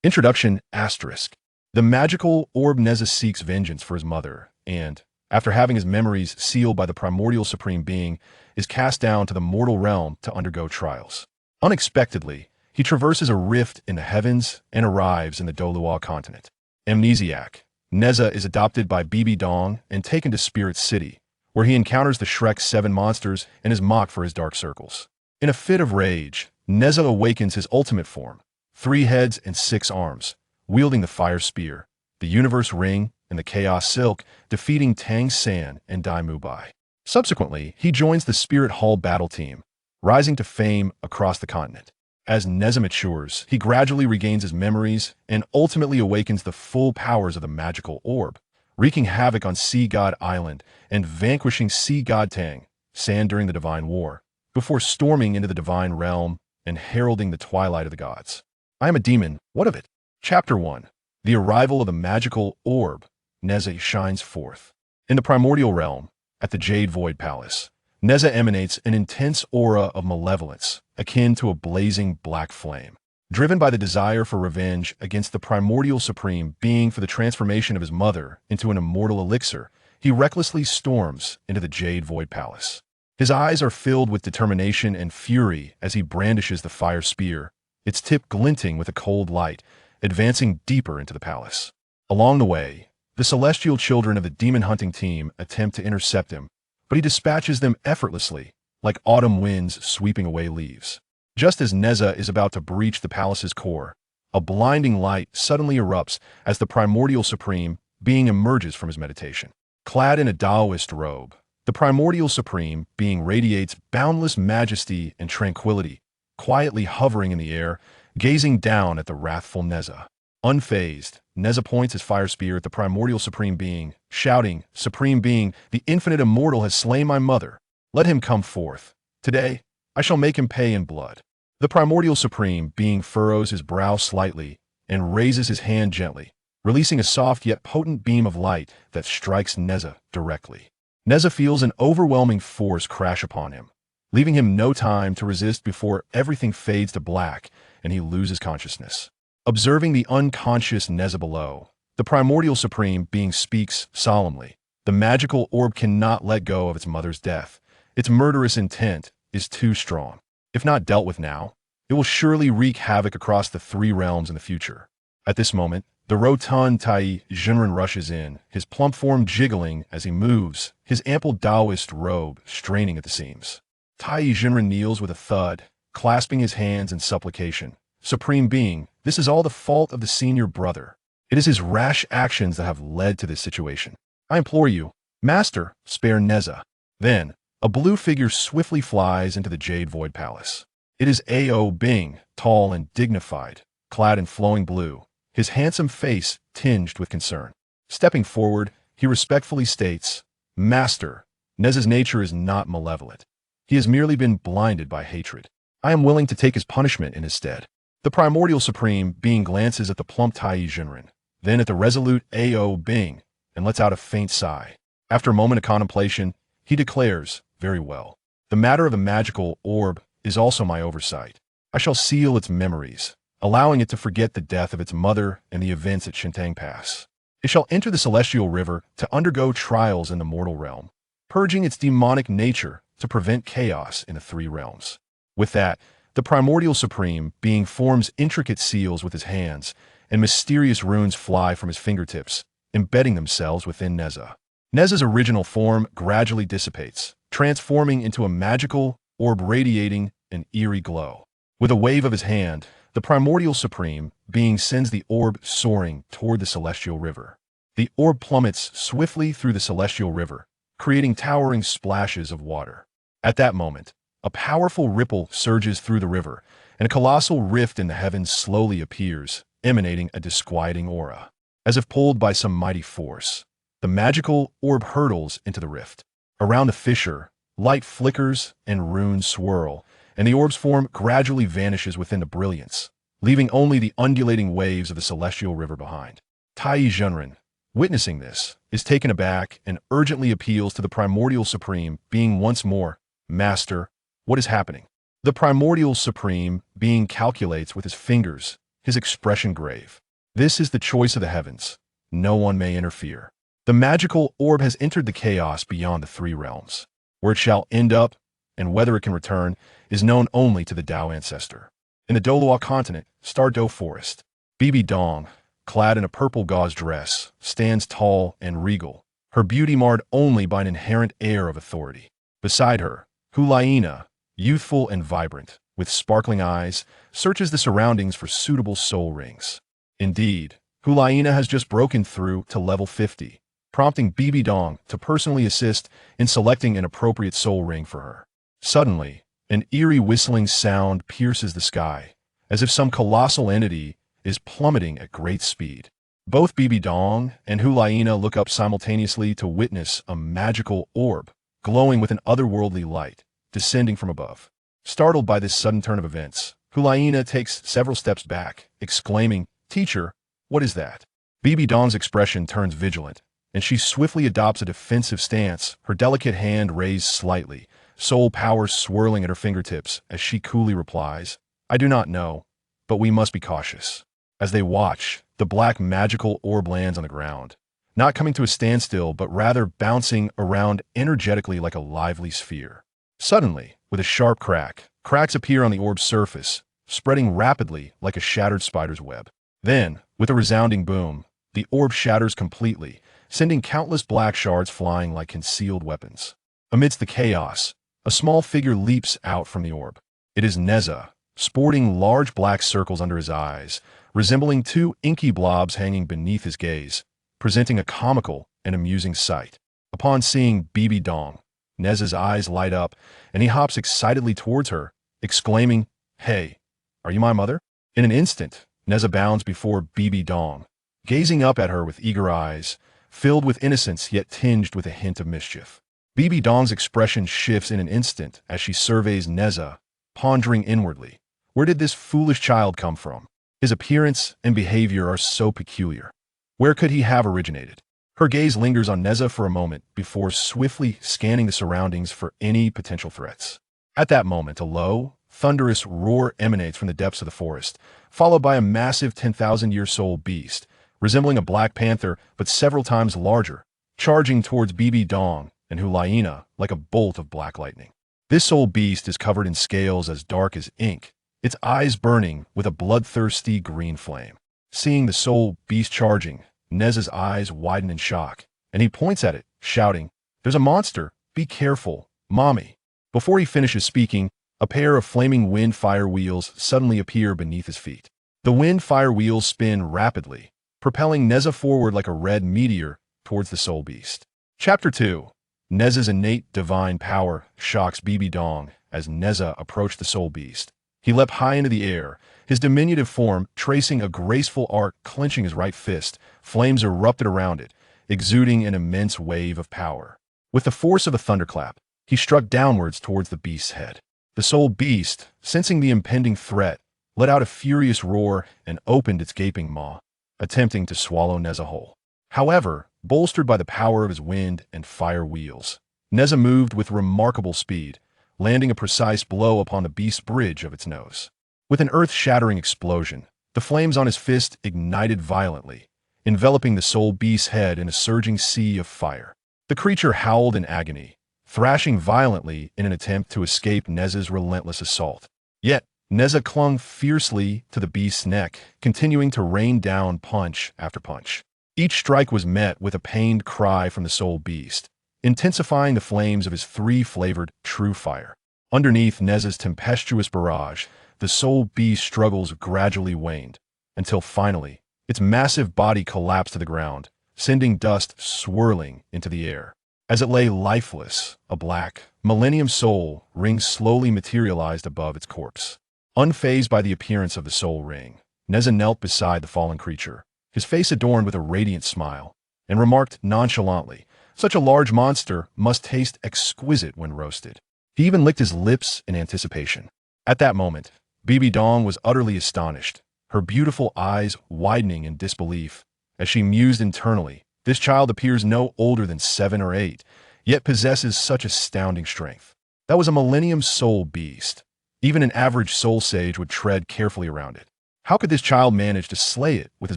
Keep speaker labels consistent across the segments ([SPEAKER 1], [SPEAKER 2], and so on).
[SPEAKER 1] Introduction asterisk. The magical orb Nezha seeks vengeance for his mother, and, after having his memories sealed by the primordial supreme being, is cast down to the mortal realm to undergo trials. Unexpectedly, he traverses a rift in the heavens and arrives in the Douluo Continent. Amnesiac, Nezha is adopted by Bi Bi Dong and taken to Spirit City, where he encounters the Shrek Seven monsters and is mocked for his dark circles. In a fit of rage, Nezha awakens his ultimate form, 3 heads and 6 arms, wielding the Fire Spear, the Universe Ring, and the Chaos Silk, defeating Tang San and Dai Mubai. Subsequently, he joins the Spirit Hall battle team, rising to fame across the continent. As Nezha matures, he gradually regains his memories and ultimately awakens the full powers of the magical orb, wreaking havoc on Sea God Island and vanquishing Sea God Tang San during the Divine War, before storming into the Divine Realm and heralding the Twilight of the Gods. I am a demon, what of it? Chapter 1. The arrival of the magical orb, Nezha shines forth. In the primordial realm, at the Jade Void Palace, Nezha emanates an intense aura of malevolence, akin to a blazing black flame. Driven by the desire for revenge against the primordial supreme being for the transformation of his mother into an immortal elixir, he recklessly storms into the Jade Void Palace. His eyes are filled with determination and fury as he brandishes the fire spear, its tip glinting with a cold light, advancing deeper into the palace. Along the way, the celestial children of the demon hunting team attempt to intercept him, but he dispatches them effortlessly, like autumn winds sweeping away leaves. Just as Nezha is about to breach the palace's core, a blinding light suddenly erupts as the primordial supreme being emerges from his meditation. Clad in a Taoist robe, the primordial supreme being radiates boundless majesty and tranquility, quietly hovering in the air, gazing down at the wrathful Nezha. Unfazed, Nezha points his fire spear at the primordial supreme being, shouting, "Supreme being, the infinite immortal has slain my mother. Let him come forth. Today, I shall make him pay in blood." The primordial supreme being furrows his brow slightly and raises his hand gently, releasing a soft yet potent beam of light that strikes Nezha directly. Nezha feels an overwhelming force crash upon him, leaving him no time to resist before everything fades to black and he loses consciousness. Observing the unconscious Nezha below, the primordial supreme being speaks solemnly. The magical orb cannot let go of its mother's death. Its murderous intent is too strong. If not dealt with now, it will surely wreak havoc across the 3 realms in the future. At this moment, the rotund Tai Jinren rushes in, his plump form jiggling as he moves, his ample Taoist robe straining at the seams. Tai Jinren kneels with a thud, clasping his hands in supplication. "Supreme being, this is all the fault of the senior brother. It is his rash actions that have led to this situation. I implore you, Master, spare Nezha." Then, a blue figure swiftly flies into the Jade Void Palace. It is A.O. Bing, tall and dignified, clad in flowing blue, his handsome face tinged with concern. Stepping forward, he respectfully states, "Master, Nezha's nature is not malevolent. He has merely been blinded by hatred. I am willing to take his punishment in his stead." The primordial supreme being glances at the plump Tai Jinren, then at the resolute A.O. Bing, and lets out a faint sigh. After a moment of contemplation, he declares, "Very well. The matter of the magical orb is also my oversight. I shall seal its memories, allowing it to forget the death of its mother and the events at Shintang Pass. It shall enter the celestial river to undergo trials in the mortal realm, purging its demonic nature to prevent chaos in the 3 realms." With that, the primordial supreme being forms intricate seals with his hands, and mysterious runes fly from his fingertips, embedding themselves within Nezha. Nezha's original form gradually dissipates, transforming into a magical orb radiating an eerie glow. With a wave of his hand, the primordial supreme being sends the orb soaring toward the celestial river. The orb plummets swiftly through the celestial river, creating towering splashes of water. At that moment, a powerful ripple surges through the river, and a colossal rift in the heavens slowly appears, emanating a disquieting aura. As if pulled by some mighty force, the magical orb hurtles into the rift. Around the fissure, light flickers and runes swirl, and the orb's form gradually vanishes within the brilliance, leaving only the undulating waves of the celestial river behind. Tai Jinren, witnessing this, is taken aback and urgently appeals to the primordial supreme being once more, "Master, what is happening?" The primordial supreme being calculates with his fingers, his expression grave. This is the choice of the heavens. No one may interfere. The magical orb has entered the chaos beyond the three realms. Where it shall end up, and whether it can return, is known only to the Dao ancestor. In the Douluo Continent, Stardow Forest, Bi Bi Dong, clad in a purple gauze dress, stands tall and regal, her beauty marred only by an inherent air of authority. Beside her, Hulaina, youthful and vibrant, with sparkling eyes, searches the surroundings for suitable soul rings. Indeed, Hulaina has just broken through to level 50, prompting Bi Bi Dong to personally assist in selecting an appropriate soul ring for her. Suddenly, an eerie whistling sound pierces the sky, as if some colossal entity is plummeting at great speed. Both Bi Bi Dong and Hulaina look up simultaneously to witness a magical orb, glowing with an otherworldly light, descending from above. Startled by this sudden turn of events, Hulaina takes several steps back, exclaiming, "Teacher, what is that?" Bi Bi Dong's expression turns vigilant, and she swiftly adopts a defensive stance, her delicate hand raised slightly, soul power swirling at her fingertips as she coolly replies, "I do not know, but we must be cautious." As they watch, the black magical orb lands on the ground, not coming to a standstill but rather bouncing around energetically like a lively sphere. Suddenly, with a sharp crack, cracks appear on the orb's surface, spreading rapidly like a shattered spider's web. Then, with a resounding boom, the orb shatters completely, sending countless black shards flying like concealed weapons. Amidst the chaos, a small figure leaps out from the orb. It is Nezha, sporting large black circles under his eyes, resembling two inky blobs hanging beneath his gaze, presenting a comical and amusing sight. Upon seeing Bi Bi Dong, Nezha's eyes light up, and he hops excitedly towards her, exclaiming, "Hey, are you my mother?" In an instant, Nezha bounds before Bi Bi Dong, gazing up at her with eager eyes, filled with innocence yet tinged with a hint of mischief. Bi Bi Dong's expression shifts in an instant as she surveys Nezha, pondering inwardly, where did this foolish child come from? His appearance and behavior are so peculiar. Where could he have originated? Her gaze lingers on Nezha for a moment before swiftly scanning the surroundings for any potential threats. At that moment, a low, thunderous roar emanates from the depths of the forest, followed by a massive 10,000-year soul beast, resembling a black panther but several times larger, charging towards Bi Bi Dong and Hulaina like a bolt of black lightning. This soul beast is covered in scales as dark as ink, its eyes burning with a bloodthirsty green flame. Seeing the soul beast charging, Nezha's eyes widen in shock, and he points at it, shouting, "There's a monster! Be careful, mommy!" Before he finishes speaking, a pair of flaming wind-fire wheels suddenly appear beneath his feet. The wind-fire wheels spin rapidly, propelling Nezha forward like a red meteor towards the soul beast. Chapter 2. Nezha's innate divine power shocks Bi Bi Dong as Nezha approached the soul beast. He leapt high into the air, his diminutive form tracing a graceful arc, clenching his right fist. Flames erupted around it, exuding an immense wave of power. With the force of a thunderclap, he struck downwards towards the beast's head. The soul beast, sensing the impending threat, let out a furious roar and opened its gaping maw, attempting to swallow Nezha whole. However, bolstered by the power of his wind and fire wheels, Nezha moved with remarkable speed, landing a precise blow upon the beast's bridge of its nose. With an earth-shattering explosion, the flames on his fist ignited violently, enveloping the soul beast's head in a surging sea of fire. The creature howled in agony, thrashing violently in an attempt to escape Nezha's relentless assault. Yet, Nezha clung fiercely to the beast's neck, continuing to rain down punch after punch. Each strike was met with a pained cry from the soul beast, intensifying the flames of his three-flavored true fire. Underneath Nezha's tempestuous barrage, the soul beast's struggles gradually waned, until finally, its massive body collapsed to the ground, sending dust swirling into the air. As it lay lifeless, a black, millennium soul ring slowly materialized above its corpse. Unfazed by the appearance of the soul ring, Nezha knelt beside the fallen creature, his face adorned with a radiant smile, and remarked nonchalantly, "Such a large monster must taste exquisite when roasted." He even licked his lips in anticipation. At that moment, Bi Bi Dong was utterly astonished, her beautiful eyes widening in disbelief. As she mused internally, this child appears no older than 7 or 8, yet possesses such astounding strength. That was a millennium soul beast. Even an average soul sage would tread carefully around it. How could this child manage to slay it with his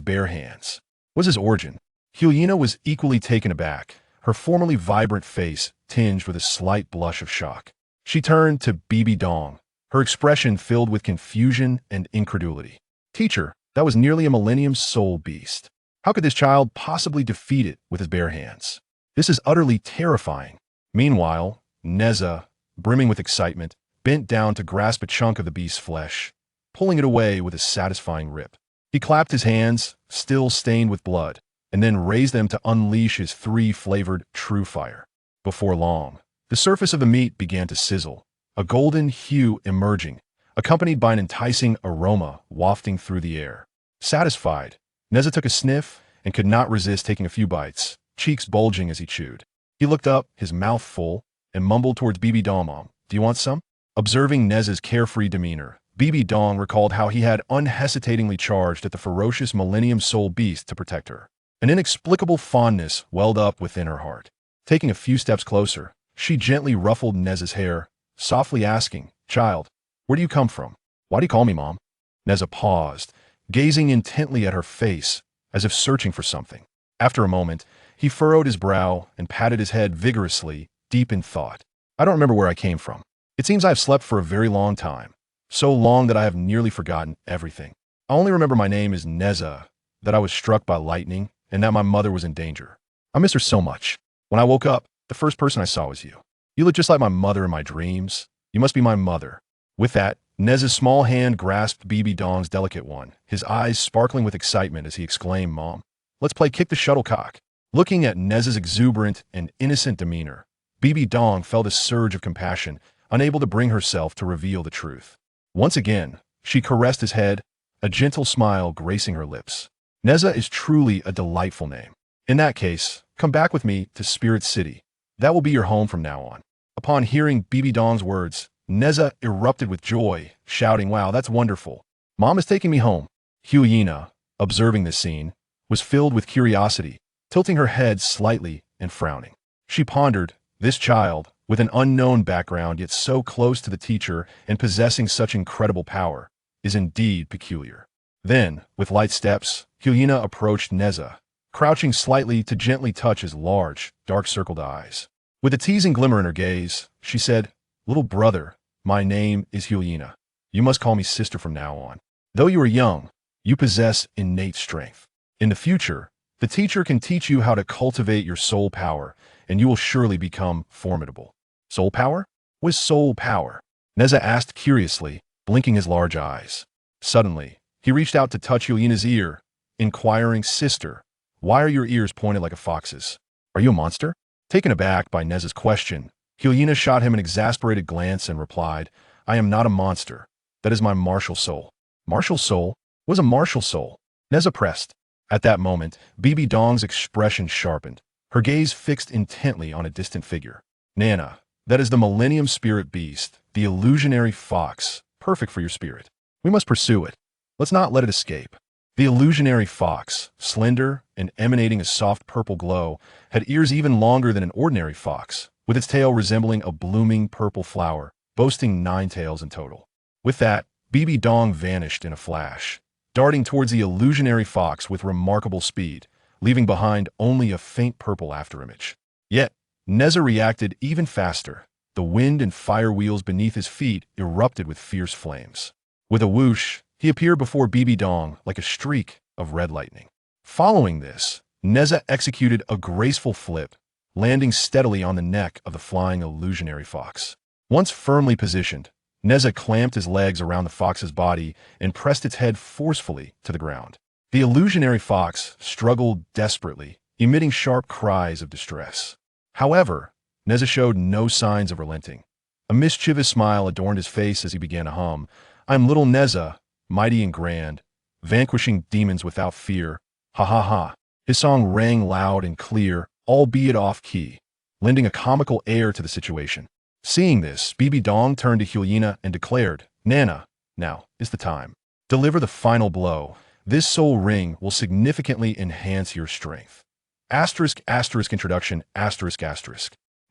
[SPEAKER 1] bare hands? Was his origin? Hyena was equally taken aback, her formerly vibrant face tinged with a slight blush of shock. She turned to Bi Bi Dong, her expression filled with confusion and incredulity. Teacher, that was nearly a millennium's soul beast. How could this child possibly defeat it with his bare hands? This is utterly terrifying. Meanwhile, Nezha, brimming with excitement, bent down to grasp a chunk of the beast's flesh, pulling it away with a satisfying rip. He clapped his hands, still stained with blood, and then raised them to unleash his three-flavored true fire. Before long, the surface of the meat began to sizzle, a golden hue emerging, accompanied by an enticing aroma wafting through the air. Satisfied, Nezha took a sniff and could not resist taking a few bites, cheeks bulging as he chewed. He looked up, his mouth full, and mumbled towards Bi Bi Dong, "Mom, do you want some?" Observing Nezha's carefree demeanor, Bi Bi Dong recalled how he had unhesitatingly charged at the ferocious Millennium Soul beast to protect her. An inexplicable fondness welled up within her heart. Taking a few steps closer, she gently ruffled Nezha's hair, softly asking, "Child, where do you come from? Why do you call me Mom?" Nezha paused, gazing intently at her face, as if searching for something. After a moment, he furrowed his brow and patted his head vigorously, deep in thought. "I don't remember where I came from. It seems I have slept for a very long time, so long that I have nearly forgotten everything. I only remember my name is Nezha, that I was struck by lightning, and that my mother was in danger. I miss her so much. When I woke up, the first person I saw was you. You look just like my mother in my dreams. You must be my mother." With that, Nezha's small hand grasped Bi Bi Dong's delicate one, his eyes sparkling with excitement as he exclaimed, "Mom, let's play kick the shuttlecock." Looking at Nezha's exuberant and innocent demeanor, Bi Bi Dong felt a surge of compassion, unable to bring herself to reveal the truth. Once again, she caressed his head, a gentle smile gracing her lips. "Nezha is truly a delightful name. In that case, come back with me to Spirit City. That will be your home from now on." Upon hearing Bi Bi Dong's words, Nezha erupted with joy, shouting, "Wow, that's wonderful. Mom is taking me home." Hyena, observing this scene, was filled with curiosity, tilting her head slightly and frowning. She pondered, this child, with an unknown background yet so close to the teacher and possessing such incredible power, is indeed peculiar. Then, with light steps, Hyena approached Nezha, crouching slightly to gently touch his large, dark-circled eyes. With a teasing glimmer in her gaze, she said, "Little brother, my name is Hyena. You must call me sister from now on. Though you are young, you possess innate strength. In the future, the teacher can teach you how to cultivate your soul power, and you will surely become formidable." "Soul power? What is soul power?" Nezha asked curiously, blinking his large eyes. Suddenly, he reached out to touch Hyena's ear, inquiring, "Sister, why are your ears pointed like a fox's? Are you a monster?" Taken aback by Nezha's question, Hyena shot him an exasperated glance and replied, "I am not a monster. That is my martial soul." "Martial soul? What is a martial soul?" Nezha pressed. At that moment, Bi Bi Dong's expression sharpened, her gaze fixed intently on a distant figure. "Nana, that is the Millennium Spirit Beast, the illusionary fox, perfect for your spirit. We must pursue it. Let's not let it escape." The illusionary fox, slender and emanating a soft purple glow, had ears even longer than an ordinary fox, with its tail resembling a blooming purple flower, boasting 9 tails in total. With that, Bi Bi Dong vanished in a flash, darting towards the illusionary fox with remarkable speed, leaving behind only a faint purple afterimage. Yet, Nezha reacted even faster. The wind and fire wheels beneath his feet erupted with fierce flames. With a whoosh, he appeared before Bi Bi Dong like a streak of red lightning. Following this, Nezha executed a graceful flip, landing steadily on the neck of the flying illusionary fox. Once firmly positioned, Nezha clamped his legs around the fox's body and pressed its head forcefully to the ground. The illusionary fox struggled desperately, emitting sharp cries of distress. However, Nezha showed no signs of relenting. A mischievous smile adorned his face as he began to hum, "I'm little Nezha, mighty and grand, vanquishing demons without fear, ha ha ha." His song rang loud and clear, albeit off-key, lending a comical air to the situation. Seeing this, Bi Bi Dong turned to Hyena and declared, "Nana, now is the time. Deliver the final blow. This soul ring will significantly enhance your strength." Introduction,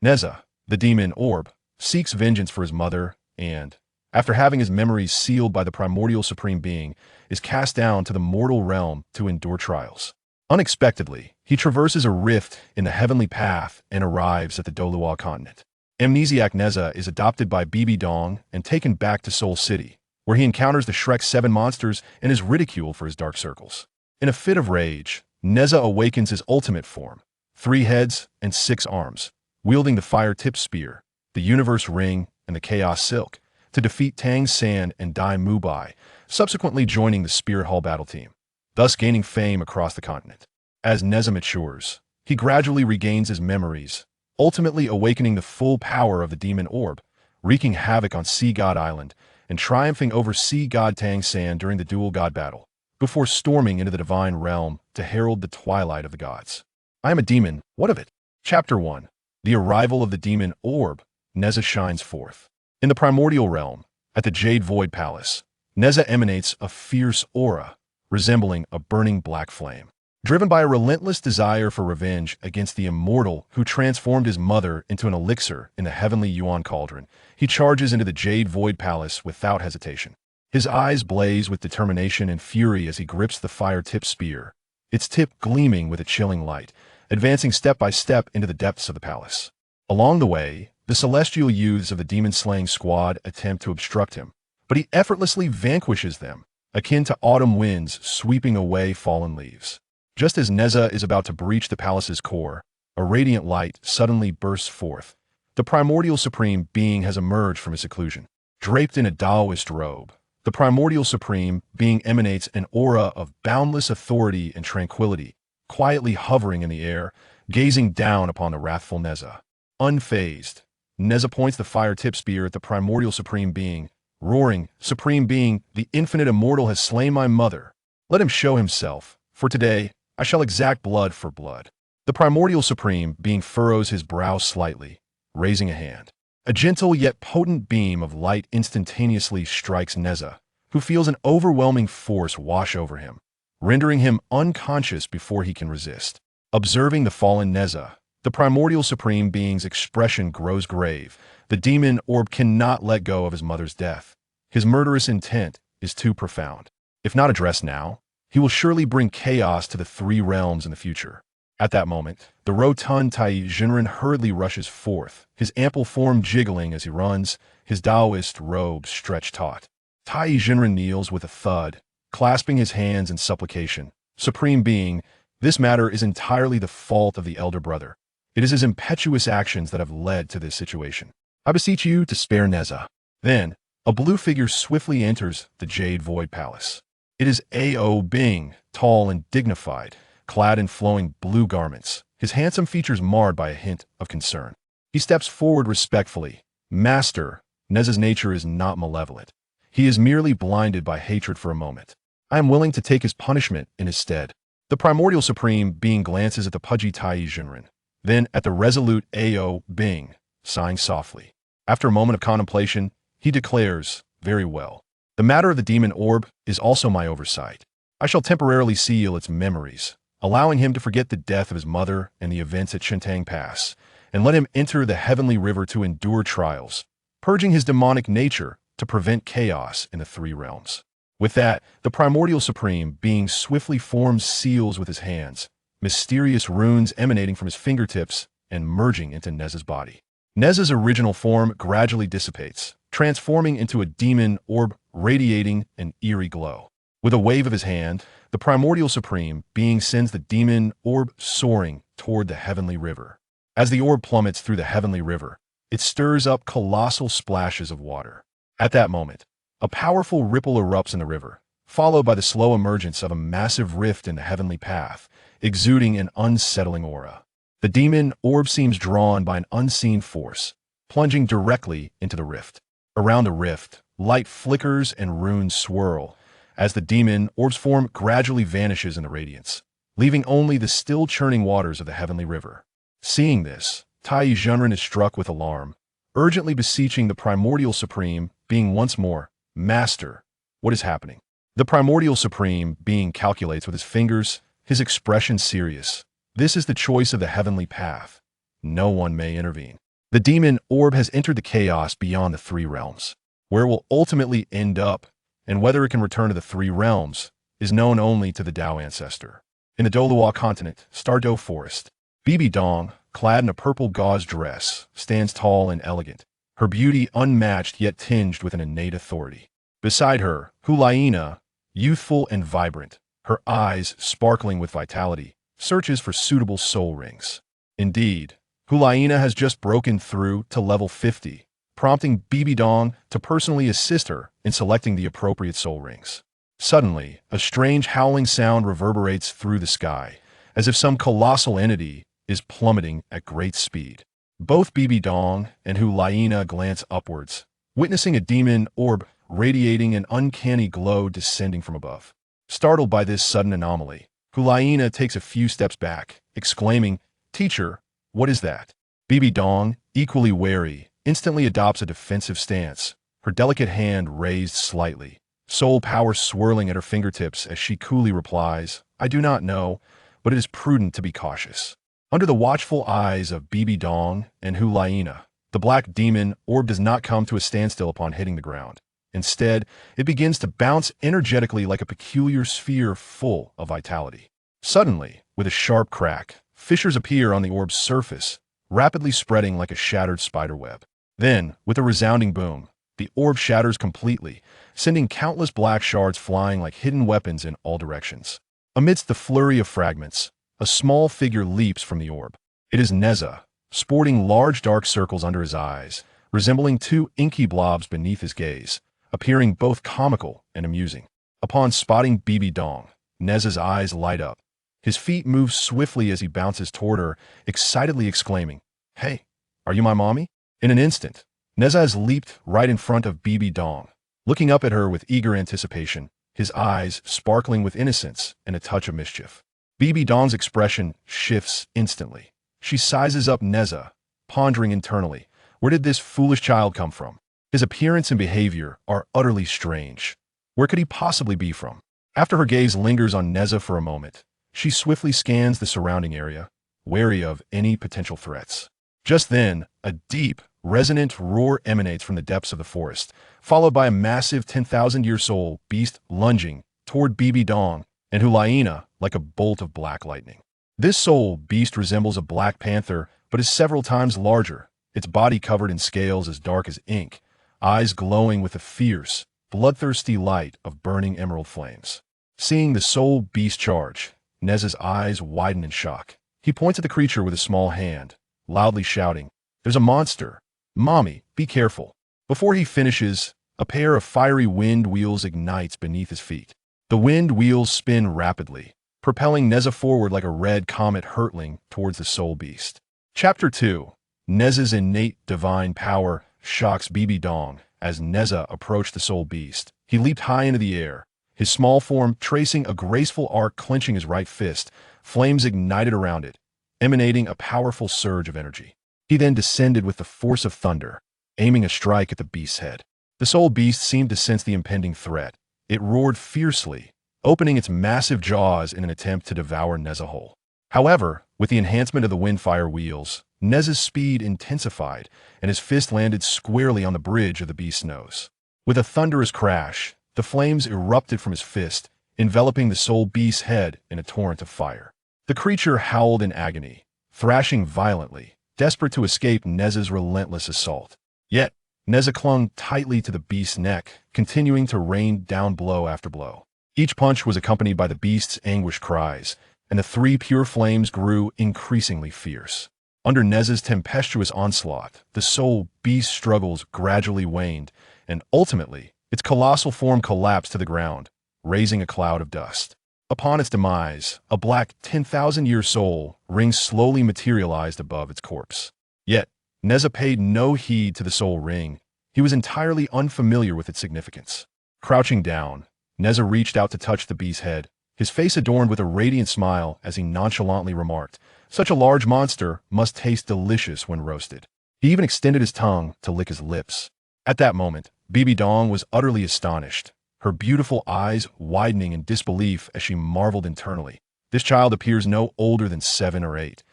[SPEAKER 1] Nezha, the demon orb, seeks vengeance for his mother and, after having his memories sealed by the primordial supreme being, is cast down to the mortal realm to endure trials. Unexpectedly, he traverses a rift in the heavenly path and arrives at the Douluo Continent. Amnesiac Nezha is adopted by Bi Bi Dong and taken back to Seoul City, where he encounters the Shrek Seven monsters and is ridiculed for his dark circles. In a fit of rage, Nezha awakens his ultimate form, 3 heads and 6 arms, wielding the fire-tipped spear, the universe ring, and the chaos silk, to defeat Tang San and Dai Mubai, subsequently joining the Spirit Hall battle team, thus gaining fame across the continent. As Nezha matures, he gradually regains his memories, ultimately awakening the full power of the demon orb, wreaking havoc on Sea God Island, and triumphing over Sea God Tang San during the dual god battle, before storming into the divine realm to herald the twilight of the gods. I am a demon, what of it? Chapter 1. The arrival of the demon orb, Nezha shines forth. In the primordial realm, at the Jade Void Palace, Nezha emanates a fierce aura, resembling a burning black flame. Driven by a relentless desire for revenge against the immortal who transformed his mother into an elixir in the heavenly Yuan cauldron, he charges into the Jade Void Palace without hesitation. His eyes blaze with determination and fury as he grips the fire-tipped spear, its tip gleaming with a chilling light, advancing step by step into the depths of the palace. Along the way, the celestial youths of the demon-slaying squad attempt to obstruct him, but he effortlessly vanquishes them, akin to autumn winds sweeping away fallen leaves. Just as Nezha is about to breach the palace's core, a radiant light suddenly bursts forth. The primordial supreme being has emerged from his seclusion. Draped in a Taoist robe, the primordial supreme being emanates an aura of boundless authority and tranquility, quietly hovering in the air, gazing down upon the wrathful Nezha. Unfazed, Nezha points the fire-tipped spear at the primordial supreme being, roaring, "Supreme being, the infinite immortal has slain my mother. Let him show himself, for today I shall exact blood for blood." The primordial supreme being furrows his brow slightly, raising a hand. A gentle yet potent beam of light instantaneously strikes Nezha, who feels an overwhelming force wash over him, rendering him unconscious before he can resist. Observing the fallen Nezha, the primordial supreme being's expression grows grave. The demon orb cannot let go of his mother's death. His murderous intent is too profound. If not addressed now, he will surely bring chaos to the 3 realms in the future. At that moment, the rotund Tai Jinren hurriedly rushes forth, his ample form jiggling as he runs, his Taoist robe stretched taut. Tai Jinren kneels with a thud, clasping his hands in supplication. "Supreme being, this matter is entirely the fault of the elder brother. It is his impetuous actions that have led to this situation. I beseech you to spare Nezha." Then, a blue figure swiftly enters the Jade Void Palace. It is A.O. Bing, tall and dignified, clad in flowing blue garments, his handsome features marred by a hint of concern. He steps forward respectfully. "Master, Nezha's nature is not malevolent. He is merely blinded by hatred for a moment. I am willing to take his punishment in his stead." The primordial supreme being glances at the pudgy Tai Jinren, then at the resolute A.O. Bing, sighing softly. After a moment of contemplation, he declares, "Very well. The matter of the demon orb is also my oversight. I shall temporarily seal its memories, allowing him to forget the death of his mother and the events at Shentang Pass, and let him enter the heavenly river to endure trials, purging his demonic nature to prevent chaos in the 3 realms." With that, the primordial supreme being swiftly forms seals with his hands, mysterious runes emanating from his fingertips and merging into Nezha's body. Nezha's original form gradually dissipates, transforming into a demon orb radiating an eerie glow. With a wave of his hand, the primordial supreme being sends the demon orb soaring toward the heavenly river. As the orb plummets through the heavenly river, it stirs up colossal splashes of water. At that moment, a powerful ripple erupts in the river, followed by the slow emergence of a massive rift in the heavenly path, exuding an unsettling aura. The demon orb seems drawn by an unseen force, plunging directly into the rift. Around the rift, light flickers and runes swirl, as the demon orb's form gradually vanishes in the radiance, leaving only the still churning waters of the heavenly river. Seeing this, Tai Jinren is struck with alarm, urgently beseeching the primordial supreme being once more, "Master, what is happening?" The primordial supreme being calculates with his fingers, his expression serious. "This is the choice of the heavenly path. No one may intervene. The demon orb has entered the chaos beyond the 3 realms, where it will ultimately end up, and whether it can return to the three realms, is known only to the Tao ancestor. In the Douluo Continent, Stardew Forest, Bi Bi Dong, clad in a purple gauze dress, stands tall and elegant, her beauty unmatched yet tinged with an innate authority. Beside her, Hulaina, youthful and vibrant, her eyes sparkling with vitality, searches for suitable soul rings. Indeed, Hulaina has just broken through to level 50, prompting Bi Bi Dong to personally assist her in selecting the appropriate soul rings. Suddenly, a strange howling sound reverberates through the sky, as if some colossal entity is plummeting at great speed. Both Bi Bi Dong and Hulaina glance upwards, witnessing a demon orb radiating an uncanny glow descending from above. Startled by this sudden anomaly, Hulaina takes a few steps back, exclaiming, "Teacher, what is that?" Bi Bi Dong, equally wary, instantly adopts a defensive stance, her delicate hand raised slightly, soul power swirling at her fingertips as she coolly replies, "I do not know, but it is prudent to be cautious." Under the watchful eyes of Bi Bi Dong and Hulaina, the black demon orb does not come to a standstill upon hitting the ground. Instead, it begins to bounce energetically like a peculiar sphere full of vitality. Suddenly, with a sharp crack, fissures appear on the orb's surface, rapidly spreading like a shattered spiderweb. Then, with a resounding boom, the orb shatters completely, sending countless black shards flying like hidden weapons in all directions. Amidst the flurry of fragments, a small figure leaps from the orb. It is Nezha, sporting large dark circles under his eyes, resembling two inky blobs beneath his gaze, appearing both comical and amusing. Upon spotting Bi Bi Dong, Nezha's eyes light up. His feet move swiftly as he bounces toward her, excitedly exclaiming, "Hey, are you my mommy?" In an instant, Nezha has leaped right in front of Bi Bi Dong, looking up at her with eager anticipation, his eyes sparkling with innocence and a touch of mischief. Bi Bi Dong's expression shifts instantly. She sizes up Nezha, pondering internally, where did this foolish child come from? His appearance and behavior are utterly strange. Where could he possibly be from? After her gaze lingers on Nezha for a moment, she swiftly scans the surrounding area, wary of any potential threats. Just then, a deep, resonant roar emanates from the depths of the forest, followed by a massive 10,000-year-soul beast lunging toward Bi Bi Dong and Hulaina like a bolt of black lightning. This soul beast resembles a black panther, but is several times larger, its body covered in scales as dark as ink, eyes glowing with a fierce, bloodthirsty light of burning emerald flames. Seeing the soul beast charge, Nezha's eyes widen in shock. He points at the creature with a small hand, loudly shouting, "There's a monster! Mommy, be careful!" Before he finishes, a pair of fiery wind wheels ignites beneath his feet. The wind wheels spin rapidly, propelling Nezha forward like a red comet hurtling towards the soul beast. Chapter 2. Nezha's innate divine power shocks Bi Bi Dong. As Nezha approached the soul beast, he leaped high into the air, his small form tracing a graceful arc, clenching his right fist. Flames ignited around it, emanating a powerful surge of energy. He then descended with the force of thunder, aiming a strike at the beast's head. The soul beast seemed to sense the impending threat. It roared fiercely, opening its massive jaws in an attempt to devour Nezha whole. However, with the enhancement of the windfire wheels, Nezha's speed intensified, and his fist landed squarely on the bridge of the beast's nose. With a thunderous crash, the flames erupted from his fist, enveloping the soul beast's head in a torrent of fire. The creature howled in agony, thrashing violently, desperate to escape Nezha's relentless assault. Yet, Nezha clung tightly to the beast's neck, continuing to rain down blow after blow. Each punch was accompanied by the beast's anguished cries, and the three pure flames grew increasingly fierce. Under Nezha's tempestuous onslaught, the soul beast's struggles gradually waned, and ultimately, its colossal form collapsed to the ground, raising a cloud of dust. Upon its demise, a black 10,000-year soul ring slowly materialized above its corpse. Yet, Nezha paid no heed to the soul ring. He was entirely unfamiliar with its significance. Crouching down, Nezha reached out to touch the beast's head, his face adorned with a radiant smile as he nonchalantly remarked, "Such a large monster must taste delicious when roasted." He even extended his tongue to lick his lips. At that moment, Bi Bi Dong was utterly astonished, her beautiful eyes widening in disbelief as she marveled internally. This child appears no older than 7 or 8.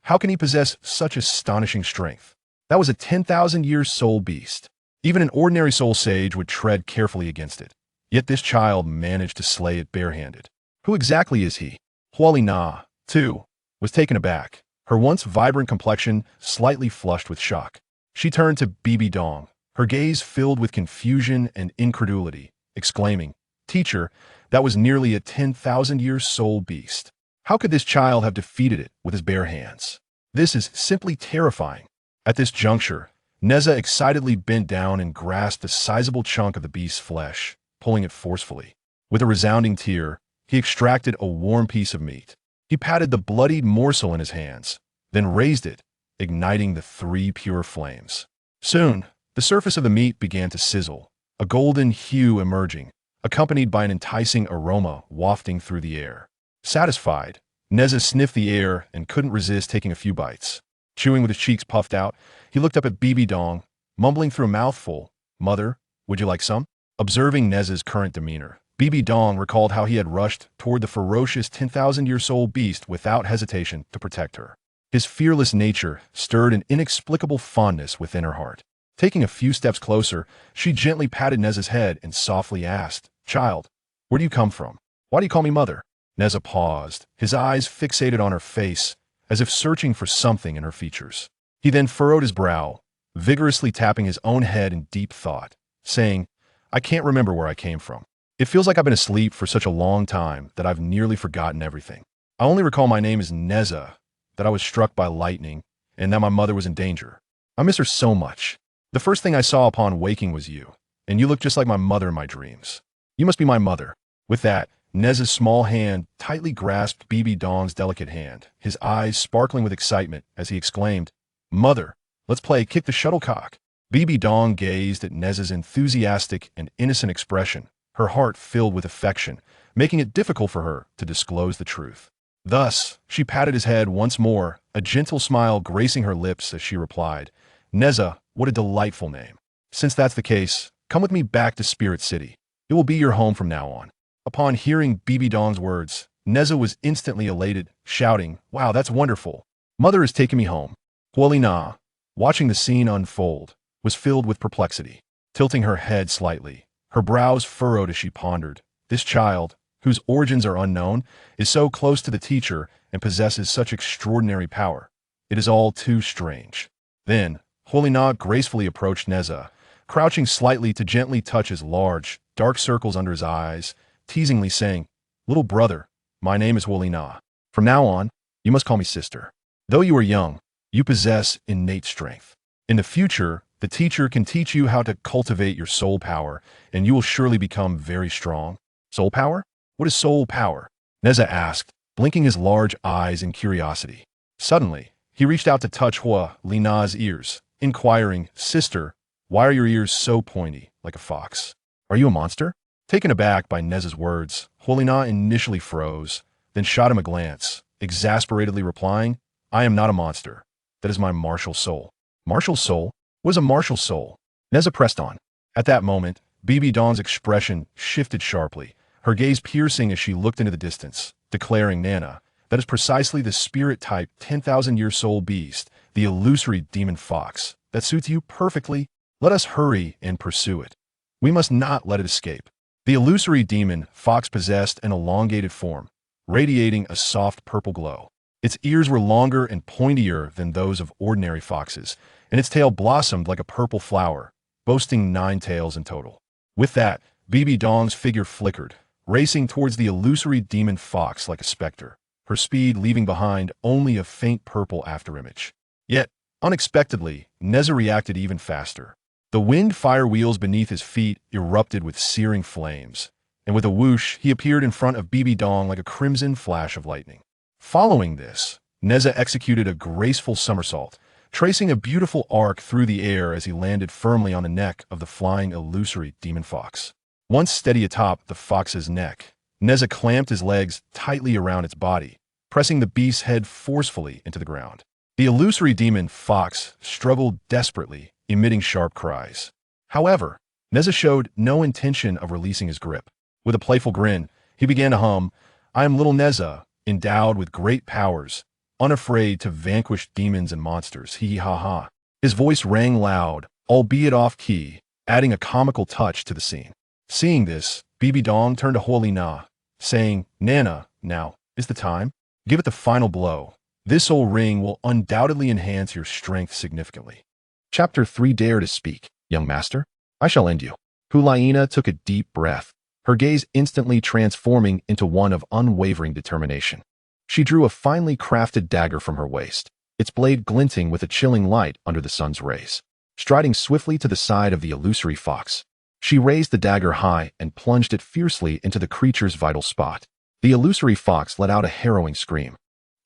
[SPEAKER 1] How can he possess such astonishing strength? That was a 10,000-year soul beast. Even an ordinary soul sage would tread carefully against it. Yet this child managed to slay it barehanded. Who exactly is he? Huali Na, too, was taken aback, her once vibrant complexion slightly flushed with shock. She turned to Bi Bi Dong, her gaze filled with confusion and incredulity, exclaiming, "Teacher, that was nearly a 10,000-year soul beast. How could this child have defeated it with his bare hands? This is simply terrifying." At this juncture, Nezha excitedly bent down and grasped a sizable chunk of the beast's flesh, pulling it forcefully. With a resounding tear, he extracted a warm piece of meat. He patted the bloodied morsel in his hands, then raised it, igniting the 3 pure flames. Soon, the surface of the meat began to sizzle, a golden hue emerging, accompanied by an enticing aroma wafting through the air. Satisfied, Nezha sniffed the air and couldn't resist taking a few bites. Chewing with his cheeks puffed out, he looked up at Bi Bi Dong, mumbling through a mouthful, "Mother, would you like some?" Observing Nezha's current demeanor, Bi Bi Dong recalled how he had rushed toward the ferocious 10,000-year-soul beast without hesitation to protect her. His fearless nature stirred an inexplicable fondness within her heart. Taking a few steps closer, she gently patted Nezha's head and softly asked, "Child, where do you come from? Why do you call me mother?" Nezha paused, his eyes fixated on her face, as if searching for something in her features. He then furrowed his brow, vigorously tapping his own head in deep thought, saying, "I can't remember where I came from. It feels like I've been asleep for such a long time that I've nearly forgotten everything. I only recall my name is Nezha, that I was struck by lightning, and that my mother was in danger. I miss her so much. The first thing I saw upon waking was you, and you look just like my mother in my dreams. You must be my mother." With that, Nezha's small hand tightly grasped Bi Bi Dong's delicate hand, his eyes sparkling with excitement as he exclaimed, "Mother, let's play kick the shuttlecock." Bi Bi Dong gazed at Nezha's enthusiastic and innocent expression, her heart filled with affection, making it difficult for her to disclose the truth. Thus, she patted his head once more, a gentle smile gracing her lips as she replied, "Nezha, what a delightful name. Since that's the case, come with me back to Spirit City. It will be your home from now on." Upon hearing Bi Bi Dong's words, Nezha was instantly elated, shouting, "Wow, that's wonderful. Mother is taking me home." Huali Na, watching the scene unfold, was filled with perplexity. Tilting her head slightly, her brows furrowed as she pondered, this child, whose origins are unknown, is so close to the teacher and possesses such extraordinary power. It is all too strange. Then, Huali Na gracefully approached Nezha, crouching slightly to gently touch his large, dark circles under his eyes, teasingly saying, "Little brother, my name is Huali Na. From now on, you must call me sister. Though you are young, you possess innate strength. In the future, the teacher can teach you how to cultivate your soul power, and you will surely become very strong." "Soul power? What is soul power?" Nezha asked, blinking his large eyes in curiosity. Suddenly, he reached out to touch Huali Na's ears, inquiring, "Sister, why are your ears so pointy, like a fox? Are you a monster?" Taken aback by Nezha's words, Huali Na initially froze, then shot him a glance, exasperatedly replying, "I am not a monster. That is my martial soul." "Martial soul? What is a martial soul?" Nezha pressed on. At that moment, Bi Bi Dong's expression shifted sharply, her gaze piercing as she looked into the distance, declaring, "Nana, that is precisely the spirit-type 10,000-year soul beast, the illusory demon fox, that suits you perfectly. Let us hurry and pursue it. We must not let it escape." The illusory demon fox possessed an elongated form, radiating a soft purple glow. Its ears were longer and pointier than those of ordinary foxes, and its tail blossomed like a purple flower, boasting 9 tails in total. With that, Bi Bi Dong's figure flickered, racing towards the illusory demon fox like a specter, her speed leaving behind only a faint purple afterimage. Yet, unexpectedly, Nezha reacted even faster. The winged fire wheels beneath his feet erupted with searing flames, and with a whoosh, he appeared in front of Bi Bi Dong like a crimson flash of lightning. Following this, Nezha executed a graceful somersault, tracing a beautiful arc through the air as he landed firmly on the neck of the flying illusory demon fox. Once steady atop the fox's neck, Nezha clamped his legs tightly around its body, pressing the beast's head forcefully into the ground. The illusory demon fox struggled desperately, emitting sharp cries. However, Nezha showed no intention of releasing his grip. With a playful grin, he began to hum, "I am little Nezha, endowed with great powers, unafraid to vanquish demons and monsters, hee ha ha." His voice rang loud, albeit off-key, adding a comical touch to the scene. Seeing this, Bi Bi Dong turned to Holy Na, saying, Nana, now is the time. Give it the final blow. This old ring will undoubtedly enhance your strength significantly. Chapter 3. Dare to speak, young master? I shall end you. Hulaina took a deep breath, her gaze instantly transforming into one of unwavering determination. She drew a finely crafted dagger from her waist, its blade glinting with a chilling light under the sun's rays. Striding swiftly to the side of the illusory fox, she raised the dagger high and plunged it fiercely into the creature's vital spot. The illusory fox let out a harrowing scream,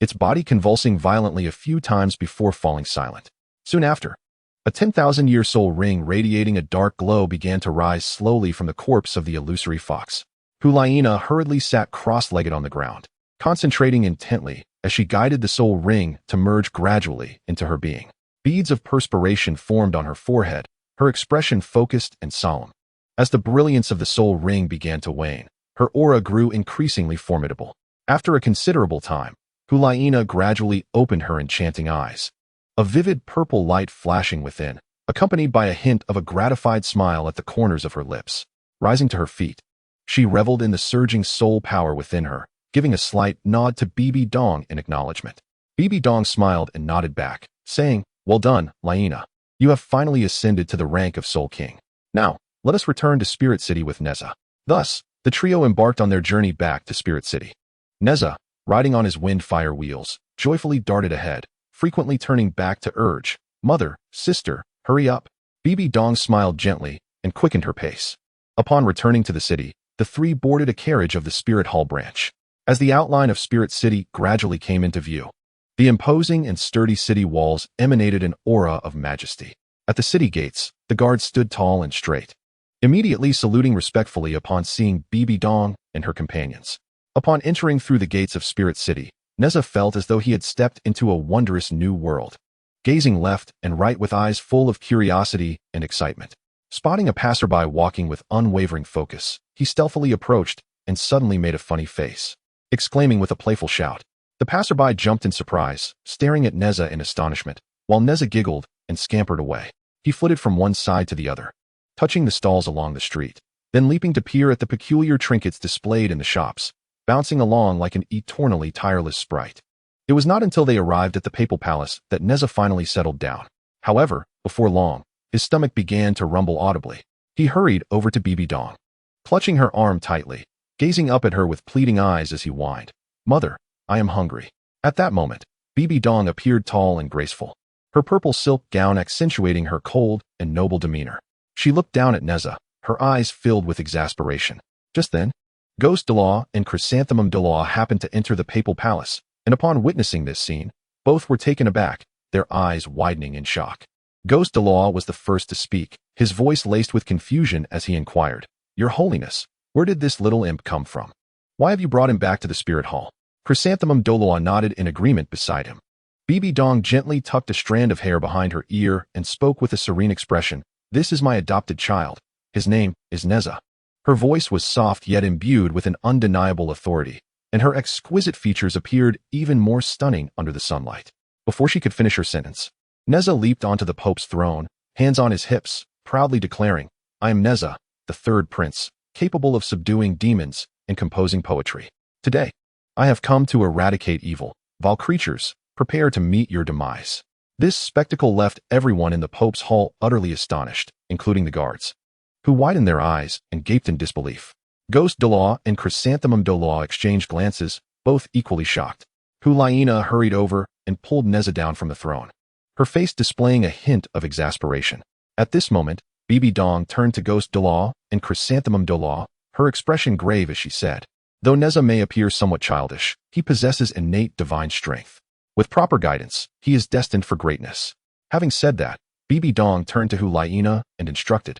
[SPEAKER 1] its body convulsing violently a few times before falling silent. Soon after, a 10,000-year soul ring radiating a dark glow began to rise slowly from the corpse of the illusory fox. Hulaina hurriedly sat cross-legged on the ground, concentrating intently as she guided the soul ring to merge gradually into her being. Beads of perspiration formed on her forehead, her expression focused and solemn. As the brilliance of the soul ring began to wane, her aura grew increasingly formidable. After a considerable time, Hulaina gradually opened her enchanting eyes, a vivid purple light flashing within, accompanied by a hint of a gratified smile at the corners of her lips. Rising to her feet, she reveled in the surging soul power within her, giving a slight nod to Bi Bi Dong in acknowledgement. Bi Bi Dong smiled and nodded back, saying, Well done, Laina. You have finally ascended to the rank of Soul King. Now, let us return to Spirit City with Nezha. Thus, the trio embarked on their journey back to Spirit City. Nezha, riding on his wind-fire wheels, joyfully darted ahead, frequently turning back to urge, Mother, sister, hurry up. Bi Bi Dong smiled gently and quickened her pace. Upon returning to the city, the three boarded a carriage of the Spirit Hall branch. As the outline of Spirit City gradually came into view, the imposing and sturdy city walls emanated an aura of majesty. At the city gates, the guards stood tall and straight, immediately saluting respectfully upon seeing Bi Bi Dong and her companions. Upon entering through the gates of Spirit City, Nezha felt as though he had stepped into a wondrous new world. Gazing left and right with eyes full of curiosity and excitement, spotting a passerby walking with unwavering focus, he stealthily approached and suddenly made a funny face, exclaiming with a playful shout. The passerby jumped in surprise, staring at Nezha in astonishment, while Nezha giggled and scampered away. He flitted from one side to the other, touching the stalls along the street, then leaping to peer at the peculiar trinkets displayed in the shops, bouncing along like an eternally tireless sprite. It was not until they arrived at the Papal Palace that Nezha finally settled down. However, before long, his stomach began to rumble audibly. He hurried over to Bi Bi Dong, clutching her arm tightly, gazing up at her with pleading eyes as he whined, Mother, I am hungry. At that moment, Bi Bi Dong appeared tall and graceful, her purple silk gown accentuating her cold and noble demeanor. She looked down at Nezha, her eyes filled with exasperation. Just then, Ghost Douluo and Chrysanthemum Douluo happened to enter the Papal Palace, and upon witnessing this scene, both were taken aback, their eyes widening in shock. Ghost Douluo was the first to speak, his voice laced with confusion as he inquired, Your Holiness, where did this little imp come from? Why have you brought him back to the Spirit Hall? Chrysanthemum Douluo nodded in agreement beside him. Bi Bi Dong gently tucked a strand of hair behind her ear and spoke with a serene expression, This is my adopted child. His name is Nezha. Her voice was soft yet imbued with an undeniable authority, and her exquisite features appeared even more stunning under the sunlight. Before she could finish her sentence, Nezha leaped onto the Pope's throne, hands on his hips, proudly declaring, I am Nezha, the third prince, capable of subduing demons and composing poetry. Today, I have come to eradicate evil, vile creatures, prepare to meet your demise. This spectacle left everyone in the Pope's hall utterly astonished, including the guards, who widened their eyes and gaped in disbelief. Ghost Douluo and Chrysanthemum Douluo exchanged glances, both equally shocked. Hulaina hurried over and pulled Nezha down from the throne, her face displaying a hint of exasperation. At this moment, Bi Bi Dong turned to Ghost Douluo and Chrysanthemum Douluo, her expression grave as she said, Though Nezha may appear somewhat childish, he possesses innate divine strength. With proper guidance, he is destined for greatness. Having said that, Bi Bi Dong turned to Hulaina and instructed,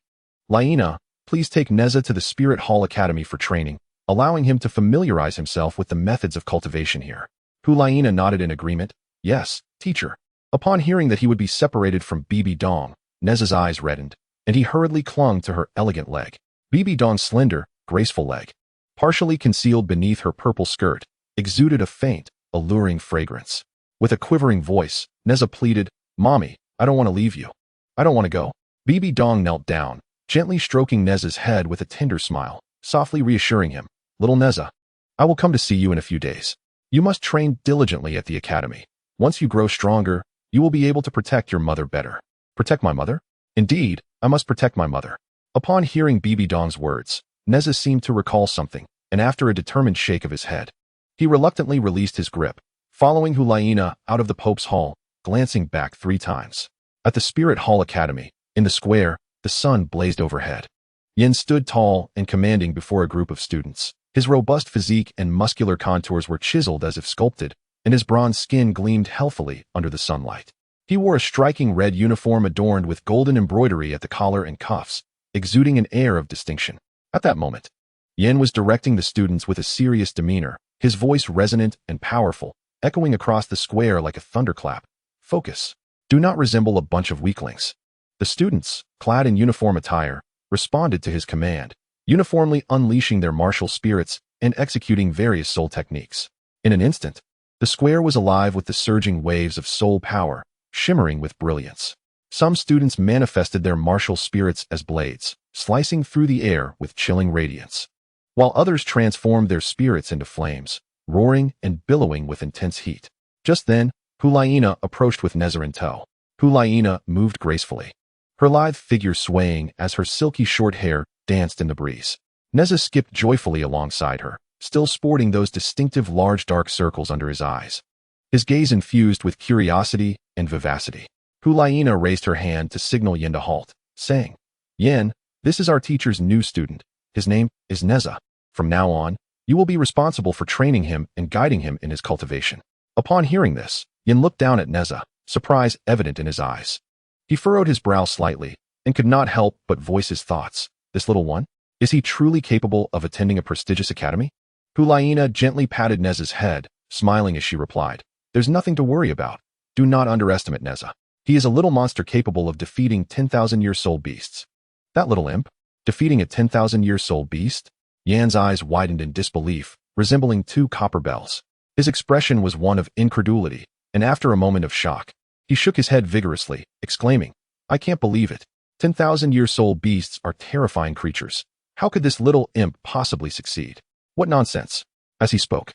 [SPEAKER 1] Laina, please take Nezha to the Spirit Hall Academy for training, allowing him to familiarize himself with the methods of cultivation here. Hulaina nodded in agreement, Yes, teacher. Upon hearing that he would be separated from Bi Bi Dong, Nezha's eyes reddened, and he hurriedly clung to her elegant leg. Bi Bi Dong's slender, graceful leg, partially concealed beneath her purple skirt, exuded a faint, alluring fragrance. With a quivering voice, Nezha pleaded, Mommy, I don't want to leave you. I don't want to go. Bi Bi Dong knelt down, gently stroking Nezha's head with a tender smile, softly reassuring him, "Little Nezha, I will come to see you in a few days. You must train diligently at the academy. Once you grow stronger, you will be able to protect your mother better." "Protect my mother?" "Indeed, I must protect my mother." Upon hearing Bi Bi Dong's words, Nezha seemed to recall something, and after a determined shake of his head, he reluctantly released his grip, following Hulaina out of the Pope's Hall, glancing back 3 times. At the Spirit Hall Academy, in the square, the sun blazed overhead. Yin stood tall and commanding before a group of students. His robust physique and muscular contours were chiseled as if sculpted, and his bronze skin gleamed healthily under the sunlight. He wore a striking red uniform adorned with golden embroidery at the collar and cuffs, exuding an air of distinction. At that moment, Yin was directing the students with a serious demeanor, his voice resonant and powerful, echoing across the square like a thunderclap. "Focus. Do not resemble a bunch of weaklings." The students, clad in uniform attire, responded to his command, uniformly unleashing their martial spirits and executing various soul techniques. In an instant, the square was alive with the surging waves of soul power, shimmering with brilliance. Some students manifested their martial spirits as blades, slicing through the air with chilling radiance, while others transformed their spirits into flames, roaring and billowing with intense heat. Just then, Hulaina approached with Nezha in tow. Hulaina moved gracefully, her lithe figure swaying as her silky short hair danced in the breeze. Nezha skipped joyfully alongside her, still sporting those distinctive large dark circles under his eyes, his gaze infused with curiosity and vivacity. Hulaina raised her hand to signal Yin to halt, saying, "Yin, this is our teacher's new student. His name is Nezha. From now on, you will be responsible for training him and guiding him in his cultivation." Upon hearing this, Yin looked down at Nezha, surprise evident in his eyes. He furrowed his brow slightly and could not help but voice his thoughts. This little one? Is he truly capable of attending a prestigious academy? Hulaina gently patted Nezha's head, smiling as she replied, "There's nothing to worry about. Do not underestimate Nezha. He is a little monster capable of defeating 10,000-year soul beasts." "That little imp? Defeating a 10,000-year soul beast?" Yan's eyes widened in disbelief, resembling 2 copper bells. His expression was one of incredulity, and after a moment of shock, he shook his head vigorously, exclaiming, "I can't believe it. 10,000-year soul beasts are terrifying creatures. How could this little imp possibly succeed? What nonsense." As he spoke,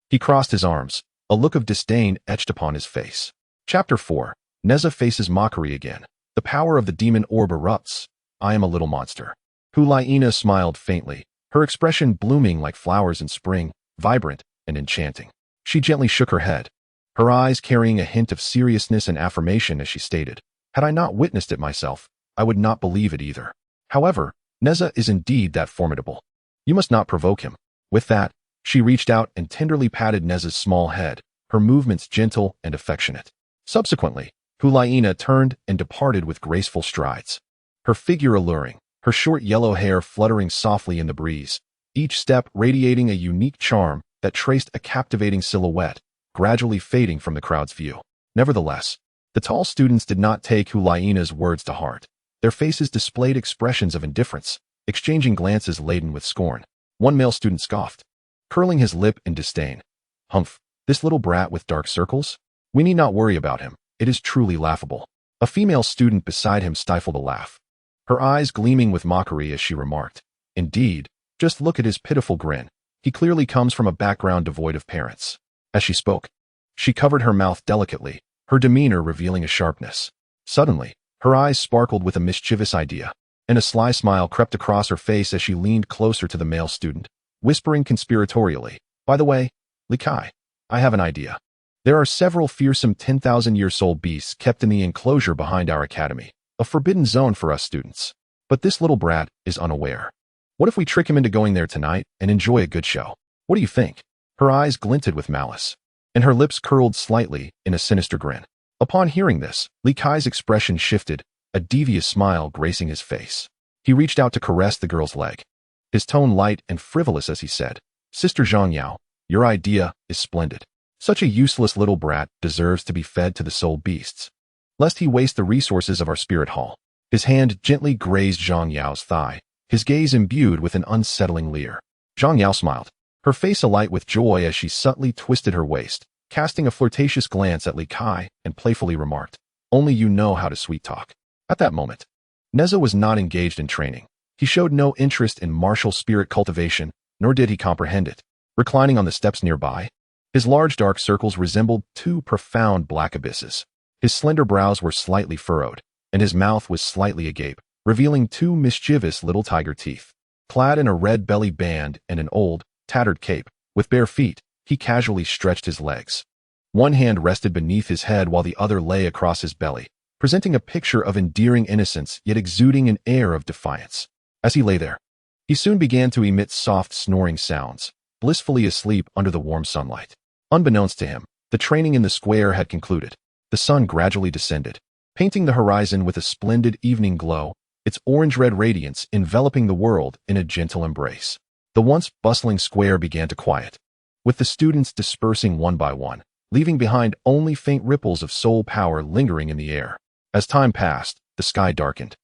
[SPEAKER 1] he crossed his arms, a look of disdain etched upon his face. Chapter 4. Nezha faces mockery again. The power of the demon orb erupts. "I am a little monster." Hulaina smiled faintly, her expression blooming like flowers in spring, vibrant and enchanting. She gently shook her head, her eyes carrying a hint of seriousness and affirmation as she stated, "Had I not witnessed it myself, I would not believe it either. However, Nezha is indeed that formidable. You must not provoke him." With that, she reached out and tenderly patted Nezha's small head, her movements gentle and affectionate. Subsequently, Hulaina turned and departed with graceful strides, her figure alluring, her short yellow hair fluttering softly in the breeze, each step radiating a unique charm that traced a captivating silhouette, gradually fading from the crowd's view. Nevertheless, the tall students did not take Hulaina's words to heart. Their faces displayed expressions of indifference, exchanging glances laden with scorn. One male student scoffed, curling his lip in disdain. "Humph, this little brat with dark circles? We need not worry about him. It is truly laughable." A female student beside him stifled a laugh, her eyes gleaming with mockery as she remarked, "Indeed, just look at his pitiful grin. He clearly comes from a background devoid of parents." As she spoke, she covered her mouth delicately, her demeanor revealing a sharpness. Suddenly, her eyes sparkled with a mischievous idea, and a sly smile crept across her face as she leaned closer to the male student, whispering conspiratorially, "By the way, Likai, I have an idea. There are several fearsome 10,000-year soul beasts kept in the enclosure behind our academy, a forbidden zone for us students. But this little brat is unaware. What if we trick him into going there tonight and enjoy a good show? What do you think?" Her eyes glinted with malice, and her lips curled slightly in a sinister grin. Upon hearing this, Li Kai's expression shifted, a devious smile gracing his face. He reached out to caress the girl's leg, his tone light and frivolous as he said, "Sister Zhang Yao, your idea is splendid. Such a useless little brat deserves to be fed to the soul beasts, lest he waste the resources of our spirit hall." His hand gently grazed Zhang Yao's thigh, his gaze imbued with an unsettling leer. Zhang Yao smiled, her face alight with joy as she subtly twisted her waist, casting a flirtatious glance at Li Kai and playfully remarked, "Only you know how to sweet talk." At that moment, Nezha was not engaged in training. He showed no interest in martial spirit cultivation, nor did he comprehend it. Reclining on the steps nearby, his large dark circles resembled two profound black abysses. His slender brows were slightly furrowed, and his mouth was slightly agape, revealing two mischievous little tiger teeth. Clad in a red belly band and an old, tattered cape, with bare feet, he casually stretched his legs. One hand rested beneath his head while the other lay across his belly, presenting a picture of endearing innocence yet exuding an air of defiance. As he lay there, he soon began to emit soft snoring sounds, blissfully asleep under the warm sunlight. Unbeknownst to him, the training in the square had concluded. The sun gradually descended, painting the horizon with a splendid evening glow, its orange-red radiance enveloping the world in a gentle embrace. The once bustling square began to quiet, with the students dispersing one by one, leaving behind only faint ripples of soul power lingering in the air. As time passed, the sky darkened,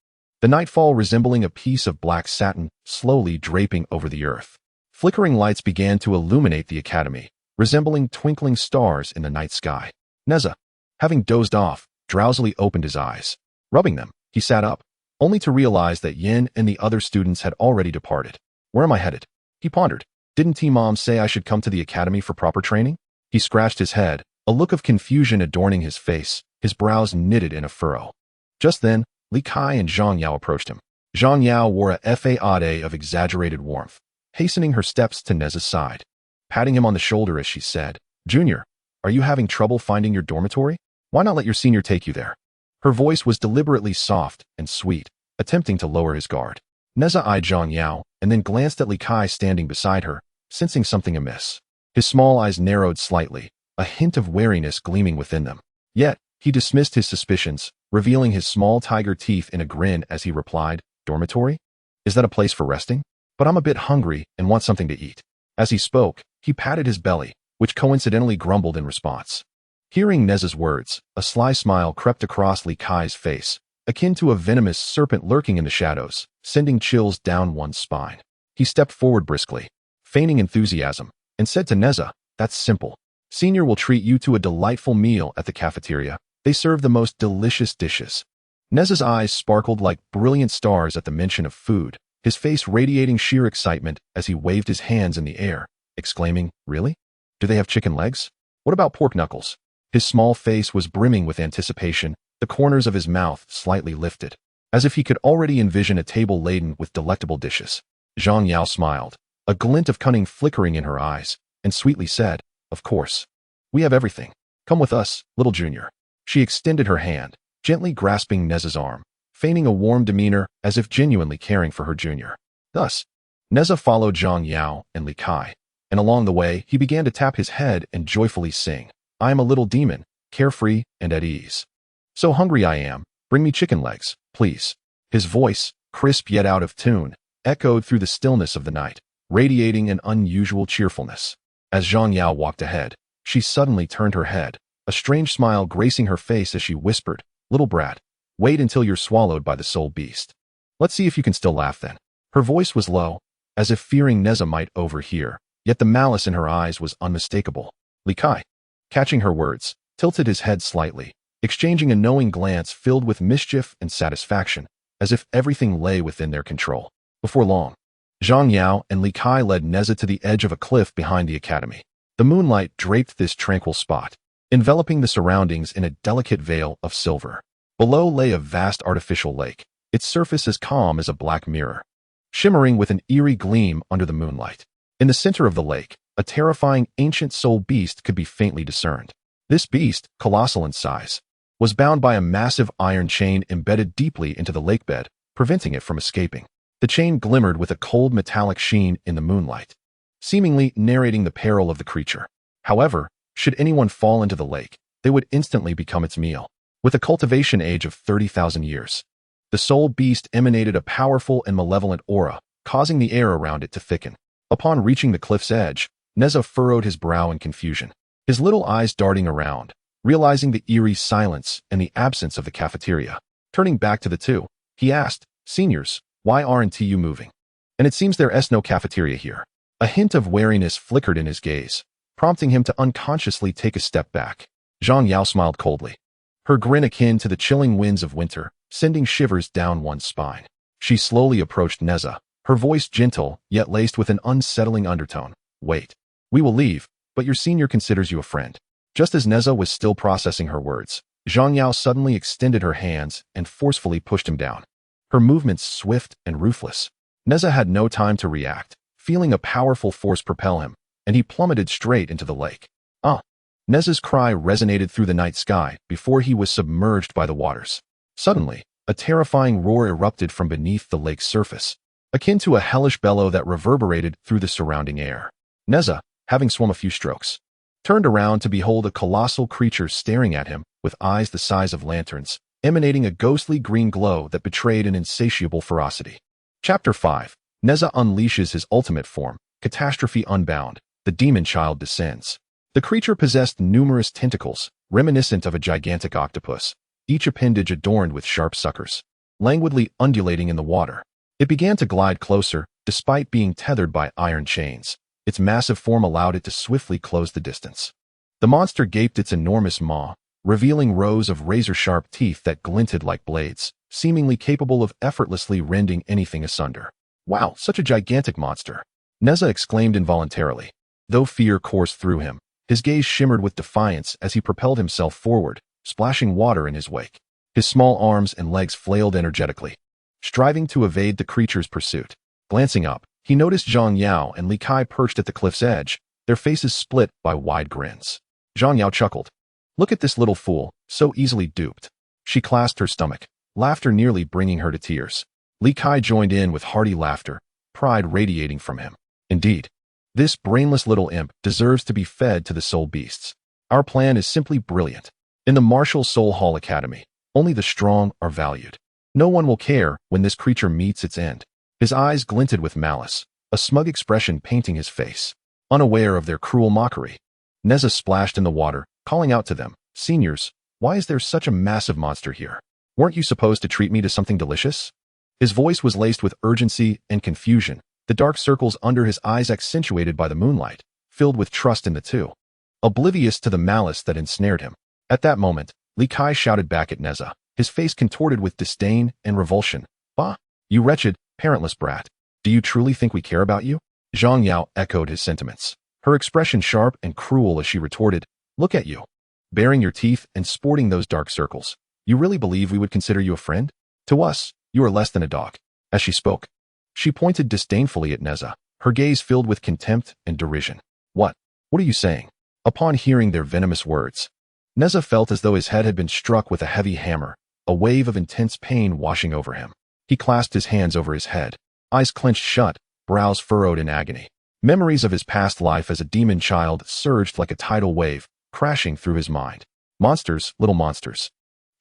[SPEAKER 1] the nightfall resembling a piece of black satin slowly draping over the earth. Flickering lights began to illuminate the academy, resembling twinkling stars in the night sky. Nezha, having dozed off, drowsily opened his eyes. Rubbing them, he sat up, only to realize that Yin and the other students had already departed. Where am I headed? He pondered. Didn't T-Mom say I should come to the academy for proper training? He scratched his head, a look of confusion adorning his face, his brows knitted in a furrow. Just then, Li Kai and Zhang Yao approached him. Zhang Yao wore a facade of exaggerated warmth, hastening her steps to Nezha's side, patting him on the shoulder as she said, "Junior, are you having trouble finding your dormitory? Why not let your senior take you there?" Her voice was deliberately soft and sweet, attempting to lower his guard. Nezha eyed Zhang Yao and then glanced at Li Kai standing beside her, sensing something amiss. His small eyes narrowed slightly, a hint of wariness gleaming within them. Yet, he dismissed his suspicions, revealing his small tiger teeth in a grin as he replied, "Dormitory? Is that a place for resting? But I'm a bit hungry and want something to eat." As he spoke, he patted his belly, which coincidentally grumbled in response. Hearing Nezha's words, a sly smile crept across Li Kai's face, akin to a venomous serpent lurking in the shadows, sending chills down one's spine. He stepped forward briskly, feigning enthusiasm, and said to Nezha, "That's simple. Senior will treat you to a delightful meal at the cafeteria. They serve the most delicious dishes." Nezha's eyes sparkled like brilliant stars at the mention of food, his face radiating sheer excitement as he waved his hands in the air, exclaiming, "Really? Do they have chicken legs? What about pork knuckles?" His small face was brimming with anticipation, the corners of his mouth slightly lifted, as if he could already envision a table laden with delectable dishes. Zhang Yao smiled, a glint of cunning flickering in her eyes, and sweetly said, "Of course. We have everything. Come with us, little junior." She extended her hand, gently grasping Nezha's arm, feigning a warm demeanor as if genuinely caring for her junior. Thus, Nezha followed Zhang Yao and Li Kai, and along the way he began to tap his head and joyfully sing, "I am a little demon, carefree and at ease. So hungry I am, bring me chicken legs, please." His voice, crisp yet out of tune, echoed through the stillness of the night, radiating an unusual cheerfulness. As Zhang Yao walked ahead, she suddenly turned her head, a strange smile gracing her face as she whispered, "Little brat, wait until you're swallowed by the soul beast. Let's see if you can still laugh then." Her voice was low, as if fearing Nezha might overhear, yet the malice in her eyes was unmistakable. Li Kai, catching her words, tilted his head slightly, exchanging a knowing glance filled with mischief and satisfaction, as if everything lay within their control. Before long, Zhang Yao and Li Kai led Nezha to the edge of a cliff behind the academy. The moonlight draped this tranquil spot, enveloping the surroundings in a delicate veil of silver. Below lay a vast artificial lake, its surface as calm as a black mirror, shimmering with an eerie gleam under the moonlight. In the center of the lake, a terrifying ancient soul beast could be faintly discerned. This beast, colossal in size, was bound by a massive iron chain embedded deeply into the lakebed, preventing it from escaping. The chain glimmered with a cold metallic sheen in the moonlight, seemingly narrating the peril of the creature. However, should anyone fall into the lake, they would instantly become its meal. With a cultivation age of 30,000 years, the soul beast emanated a powerful and malevolent aura, causing the air around it to thicken. Upon reaching the cliff's edge, Nezha furrowed his brow in confusion, his little eyes darting around, realizing the eerie silence and the absence of the cafeteria. Turning back to the two, he asked, "Seniors, why aren't you moving? And it seems there's no cafeteria here." A hint of wariness flickered in his gaze, prompting him to unconsciously take a step back. Zhang Yao smiled coldly. her grin akin to the chilling winds of winter, sending shivers down one's spine. She slowly approached Nezha, her voice gentle, yet laced with an unsettling undertone. Wait. We will leave, but your senior considers you a friend. Just as Nezha was still processing her words, Zhang Yao suddenly extended her hands and forcefully pushed him down. Her movements swift and ruthless. Nezha had no time to react, feeling a powerful force propel him, and he plummeted straight into the lake. Ah! Nezha's cry resonated through the night sky before he was submerged by the waters. Suddenly, a terrifying roar erupted from beneath the lake's surface, akin to a hellish bellow that reverberated through the surrounding air. Nezha, having swum a few strokes, turned around to behold a colossal creature staring at him with eyes the size of lanterns, emanating a ghostly green glow that betrayed an insatiable ferocity. Chapter 5. Nezha unleashes his ultimate form, Catastrophe Unbound. The demon child descends. The creature possessed numerous tentacles, reminiscent of a gigantic octopus, each appendage adorned with sharp suckers, languidly undulating in the water. It began to glide closer, despite being tethered by iron chains. Its massive form allowed it to swiftly close the distance. The monster gaped its enormous maw, revealing rows of razor-sharp teeth that glinted like blades, seemingly capable of effortlessly rending anything asunder. Wow, such a gigantic monster! Nezha exclaimed involuntarily. Though fear coursed through him, his gaze shimmered with defiance as he propelled himself forward, splashing water in his wake. His small arms and legs flailed energetically, striving to evade the creature's pursuit. Glancing up, he noticed Zhang Yao and Li Kai perched at the cliff's edge, their faces split by wide grins. Zhang Yao chuckled. Look at this little fool, so easily duped. She clasped her stomach, laughter nearly bringing her to tears. Li Kai joined in with hearty laughter, pride radiating from him. Indeed, this brainless little imp deserves to be fed to the soul beasts. Our plan is simply brilliant. In the Martial Soul Hall Academy, only the strong are valued. No one will care when this creature meets its end. His eyes glinted with malice, a smug expression painting his face. Unaware of their cruel mockery, Nezha splashed in the water, calling out to them, Seniors, why is there such a massive monster here? Weren't you supposed to treat me to something delicious? His voice was laced with urgency and confusion, the dark circles under his eyes accentuated by the moonlight, filled with trust in the two. Oblivious to the malice that ensnared him. At that moment, Li Kai shouted back at Nezha, his face contorted with disdain and revulsion. Bah! You wretched, parentless brat. Do you truly think we care about you? Zhang Yao echoed his sentiments, her expression sharp and cruel as she retorted, Look at you. Baring your teeth and sporting those dark circles. You really believe we would consider you a friend? To us, you are less than a dog. As she spoke, she pointed disdainfully at Nezha, her gaze filled with contempt and derision. What are you saying? Upon hearing their venomous words, Nezha felt as though his head had been struck with a heavy hammer, a wave of intense pain washing over him. He clasped his hands over his head, eyes clenched shut, brows furrowed in agony. Memories of his past life as a demon child surged like a tidal wave, crashing through his mind. Monsters, little monsters,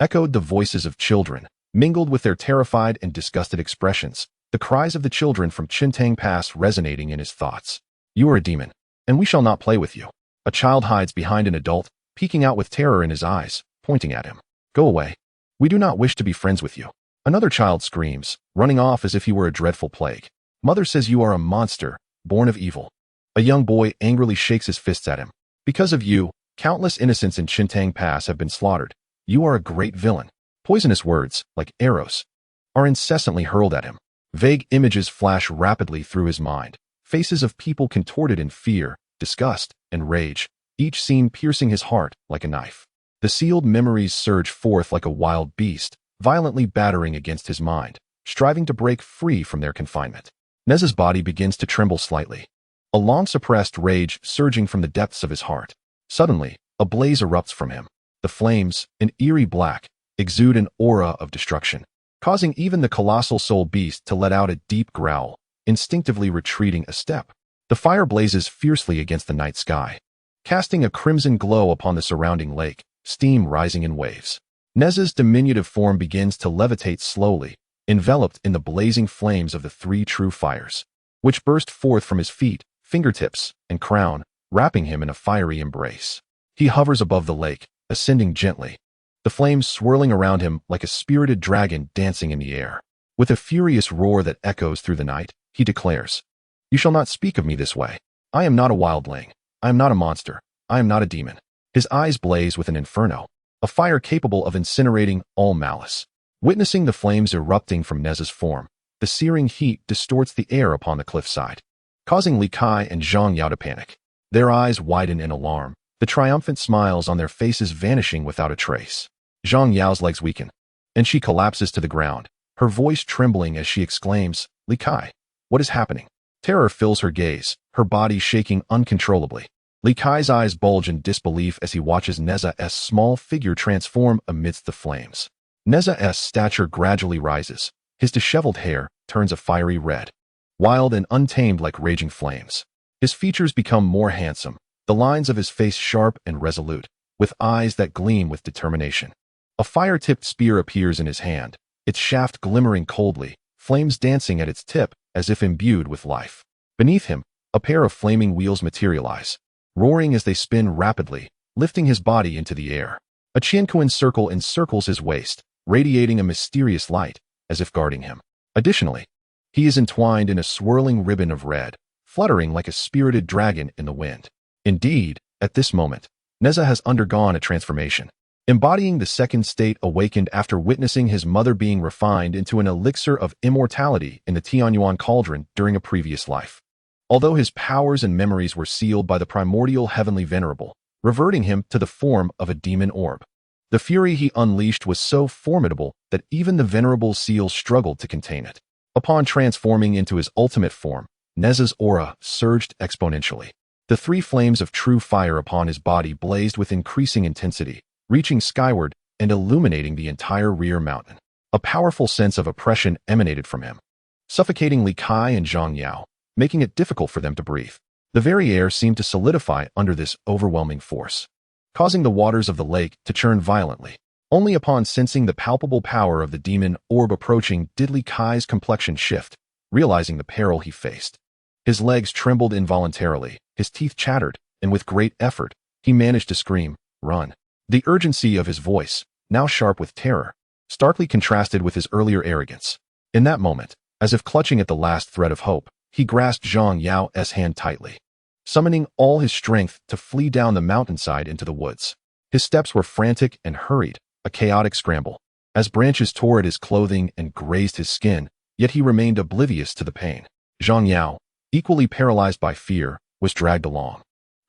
[SPEAKER 1] echoed the voices of children, mingled with their terrified and disgusted expressions, the cries of the children from Chintang Pass resonating in his thoughts. You are a demon, and we shall not play with you. A child hides behind an adult, peeking out with terror in his eyes, pointing at him. Go away. We do not wish to be friends with you. Another child screams, running off as if he were a dreadful plague. Mother says you are a monster, born of evil. A young boy angrily shakes his fists at him. Because of you, countless innocents in Chintang Pass have been slaughtered. You are a great villain. Poisonous words, like arrows, are incessantly hurled at him. Vague images flash rapidly through his mind. Faces of people contorted in fear, disgust, and rage, each scene piercing his heart like a knife. The sealed memories surge forth like a wild beast, violently battering against his mind, striving to break free from their confinement. Nezha's body begins to tremble slightly, a long-suppressed rage surging from the depths of his heart. Suddenly, a blaze erupts from him. The flames, an eerie black, exude an aura of destruction, causing even the colossal soul beast to let out a deep growl, instinctively retreating a step. The fire blazes fiercely against the night sky, casting a crimson glow upon the surrounding lake, steam rising in waves. Nezha's diminutive form begins to levitate slowly, enveloped in the blazing flames of the three true fires, which burst forth from his feet, fingertips, and crown, wrapping him in a fiery embrace. He hovers above the lake, ascending gently, the flames swirling around him like a spirited dragon dancing in the air. With a furious roar that echoes through the night, he declares, You shall not speak of me this way. I am not a wildling. I am not a monster. I am not a demon. His eyes blaze with an inferno. a fire capable of incinerating all malice. Witnessing the flames erupting from Nezha's form, the searing heat distorts the air upon the cliffside, causing Li Kai and Zhang Yao to panic. Their eyes widen in alarm, the triumphant smiles on their faces vanishing without a trace. Zhang Yao's legs weaken, and she collapses to the ground, her voice trembling as she exclaims, "Li Kai, what is happening?" Terror fills her gaze, her body shaking uncontrollably. Li Kai's eyes bulge in disbelief as he watches Nezha's small figure transform amidst the flames. Nezha's stature gradually rises, his disheveled hair turns a fiery red, wild and untamed like raging flames. His features become more handsome, the lines of his face sharp and resolute, with eyes that gleam with determination. A fire-tipped spear appears in his hand, its shaft glimmering coldly, flames dancing at its tip as if imbued with life. Beneath him, a pair of flaming wheels materialize, roaring as they spin rapidly, lifting his body into the air. A Qianquan circle encircles his waist, radiating a mysterious light, as if guarding him. Additionally, he is entwined in a swirling ribbon of red, fluttering like a spirited dragon in the wind. Indeed, at this moment, Nezha has undergone a transformation, embodying the second state awakened after witnessing his mother being refined into an elixir of immortality in the Tianyuan cauldron during a previous life. Although his powers and memories were sealed by the primordial heavenly venerable, reverting him to the form of a demon orb. The fury he unleashed was so formidable that even the venerable seal struggled to contain it. Upon transforming into his ultimate form, Nezha's aura surged exponentially. The three flames of true fire upon his body blazed with increasing intensity, reaching skyward and illuminating the entire rear mountain. A powerful sense of oppression emanated from him, suffocating Li Kai and Zhang Yao, making it difficult for them to breathe. The very air seemed to solidify under this overwhelming force, causing the waters of the lake to churn violently. Only upon sensing the palpable power of the demon orb approaching did Li Kai's complexion shift, realizing the peril he faced. His legs trembled involuntarily, his teeth chattered, and with great effort, he managed to scream, "Run." The urgency of his voice, now sharp with terror, starkly contrasted with his earlier arrogance. In that moment, as if clutching at the last thread of hope, he grasped Zhang Yao's hand tightly, summoning all his strength to flee down the mountainside into the woods. His steps were frantic and hurried, a chaotic scramble, as branches tore at his clothing and grazed his skin, yet he remained oblivious to the pain. Zhang Yao, equally paralyzed by fear, was dragged along,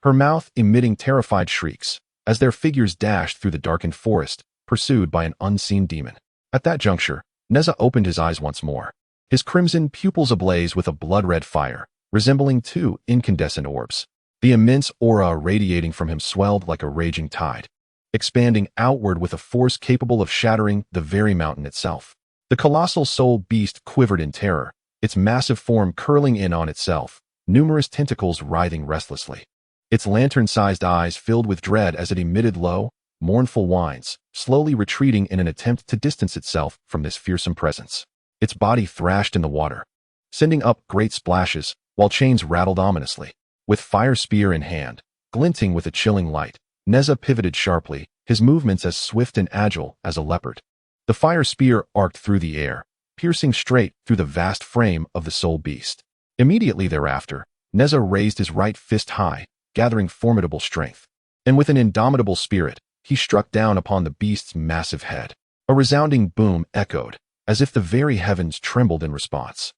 [SPEAKER 1] her mouth emitting terrified shrieks, as their figures dashed through the darkened forest, pursued by an unseen demon. At that juncture, Nezha opened his eyes once more, his crimson pupils ablaze with a blood-red fire, resembling two incandescent orbs. The immense aura radiating from him swelled like a raging tide, expanding outward with a force capable of shattering the very mountain itself. The colossal soul beast quivered in terror, its massive form curling in on itself, numerous tentacles writhing restlessly. Its lantern-sized eyes filled with dread as it emitted low, mournful whines, slowly retreating in an attempt to distance itself from this fearsome presence. Its body thrashed in the water, sending up great splashes, while chains rattled ominously. With fire spear in hand, glinting with a chilling light, Nezha pivoted sharply, his movements as swift and agile as a leopard. The fire spear arced through the air, piercing straight through the vast frame of the soul beast. Immediately thereafter, Nezha raised his right fist high, gathering formidable strength, and with an indomitable spirit, he struck down upon the beast's massive head. A resounding boom echoed, as if the very heavens trembled in response.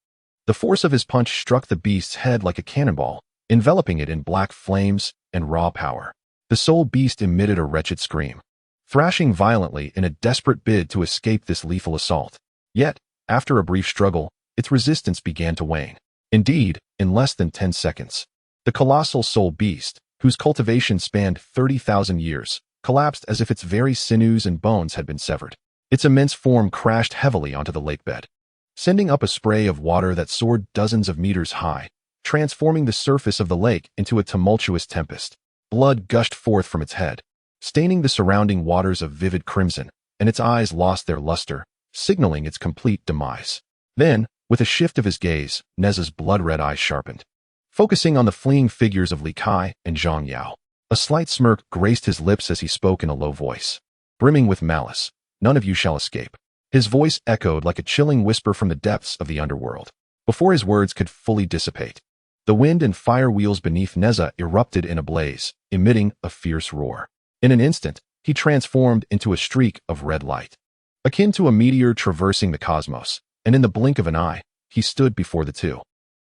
[SPEAKER 1] The force of his punch struck the beast's head like a cannonball, enveloping it in black flames and raw power. The soul beast emitted a wretched scream, thrashing violently in a desperate bid to escape this lethal assault. Yet, after a brief struggle, its resistance began to wane. Indeed, in less than 10 seconds, the colossal soul beast, whose cultivation spanned 30,000 years, collapsed as if its very sinews and bones had been severed. Its immense form crashed heavily onto the lakebed, sending up a spray of water that soared dozens of meters high, transforming the surface of the lake into a tumultuous tempest. Blood gushed forth from its head, staining the surrounding waters of vivid crimson, and its eyes lost their luster, signaling its complete demise. Then, with a shift of his gaze, Nezha's blood-red eyes sharpened, focusing on the fleeing figures of Li Kai and Zhang Yao. A slight smirk graced his lips as he spoke in a low voice, brimming with malice. "None of you shall escape." His voice echoed like a chilling whisper from the depths of the underworld. Before his words could fully dissipate, the wind and fire wheels beneath Nezha erupted in a blaze, emitting a fierce roar. In an instant, he transformed into a streak of red light, akin to a meteor traversing the cosmos, and in the blink of an eye, he stood before the two.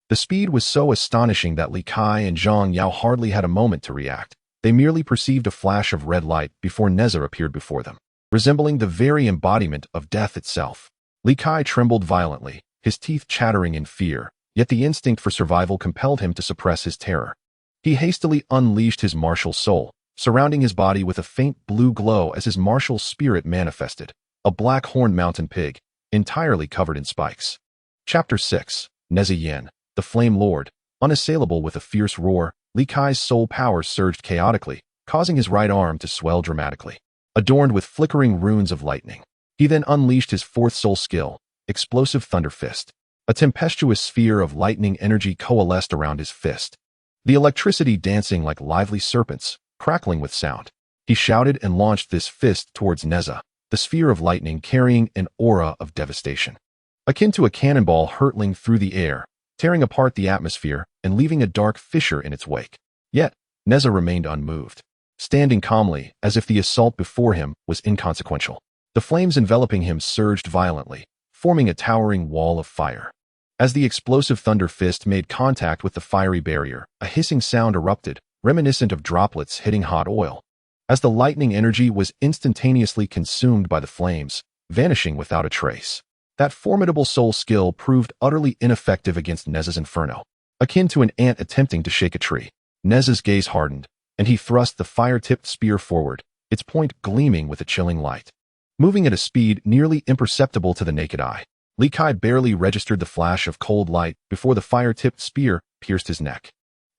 [SPEAKER 1] The speed was so astonishing that Li Kai and Zhang Yao hardly had a moment to react. They merely perceived a flash of red light before Nezha appeared before them, resembling the very embodiment of death itself. Li Kai trembled violently, his teeth chattering in fear, yet the instinct for survival compelled him to suppress his terror. He hastily unleashed his martial soul, surrounding his body with a faint blue glow as his martial spirit manifested, a black horned mountain pig, entirely covered in spikes. Chapter 6. Nezha Yin, the Flame Lord. Unassailable with a fierce roar, Li Kai's soul power surged chaotically, causing his right arm to swell dramatically, adorned with flickering runes of lightning. He then unleashed his fourth soul skill, Explosive Thunder Fist. A tempestuous sphere of lightning energy coalesced around his fist, the electricity dancing like lively serpents, crackling with sound. He shouted and launched this fist towards Nezha, the sphere of lightning carrying an aura of devastation, akin to a cannonball hurtling through the air, tearing apart the atmosphere and leaving a dark fissure in its wake. Yet, Nezha remained unmoved, standing calmly as if the assault before him was inconsequential. The flames enveloping him surged violently, forming a towering wall of fire. As the explosive thunder fist made contact with the fiery barrier, a hissing sound erupted, reminiscent of droplets hitting hot oil. As the lightning energy was instantaneously consumed by the flames, vanishing without a trace. That formidable soul skill proved utterly ineffective against Nezha's inferno, akin to an ant attempting to shake a tree. Nezha's gaze hardened, and he thrust the fire-tipped spear forward, its point gleaming with a chilling light. Moving at a speed nearly imperceptible to the naked eye, Li Kai barely registered the flash of cold light before the fire-tipped spear pierced his neck.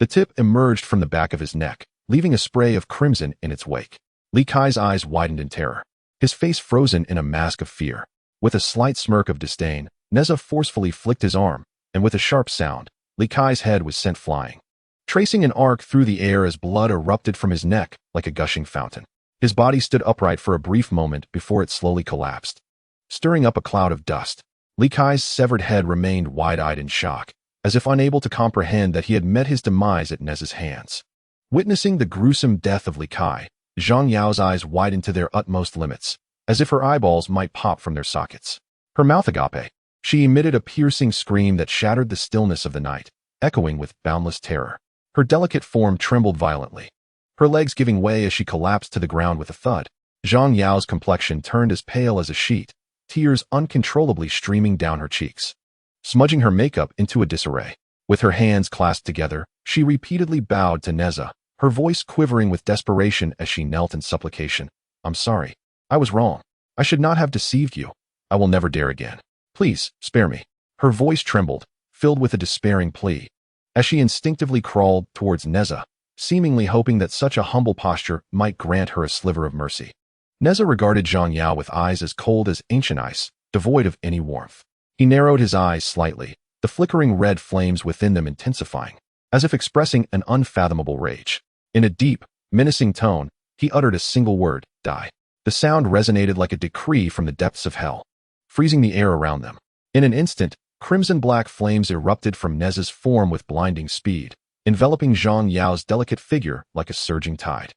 [SPEAKER 1] The tip emerged from the back of his neck, leaving a spray of crimson in its wake. Li Kai's eyes widened in terror, his face frozen in a mask of fear. With a slight smirk of disdain, Nezha forcefully flicked his arm, and with a sharp sound, Li Kai's head was sent flying, tracing an arc through the air as blood erupted from his neck like a gushing fountain. His body stood upright for a brief moment before it slowly collapsed, stirring up a cloud of dust. Li Kai's severed head remained wide-eyed in shock, as if unable to comprehend that he had met his demise at Nezha's hands. Witnessing the gruesome death of Li Kai, Zhang Yao's eyes widened to their utmost limits, as if her eyeballs might pop from their sockets. Her mouth agape. She emitted a piercing scream that shattered the stillness of the night, echoing with boundless terror. Her delicate form trembled violently, her legs giving way as she collapsed to the ground with a thud. Zhang Yao's complexion turned as pale as a sheet, tears uncontrollably streaming down her cheeks, smudging her makeup into a disarray. With her hands clasped together, she repeatedly bowed to Nezha, her voice quivering with desperation as she knelt in supplication. "I'm sorry. I was wrong. I should not have deceived you. I will never dare again. Please, spare me." Her voice trembled, filled with a despairing plea, as she instinctively crawled towards Nezha, seemingly hoping that such a humble posture might grant her a sliver of mercy. Nezha regarded Zhang Yao with eyes as cold as ancient ice, devoid of any warmth. He narrowed his eyes slightly, the flickering red flames within them intensifying, as if expressing an unfathomable rage. In a deep, menacing tone, he uttered a single word, "Die." The sound resonated like a decree from the depths of hell, freezing the air around them. In an instant, crimson-black flames erupted from Nezha's form with blinding speed, enveloping Zhang Yao's delicate figure like a surging tide.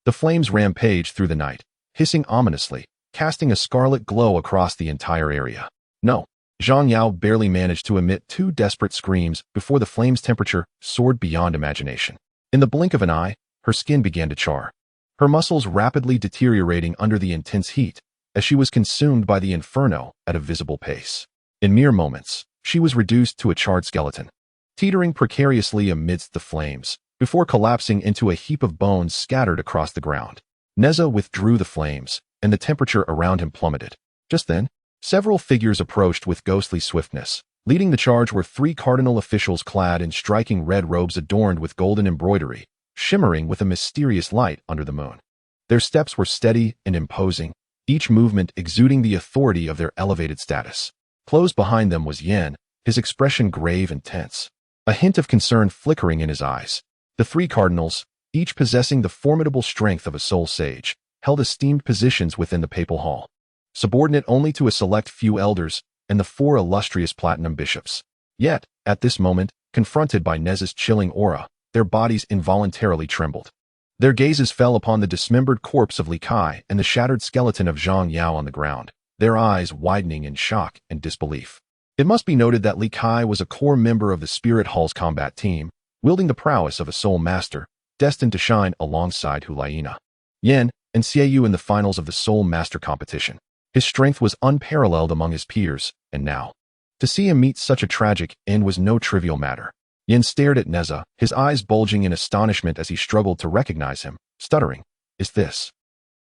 [SPEAKER 1] The flames rampaged through the night, hissing ominously, casting a scarlet glow across the entire area. No, Zhang Yao barely managed to emit 2 desperate screams before the flame's temperature soared beyond imagination. In the blink of an eye, her skin began to char, her muscles rapidly deteriorating under the intense heat, as she was consumed by the inferno at a visible pace. In mere moments, she was reduced to a charred skeleton, teetering precariously amidst the flames, before collapsing into a heap of bones scattered across the ground. Nezha withdrew the flames, and the temperature around him plummeted. Just then, several figures approached with ghostly swiftness. Leading the charge were 3 cardinal officials clad in striking red robes adorned with golden embroidery, shimmering with a mysterious light under the moon. Their steps were steady and imposing, each movement exuding the authority of their elevated status. Close behind them was Yen, his expression grave and tense, a hint of concern flickering in his eyes. The 3 cardinals, each possessing the formidable strength of a soul sage, held esteemed positions within the papal hall, subordinate only to a select few elders and the 4 illustrious platinum bishops. Yet, at this moment, confronted by Nezha's chilling aura, their bodies involuntarily trembled. Their gazes fell upon the dismembered corpse of Li Kai and the shattered skeleton of Zhang Yao on the ground, their eyes widening in shock and disbelief. It must be noted that Li Kai was a core member of the Spirit Hall's combat team, wielding the prowess of a soul master, destined to shine alongside Hulayina, Yan, and Xiaoyu in the finals of the Soul Master competition. His strength was unparalleled among his peers, and now, to see him meet such a tragic end was no trivial matter. Yan stared at Nezha, his eyes bulging in astonishment as he struggled to recognize him, stuttering, "Is this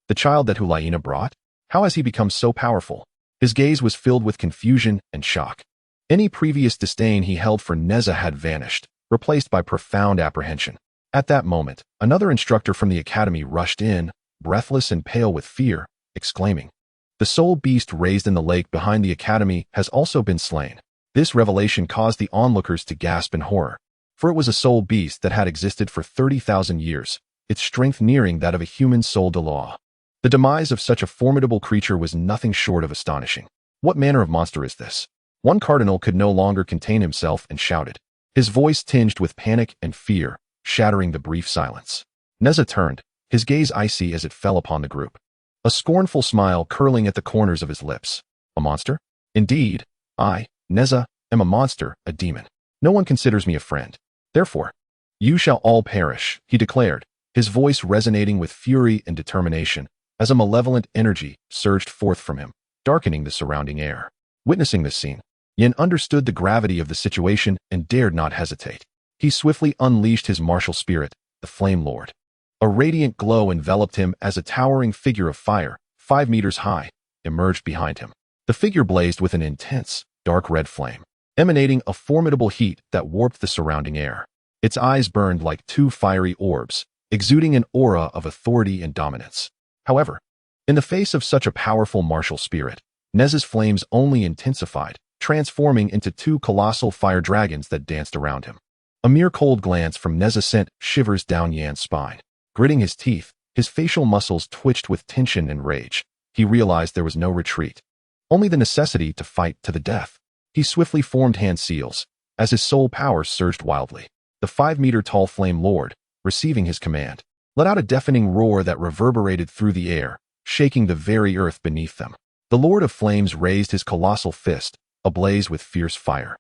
[SPEAKER 1] the child that Hulayina brought? How has he become so powerful?" His gaze was filled with confusion and shock. Any previous disdain he held for Nezha had vanished, replaced by profound apprehension. At that moment, another instructor from the academy rushed in, breathless and pale with fear, exclaiming, "The soul beast raised in the lake behind the academy has also been slain." This revelation caused the onlookers to gasp in horror, for it was a soul beast that had existed for 30,000 years, its strength nearing that of a human soul Douluo. The demise of such a formidable creature was nothing short of astonishing. "What manner of monster is this?" One cardinal could no longer contain himself and shouted, his voice tinged with panic and fear, shattering the brief silence. Nezha turned, his gaze icy as it fell upon the group, a scornful smile curling at the corners of his lips. "A monster? Indeed, I, Nezha, am a monster, a demon. No one considers me a friend. Therefore, you shall all perish," he declared, his voice resonating with fury and determination, as a malevolent energy surged forth from him, darkening the surrounding air. Witnessing this scene, Yin understood the gravity of the situation and dared not hesitate. He swiftly unleashed his martial spirit, the Flame Lord. A radiant glow enveloped him as a towering figure of fire, 5 meters high, emerged behind him. The figure blazed with an intense, dark red flame, emanating a formidable heat that warped the surrounding air. Its eyes burned like 2 fiery orbs, exuding an aura of authority and dominance. However, in the face of such a powerful martial spirit, Nezha's flames only intensified, transforming into 2 colossal fire dragons that danced around him. A mere cold glance from Nezha sent shivers down Yan's spine. Gritting his teeth, his facial muscles twitched with tension and rage. He realized there was no retreat, only the necessity to fight to the death. He swiftly formed hand seals, as his soul power surged wildly. The 5-meter-tall Flame Lord, receiving his command, let out a deafening roar that reverberated through the air, shaking the very earth beneath them. The Lord of Flames raised his colossal fist, ablaze with fierce fire,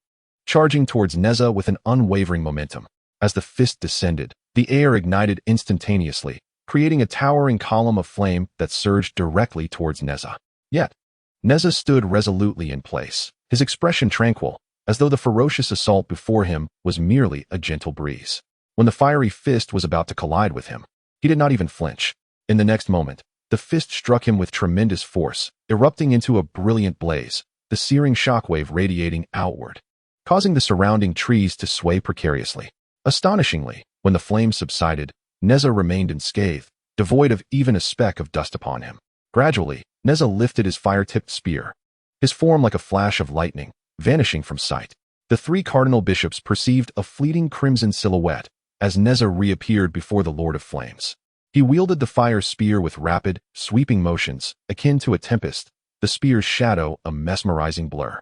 [SPEAKER 1] charging towards Nezha with an unwavering momentum. As the fist descended, the air ignited instantaneously, creating a towering column of flame that surged directly towards Nezha. Yet, Nezha stood resolutely in place, his expression tranquil, as though the ferocious assault before him was merely a gentle breeze. When the fiery fist was about to collide with him, he did not even flinch. In the next moment, the fist struck him with tremendous force, erupting into a brilliant blaze, the searing shockwave radiating outward, causing the surrounding trees to sway precariously. Astonishingly, when the flame subsided, Nezha remained unscathed, devoid of even a speck of dust upon him. Gradually, Nezha lifted his fire-tipped spear, his form like a flash of lightning, vanishing from sight. The 3 cardinal bishops perceived a fleeting crimson silhouette as Nezha reappeared before the Lord of Flames. He wielded the fire spear with rapid, sweeping motions, akin to a tempest, the spear's shadow a mesmerizing blur.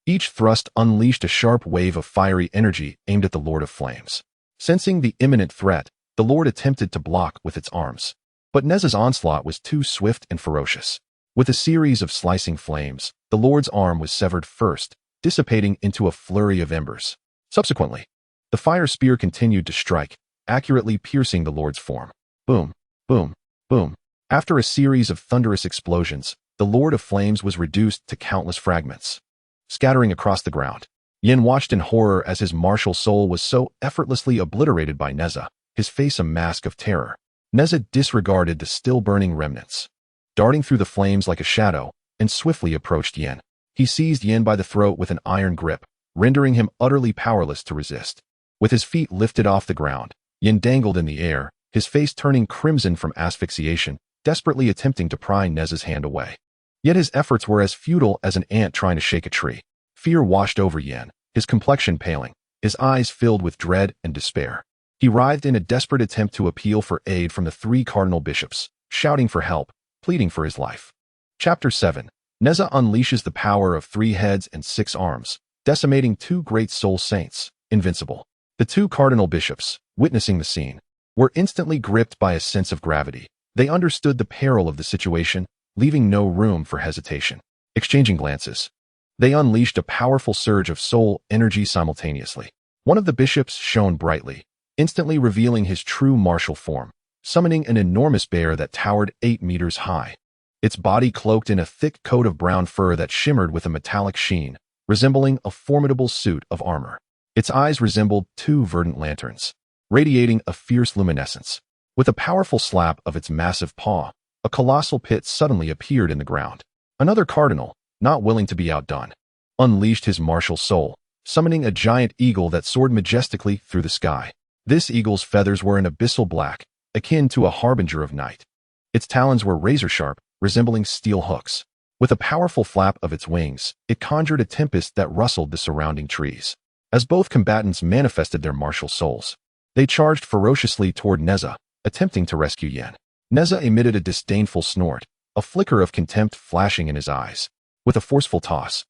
[SPEAKER 1] Each thrust unleashed a sharp wave of fiery energy aimed at the Lord of Flames. Sensing the imminent threat, the Lord attempted to block with its arms. But Nezha's onslaught was too swift and ferocious. With a series of slicing flames, the Lord's arm was severed first, dissipating into a flurry of embers. Subsequently, the fire spear continued to strike, accurately piercing the Lord's form. Boom, boom, boom. After a series of thunderous explosions, the Lord of Flames was reduced to countless fragments, scattering across the ground. Yin watched in horror as his martial soul was so effortlessly obliterated by Nezha, his face a mask of terror. Nezha disregarded the still-burning remnants, darting through the flames like a shadow, and swiftly approached Yin. He seized Yin by the throat with an iron grip, rendering him utterly powerless to resist. With his feet lifted off the ground, Yin dangled in the air, his face turning crimson from asphyxiation, desperately attempting to pry Nezha's hand away. Yet his efforts were as futile as an ant trying to shake a tree. Fear washed over Yin, his complexion paling, his eyes filled with dread and despair. He writhed in a desperate attempt to appeal for aid from the 3 cardinal bishops, shouting for help, pleading for his life. Chapter 7. Nezha unleashes the power of 3 heads and 6 arms, decimating 2 great soul saints, invincible. The 2 cardinal bishops, witnessing the scene, were instantly gripped by a sense of gravity. They understood the peril of the situation, leaving no room for hesitation. Exchanging glances, they unleashed a powerful surge of soul energy simultaneously. One of the bishops shone brightly, instantly revealing his true martial form, summoning an enormous bear that towered 8 meters high. Its body cloaked in a thick coat of brown fur that shimmered with a metallic sheen, resembling a formidable suit of armor. Its eyes resembled 2 verdant lanterns, radiating a fierce luminescence. With a powerful slap of its massive paw, a colossal pit suddenly appeared in the ground. Another cardinal, not willing to be outdone, unleashed his martial soul, summoning a giant eagle that soared majestically through the sky. This eagle's feathers were an abyssal black, akin to a harbinger of night. Its talons were razor-sharp, resembling steel hooks. With a powerful flap of its wings, it conjured a tempest that rustled the surrounding trees. As both combatants manifested their martial souls, they charged ferociously toward Nezha, attempting to rescue Yen. Nezha emitted a disdainful snort, a flicker of contempt flashing in his eyes. With a forceful toss,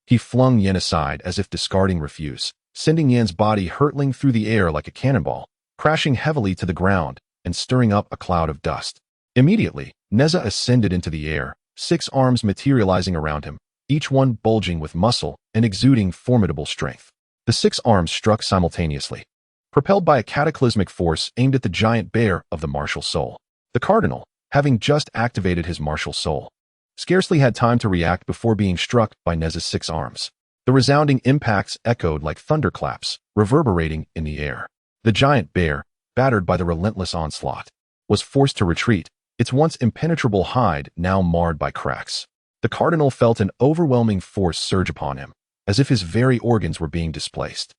[SPEAKER 1] he flung Yen aside as if discarding refuse, sending Yen's body hurtling through the air like a cannonball, crashing heavily to the ground and stirring up a cloud of dust. Immediately, Nezha ascended into the air, 6 arms materializing around him, each one bulging with muscle and exuding formidable strength. The 6 arms struck simultaneously, propelled by a cataclysmic force aimed at the giant bear of the martial soul. The cardinal, having just activated his martial soul, scarcely had time to react before being struck by Nezha's 6 arms. The resounding impacts echoed like thunderclaps, reverberating in the air. The giant bear, battered by the relentless onslaught, was forced to retreat, its once impenetrable hide now marred by cracks. The cardinal felt an overwhelming force surge upon him, as if his very organs were being displaced.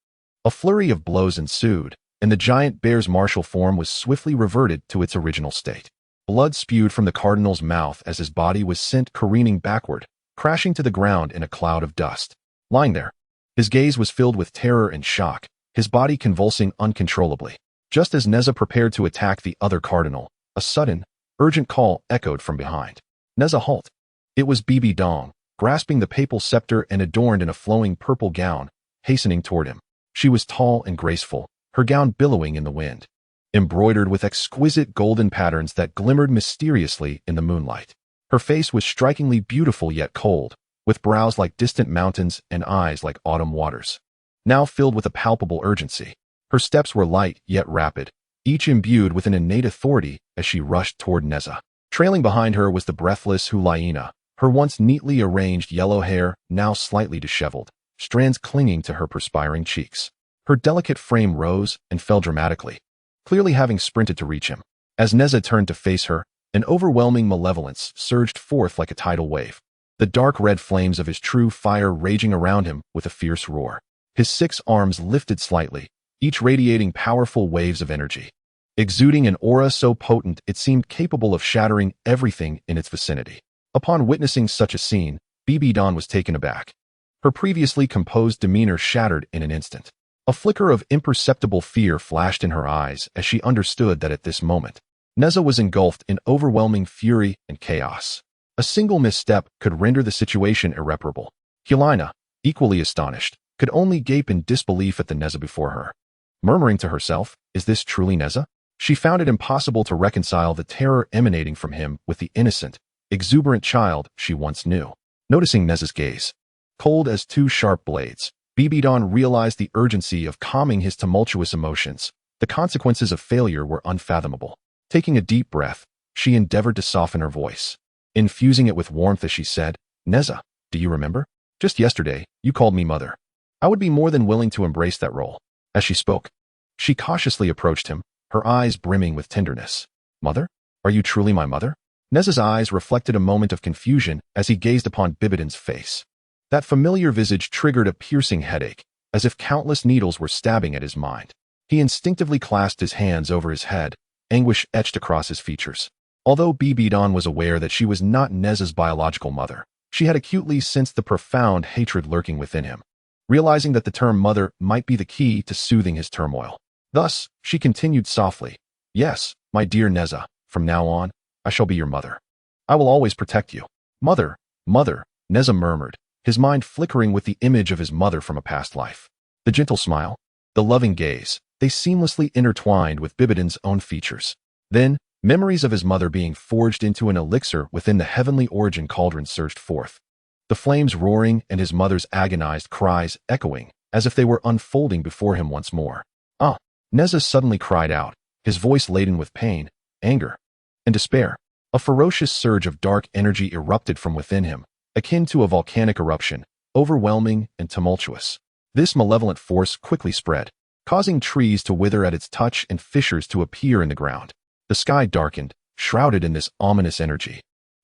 [SPEAKER 1] A flurry of blows ensued, and the giant bear's martial form was swiftly reverted to its original state. Blood spewed from the cardinal's mouth as his body was sent careening backward, crashing to the ground in a cloud of dust. Lying there, his gaze was filled with terror and shock, his body convulsing uncontrollably. Just as Nezha prepared to attack the other cardinal, a sudden, urgent call echoed from behind. Nezha, halt! It was Bi Bi Dong, grasping the papal scepter and adorned in a flowing purple gown, hastening toward him. She was tall and graceful, her gown billowing in the wind, embroidered with exquisite golden patterns that glimmered mysteriously in the moonlight. Her face was strikingly beautiful yet cold, with brows like distant mountains and eyes like autumn waters, now filled with a palpable urgency. Her steps were light yet rapid, each imbued with an innate authority as she rushed toward Nezha. Trailing behind her was the breathless Hulaina, her once neatly arranged yellow hair now slightly disheveled, strands clinging to her perspiring cheeks. Her delicate frame rose and fell dramatically, clearly having sprinted to reach him. As Nezha turned to face her, an overwhelming malevolence surged forth like a tidal wave, the dark red flames of his true fire raging around him with a fierce roar. His 6 arms lifted slightly, each radiating powerful waves of energy, exuding an aura so potent it seemed capable of shattering everything in its vicinity. Upon witnessing such a scene, Bi Bi Dong was taken aback. Her previously composed demeanor shattered in an instant. A flicker of imperceptible fear flashed in her eyes as she understood that at this moment, Nezha was engulfed in overwhelming fury and chaos. A single misstep could render the situation irreparable. Hulaina, equally astonished, could only gape in disbelief at the Nezha before her. Murmuring to herself, "Is this truly Nezha?" She found it impossible to reconcile the terror emanating from him with the innocent, exuberant child she once knew. Noticing Nezha's gaze, cold as 2 sharp blades, Bi Bi Dong realized the urgency of calming his tumultuous emotions. The consequences of failure were unfathomable. Taking a deep breath, she endeavored to soften her voice, infusing it with warmth as she said, "Nezha, do you remember? Just yesterday, you called me mother. I would be more than willing to embrace that role." As she spoke, she cautiously approached him, her eyes brimming with tenderness. "Mother? Are you truly my mother?" Nezha's eyes reflected a moment of confusion as he gazed upon Bi Bi Dong's face. That familiar visage triggered a piercing headache, as if countless needles were stabbing at his mind. He instinctively clasped his hands over his head, anguish etched across his features. Although Bi Bi Dong was aware that she was not Nezha's biological mother, she had acutely sensed the profound hatred lurking within him, realizing that the term mother might be the key to soothing his turmoil. Thus, she continued softly, "Yes, my dear Nezha, from now on, I shall be your mother. I will always protect you." "Mother, mother," Nezha murmured, his mind flickering with the image of his mother from a past life. The gentle smile, the loving gaze, They seamlessly intertwined with Bibidon's own features. Then, memories of his mother being forged into an elixir within the heavenly origin cauldron surged forth. The flames roaring and his mother's agonized cries echoing, as if they were unfolding before him once more. "Ah!" Nezha suddenly cried out, his voice laden with pain, anger, and despair. A ferocious surge of dark energy erupted from within him, akin to a volcanic eruption, overwhelming and tumultuous. This malevolent force quickly spread, causing trees to wither at its touch and fissures to appear in the ground. The sky darkened, shrouded in this ominous energy,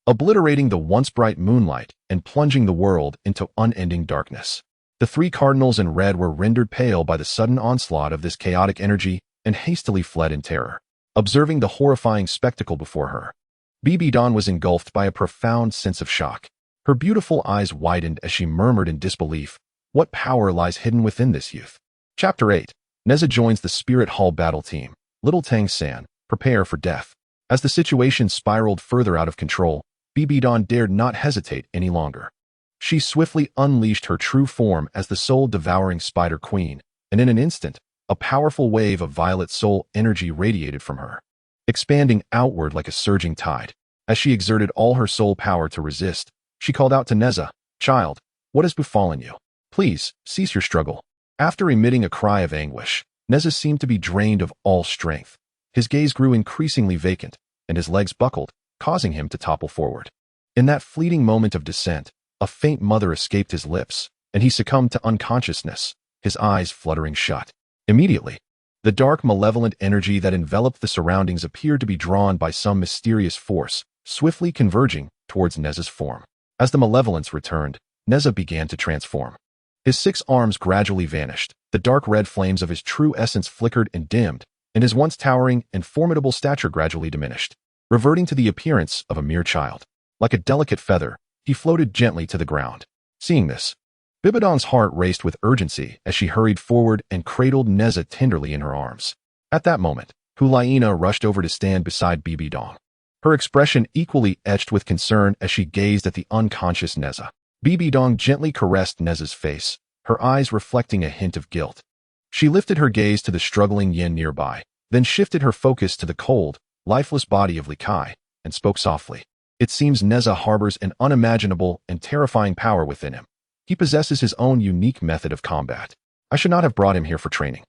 [SPEAKER 1] obliterating the once bright moonlight and plunging the world into unending darkness. The three cardinals in red were rendered pale by the sudden onslaught of this chaotic energy and hastily fled in terror, observing the horrifying spectacle before her. Bi Bi Dong was engulfed by a profound sense of shock. Her beautiful eyes widened as she murmured in disbelief, "What power lies hidden within this youth?" Chapter 8. Nezha joins the Spirit Hall battle team. Little Tang San, prepare for death. As the situation spiraled further out of control, Bi Bi Dong dared not hesitate any longer. She swiftly unleashed her true form as the soul-devouring Spider Queen, and in an instant, a powerful wave of violet soul energy radiated from her, expanding outward like a surging tide. As she exerted all her soul power to resist, she called out to Nezha, "Child, what has befallen you? Please, cease your struggle." After emitting a cry of anguish, Nezha seemed to be drained of all strength. His gaze grew increasingly vacant, and his legs buckled, causing him to topple forward. In that fleeting moment of descent, a faint mother escaped his lips, and he succumbed to unconsciousness, his eyes fluttering shut. Immediately, the dark, malevolent energy that enveloped the surroundings appeared to be drawn by some mysterious force, swiftly converging towards Nezha's form. As the malevolence returned, Nezha began to transform. His 6 arms gradually vanished, the dark red flames of his true essence flickered and dimmed, and his once towering and formidable stature gradually diminished, reverting to the appearance of a mere child. Like a delicate feather, he floated gently to the ground. Seeing this, Bi Bi Dong's heart raced with urgency as she hurried forward and cradled Nezha tenderly in her arms. At that moment, Hulaina rushed over to stand beside Bi Bi Dong, her expression equally etched with concern as she gazed at the unconscious Nezha. Bi Bi Dong gently caressed Nezha's face, her eyes reflecting a hint of guilt. She lifted her gaze to the struggling yin nearby, then shifted her focus to the cold, lifeless body of Li Kai, and spoke softly. "It seems Nezha harbors an unimaginable and terrifying power within him. He possesses his own unique method of combat. I should not have brought him here for training."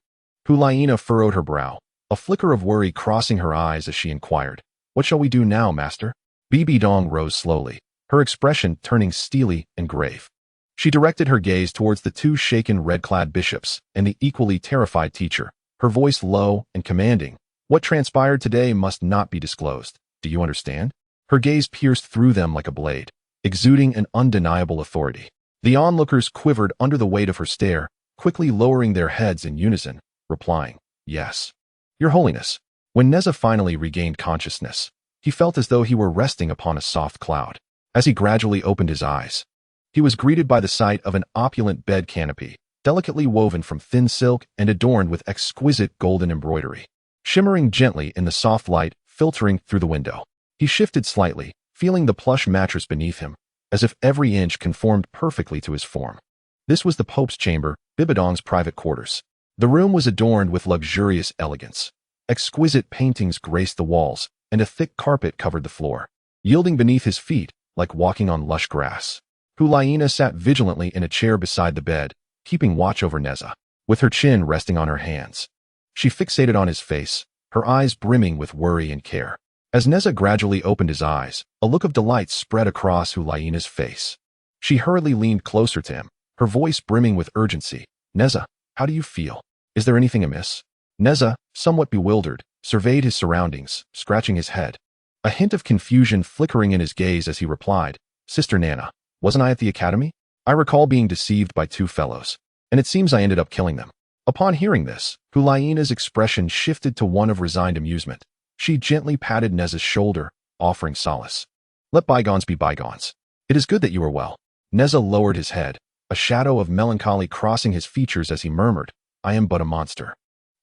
[SPEAKER 1] Hulaina furrowed her brow, a flicker of worry crossing her eyes as she inquired, "What shall we do now, master?" Bi Bi Dong rose slowly, her expression turning steely and grave. She directed her gaze towards the 2 shaken red-clad bishops and the equally terrified teacher, her voice low and commanding. "What transpired today must not be disclosed. Do you understand?" Her gaze pierced through them like a blade, exuding an undeniable authority. The onlookers quivered under the weight of her stare, quickly lowering their heads in unison, replying, "Yes, Your Holiness." When Nezha finally regained consciousness, he felt as though he were resting upon a soft cloud. As he gradually opened his eyes, he was greeted by the sight of an opulent bed canopy, delicately woven from thin silk and adorned with exquisite golden embroidery, shimmering gently in the soft light filtering through the window. He shifted slightly, feeling the plush mattress beneath him, as if every inch conformed perfectly to his form. This was the Pope's chamber, Bi Bi Dong's private quarters. The room was adorned with luxurious elegance. Exquisite paintings graced the walls, and a thick carpet covered the floor, yielding beneath his feet like walking on lush grass. Hulaina sat vigilantly in a chair beside the bed, keeping watch over Nezha, with her chin resting on her hands. She fixated on his face, her eyes brimming with worry and care. As Nezha gradually opened his eyes, a look of delight spread across Hulaina's face. She hurriedly leaned closer to him, her voice brimming with urgency. "Nezha, how do you feel? Is there anything amiss?" Nezha, somewhat bewildered, surveyed his surroundings, scratching his head, a hint of confusion flickering in his gaze as he replied, "Sister Nana, wasn't I at the academy? I recall being deceived by 2 fellows, and it seems I ended up killing them." Upon hearing this, Hulaina's expression shifted to one of resigned amusement. She gently patted Nezha's shoulder, offering solace. "Let bygones be bygones. It is good that you are well." Nezha lowered his head, a shadow of melancholy crossing his features as he murmured, "I am but a monster.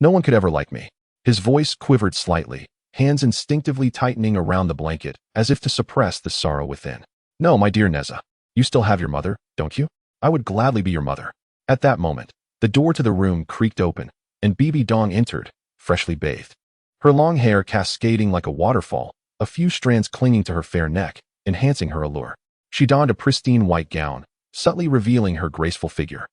[SPEAKER 1] No one could ever like me." His voice quivered slightly, hands instinctively tightening around the blanket, as if to suppress the sorrow within. "No, my dear Nezha, you still have your mother, don't you? I would gladly be your mother." At that moment, the door to the room creaked open, and Bi Bi Dong entered, freshly bathed. Her long hair cascading like a waterfall, a few strands clinging to her fair neck, enhancing her allure. She donned a pristine white gown, subtly revealing her graceful figure.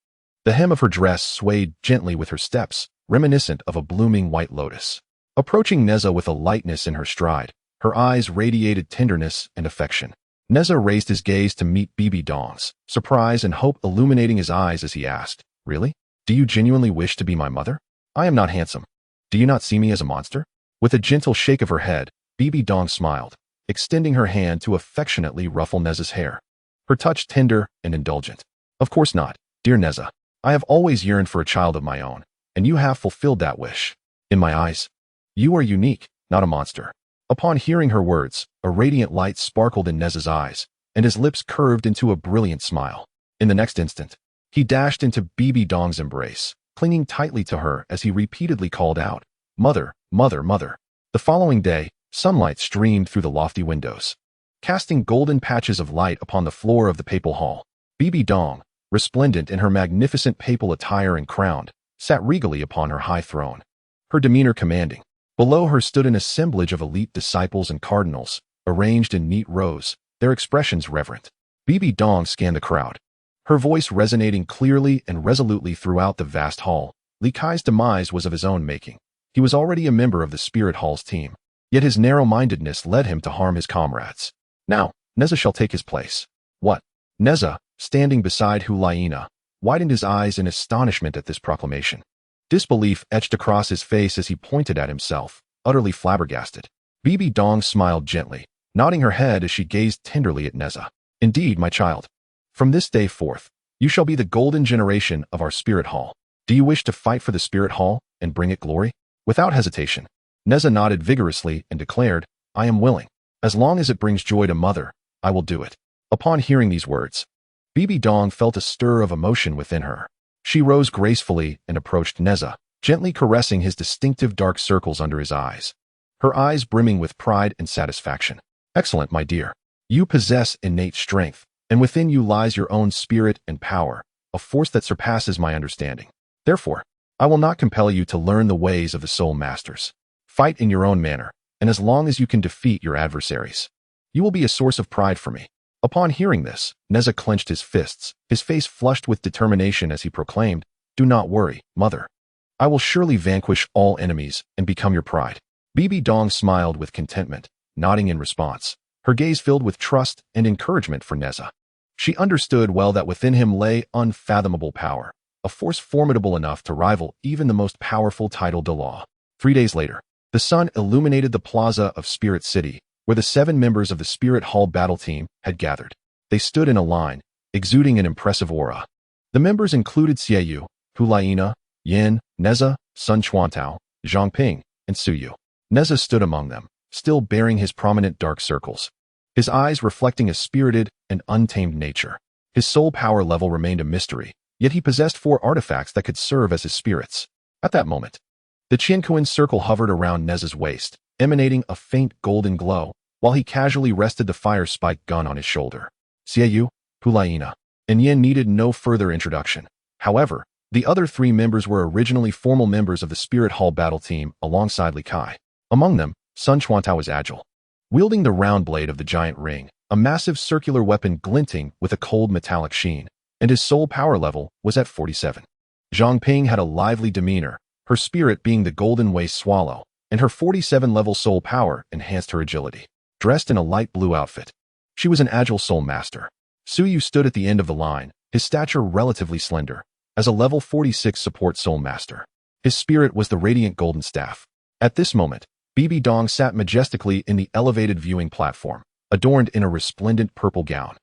[SPEAKER 1] The hem of her dress swayed gently with her steps, reminiscent of a blooming white lotus. Approaching Nezha with a lightness in her stride, her eyes radiated tenderness and affection. Nezha raised his gaze to meet Bi Bi Dong's, surprise and hope illuminating his eyes as he asked, "Really? Do you genuinely wish to be my mother? I am not handsome. Do you not see me as a monster?" With a gentle shake of her head, Bi Bi Dong smiled, extending her hand to affectionately ruffle Nezha's hair. Her touch tender and indulgent. "Of course not, dear Nezha. I have always yearned for a child of my own, and you have fulfilled that wish. In my eyes, you are unique, not a monster." Upon hearing her words, a radiant light sparkled in Nezha's eyes, and his lips curved into a brilliant smile. In the next instant, he dashed into Bi Bi Dong's embrace, clinging tightly to her as he repeatedly called out, "Mother, mother, mother." The following day, sunlight streamed through the lofty windows, casting golden patches of light upon the floor of the papal hall. Bi Bi Dong, resplendent in her magnificent papal attire and crowned, sat regally upon her high throne, her demeanor commanding. Below her stood an assemblage of elite disciples and cardinals, arranged in neat rows, their expressions reverent. Bi Bi Dong scanned the crowd, her voice resonating clearly and resolutely throughout the vast hall. Li Kai's demise was of his own making. He was already a member of the Spirit Hall's team, yet his narrow-mindedness led him to harm his comrades. Now, Nezha shall take his place. What? Nezha, standing beside Hulaina, widened his eyes in astonishment at this proclamation. Disbelief etched across his face as he pointed at himself, utterly flabbergasted. Bi Bi Dong smiled gently, nodding her head as she gazed tenderly at Nezha. "Indeed, my child. From this day forth, you shall be the golden generation of our Spirit Hall. Do you wish to fight for the Spirit Hall and bring it glory?" Without hesitation, Nezha nodded vigorously and declared, "I am willing. As long as it brings joy to Mother, I will do it." Upon hearing these words, Bi Bi Dong felt a stir of emotion within her. She rose gracefully and approached Nezha, gently caressing his distinctive dark circles under his eyes, her eyes brimming with pride and satisfaction. "Excellent, my dear. You possess innate strength, and within you lies your own spirit and power, a force that surpasses my understanding. Therefore, I will not compel you to learn the ways of the Soul Masters. Fight in your own manner, and as long as you can defeat your adversaries, you will be a source of pride for me." Upon hearing this, Nezha clenched his fists, his face flushed with determination as he proclaimed, "Do not worry, Mother. I will surely vanquish all enemies and become your pride." Bi Bi Dong smiled with contentment, nodding in response, her gaze filled with trust and encouragement for Nezha. She understood well that within him lay unfathomable power, a force formidable enough to rival even the most powerful title Douluo. 3 days later, the sun illuminated the plaza of Spirit City, where the 7 members of the Spirit Hall battle team had gathered. They stood in a line, exuding an impressive aura. The members included Xiaoyu, Hulaina, Yin, Nezha, Sun Chuantao, Zhangping, and Suyu. Nezha stood among them, still bearing his prominent dark circles, his eyes reflecting a spirited and untamed nature. His soul power level remained a mystery, yet he possessed 4 artifacts that could serve as his spirits. At that moment, the Qianquan circle hovered around Nezha's waist, emanating a faint golden glow, while he casually rested the fire-spike gun on his shoulder. Xiaoyu, Hulaina, and Yin needed no further introduction. However, the other 3 members were originally formal members of the Spirit Hall battle team alongside Li Kai. Among them, Sun Chuantao was agile, wielding the round blade of the giant ring, a massive circular weapon glinting with a cold metallic sheen, and his soul power level was at 47. Zhangping had a lively demeanor, her spirit being the golden waist swallow, and her 47-level soul power enhanced her agility. Dressed in a light blue outfit, she was an agile soul master. Suyu stood at the end of the line, his stature relatively slender, as a level 46 support soul master. His spirit was the radiant golden staff. At this moment, Bi Bi Dong sat majestically in the elevated viewing platform, adorned in a resplendent purple gown,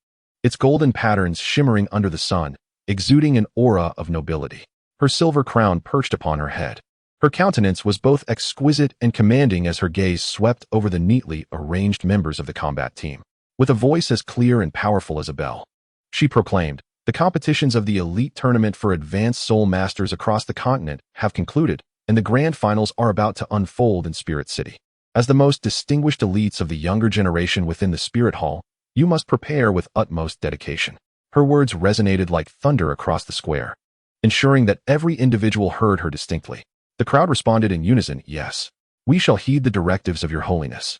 [SPEAKER 1] its golden patterns shimmering under the sun, exuding an aura of nobility. Her silver crown perched upon her head. Her countenance was both exquisite and commanding as her gaze swept over the neatly arranged members of the combat team. With a voice as clear and powerful as a bell, she proclaimed, "The competitions of the elite tournament for advanced soul masters across the continent have concluded, and the grand finals are about to unfold in Spirit City. As the most distinguished elites of the younger generation within the Spirit Hall, you must prepare with utmost dedication." Her words resonated like thunder across the square, ensuring that every individual heard her distinctly. The crowd responded in unison, yes. We shall heed the directives of your holiness.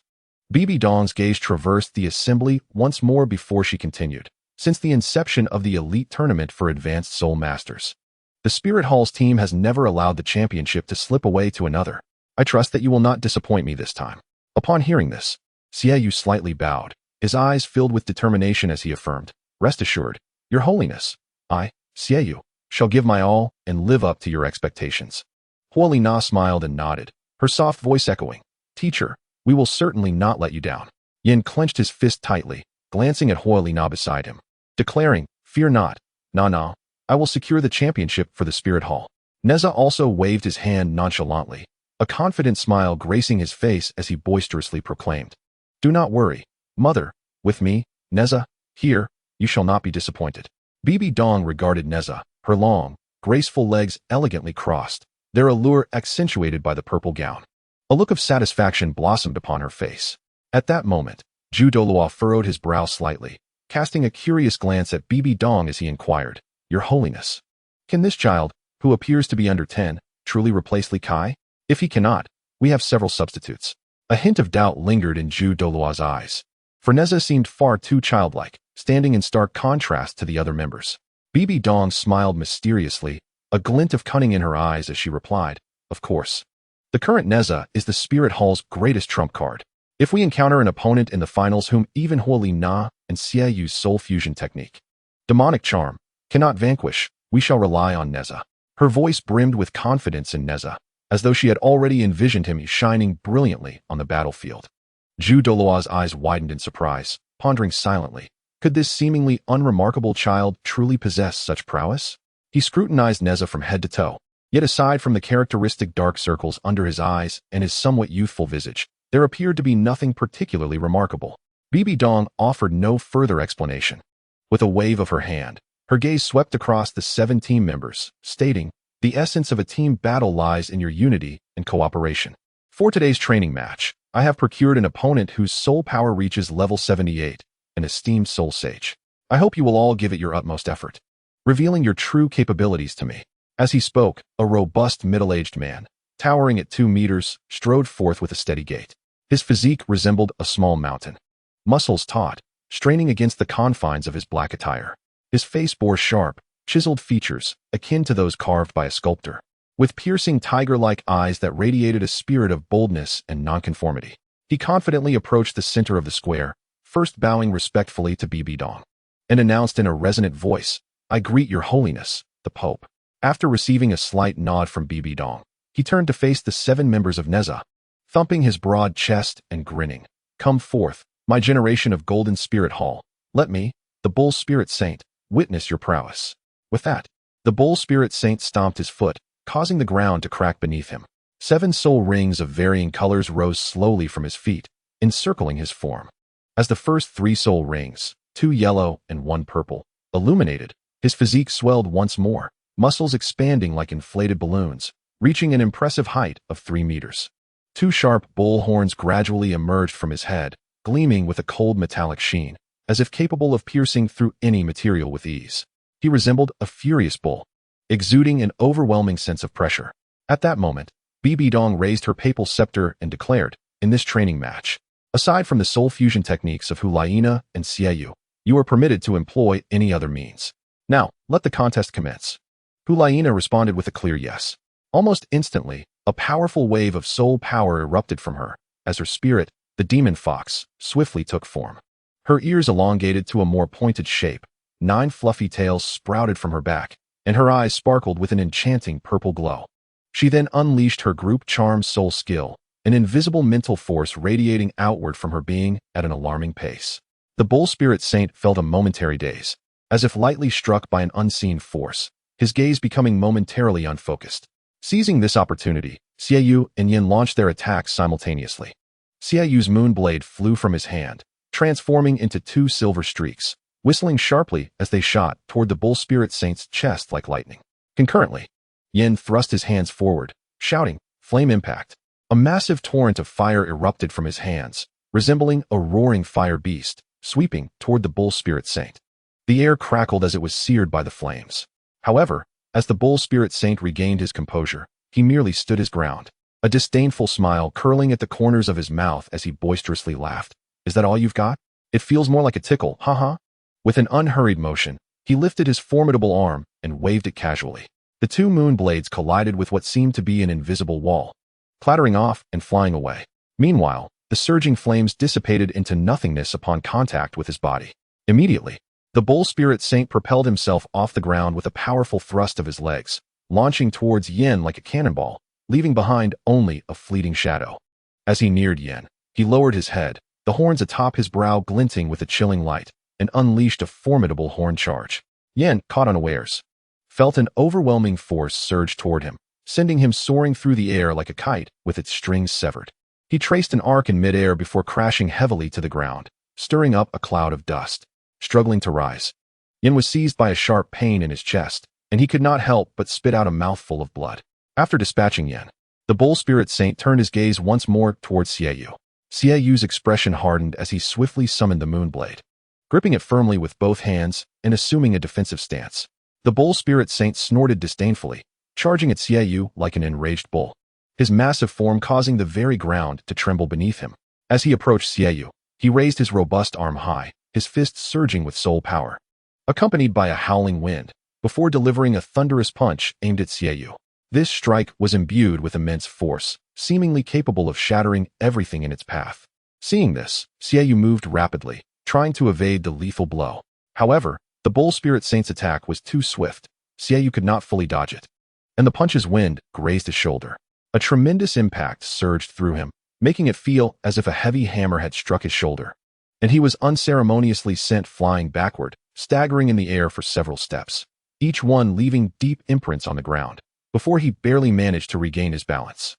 [SPEAKER 1] Bi Bi Dong's gaze traversed the assembly once more before she continued. Since the inception of the elite tournament for advanced soul masters, the Spirit Hall's team has never allowed the championship to slip away to another. I trust that you will not disappoint me this time. Upon hearing this, Xiaoyu slightly bowed, his eyes filled with determination as he affirmed, rest assured, your holiness, I, Xiaoyu, shall give my all and live up to your expectations. Huoli Na smiled and nodded, her soft voice echoing, teacher, we will certainly not let you down. Yin clenched his fist tightly, glancing at Huoli Na beside him, declaring, fear not, Na, I will secure the championship for the Spirit Hall. Nezha also waved his hand nonchalantly, a confident smile gracing his face as he boisterously proclaimed, do not worry, mother, with me, Nezha, here, you shall not be disappointed. Bi Bi Dong regarded Nezha, her long, graceful legs elegantly crossed, their allure accentuated by the purple gown. A look of satisfaction blossomed upon her face. At that moment, Ju Douluo furrowed his brow slightly, casting a curious glance at Bi Bi Dong as he inquired, your holiness, can this child, who appears to be under 10, truly replace Li Kai? If he cannot, we have several substitutes. A hint of doubt lingered in Ju Douluo's eyes, for Nezha seemed far too childlike, standing in stark contrast to the other members. Bi Bi Dong smiled mysteriously, a glint of cunning in her eyes as she replied, of course. The current Nezha is the Spirit Hall's greatest trump card. If we encounter an opponent in the finals whom even Huoli Na and Xiaoyu's soul fusion technique, demonic charm, cannot vanquish, we shall rely on Nezha. Her voice brimmed with confidence in Nezha, as though she had already envisioned him shining brilliantly on the battlefield. Ju Douluo's eyes widened in surprise, pondering silently. Could this seemingly unremarkable child truly possess such prowess? He scrutinized Nezha from head to toe, yet aside from the characteristic dark circles under his eyes and his somewhat youthful visage, there appeared to be nothing particularly remarkable. Bi Bi Dong offered no further explanation. With a wave of her hand, her gaze swept across the 7 team members, stating, the essence of a team battle lies in your unity and cooperation. For today's training match, I have procured an opponent whose soul power reaches level 78, an esteemed soul sage. I hope you will all give it your utmost effort, revealing your true capabilities to me. As he spoke, a robust middle-aged man, towering at 2 meters, strode forth with a steady gait. His physique resembled a small mountain, muscles taut, straining against the confines of his black attire. His face bore sharp, chiseled features, akin to those carved by a sculptor, with piercing tiger-like eyes that radiated a spirit of boldness and nonconformity. He confidently approached the center of the square, first bowing respectfully to Bi Bi Dong, and announced in a resonant voice, I greet your holiness, the Pope. After receiving a slight nod from Bi Bi Dong, he turned to face the 7 members of Nezha, thumping his broad chest and grinning. Come forth, my generation of Golden Spirit Hall. Let me, the Bull Spirit Saint, witness your prowess. With that, the Bull Spirit Saint stomped his foot, causing the ground to crack beneath him. 7 soul rings of varying colors rose slowly from his feet, encircling his form. As the first 3 soul rings, 2 yellow and 1 purple, illuminated, his physique swelled once more, muscles expanding like inflated balloons, reaching an impressive height of 3 meters. 2 sharp bull horns gradually emerged from his head, gleaming with a cold metallic sheen, as if capable of piercing through any material with ease. He resembled a furious bull, exuding an overwhelming sense of pressure. At that moment, Bi Bi Dong raised her papal scepter and declared, in this training match, aside from the soul fusion techniques of Huoli and Xiaoyu, you are permitted to employ any other means. Now, let the contest commence. Huoli responded with a clear yes. Almost instantly, a powerful wave of soul power erupted from her, as her spirit, the demon fox, swiftly took form. Her ears elongated to a more pointed shape, 9 fluffy tails sprouted from her back, and her eyes sparkled with an enchanting purple glow. She then unleashed her group charm soul skill, an invisible mental force radiating outward from her being at an alarming pace. The Bull Spirit Saint felt a momentary daze, as if lightly struck by an unseen force, his gaze becoming momentarily unfocused. Seizing this opportunity, Xiaoyu and Yin launched their attacks simultaneously. Xiaoyu's moonblade flew from his hand, transforming into 2 silver streaks, whistling sharply as they shot toward the Bull Spirit Saint's chest like lightning. Concurrently, Yin thrust his hands forward, shouting, Flame Impact. A massive torrent of fire erupted from his hands, resembling a roaring fire beast, sweeping toward the Bull Spirit Saint. The air crackled as it was seared by the flames. However, as the Bull Spirit Saint regained his composure, he merely stood his ground, a disdainful smile curling at the corners of his mouth as he boisterously laughed. Is that all you've got? It feels more like a tickle, haha. With an unhurried motion, he lifted his formidable arm and waved it casually. The two moon blades collided with what seemed to be an invisible wall, clattering off and flying away. Meanwhile, the surging flames dissipated into nothingness upon contact with his body. Immediately, the bull spirit saint propelled himself off the ground with a powerful thrust of his legs, launching towards Yen like a cannonball, leaving behind only a fleeting shadow. As he neared Yen, he lowered his head, the horns atop his brow glinting with a chilling light, and unleashed a formidable horn charge. Yen, caught unawares, felt an overwhelming force surge toward him, sending him soaring through the air like a kite with its strings severed. He traced an arc in midair before crashing heavily to the ground, stirring up a cloud of dust. Struggling to rise, Yen was seized by a sharp pain in his chest, and he could not help but spit out a mouthful of blood. After dispatching Yen, the bull spirit saint turned his gaze once more towards Xiaoyu. Xiaoyu's expression hardened as he swiftly summoned the moonblade. Gripping it firmly with both hands and assuming a defensive stance, the bull spirit saint snorted disdainfully, charging at Xiaoyu like an enraged bull, his massive form causing the very ground to tremble beneath him. As he approached Xiaoyu, he raised his robust arm high, his fists surging with soul power, accompanied by a howling wind, before delivering a thunderous punch aimed at Xiaoyu. This strike was imbued with immense force, seemingly capable of shattering everything in its path. Seeing this, Xiaoyu moved rapidly, trying to evade the lethal blow. However, the bull spirit saint's attack was too swift. Xiaoyu could not fully dodge it, and the punch's wind grazed his shoulder. A tremendous impact surged through him, making it feel as if a heavy hammer had struck his shoulder, and he was unceremoniously sent flying backward, staggering in the air for several steps, each one leaving deep imprints on the ground, before he barely managed to regain his balance.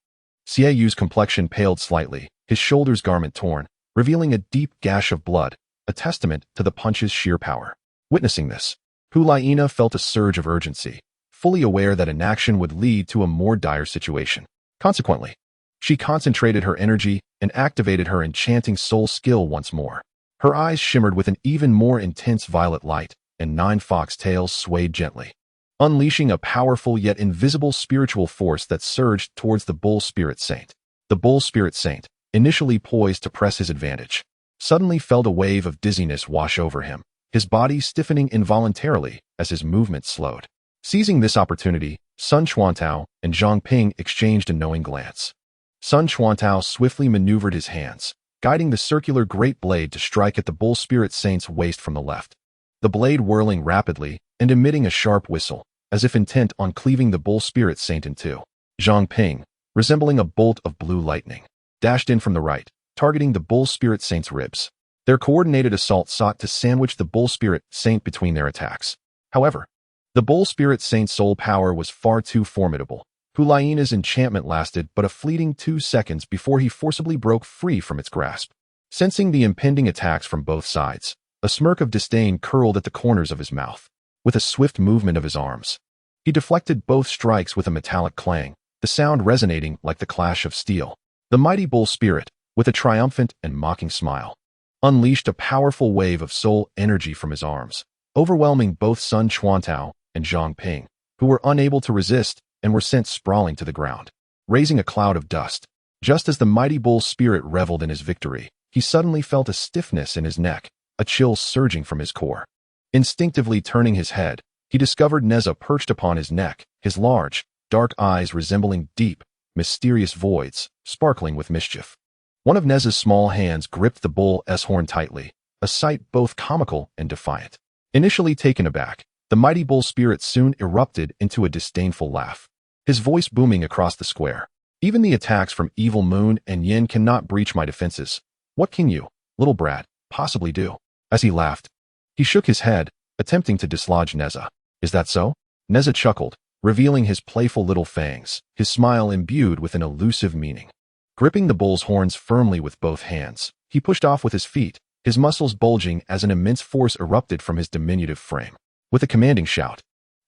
[SPEAKER 1] Xiaoyu's complexion paled slightly, his shoulders garment torn, revealing a deep gash of blood, a testament to the punch's sheer power. Witnessing this, Hulaina felt a surge of urgency, fully aware that inaction would lead to a more dire situation. Consequently, she concentrated her energy and activated her enchanting soul skill once more. Her eyes shimmered with an even more intense violet light, and 9 fox tails swayed gently, unleashing a powerful yet invisible spiritual force that surged towards the bull spirit saint. The bull spirit saint, initially poised to press his advantage, suddenly felt a wave of dizziness wash over him, his body stiffening involuntarily as his movements slowed. Seizing this opportunity, Sun Chuantao and Zhang Ping exchanged a knowing glance. Sun Chuantao swiftly maneuvered his hands, guiding the circular great blade to strike at the bull spirit saint's waist from the left, the blade whirling rapidly and emitting a sharp whistle, as if intent on cleaving the bull spirit saint in two. Zhang Ping, resembling a bolt of blue lightning, dashed in from the right, targeting the bull spirit saint's ribs. Their coordinated assault sought to sandwich the bull spirit saint between their attacks. However, the bull spirit saint's soul power was far too formidable. Hulaina's enchantment lasted but a fleeting 2 seconds before he forcibly broke free from its grasp. Sensing the impending attacks from both sides, a smirk of disdain curled at the corners of his mouth. With a swift movement of his arms, he deflected both strikes with a metallic clang, the sound resonating like the clash of steel. The mighty bull spirit, with a triumphant and mocking smile, unleashed a powerful wave of soul energy from his arms, overwhelming both Sun Chuantao and Zhang Ping, who were unable to resist and were sent sprawling to the ground, raising a cloud of dust. Just as the mighty bull spirit reveled in his victory, he suddenly felt a stiffness in his neck, a chill surging from his core. Instinctively turning his head, he discovered Nezha perched upon his neck, his large, dark eyes resembling deep, mysterious voids, sparkling with mischief. One of Nezha's small hands gripped the bull's horn tightly, a sight both comical and defiant. Initially taken aback, the mighty bull spirit soon erupted into a disdainful laugh, his voice booming across the square. Even the attacks from Evil Moon and Yin cannot breach my defenses. What can you, little brat, possibly do? As he laughed, he shook his head, attempting to dislodge Nezha. Is that so? Nezha chuckled, revealing his playful little fangs, his smile imbued with an elusive meaning. Gripping the bull's horns firmly with both hands, he pushed off with his feet, his muscles bulging as an immense force erupted from his diminutive frame. With a commanding shout,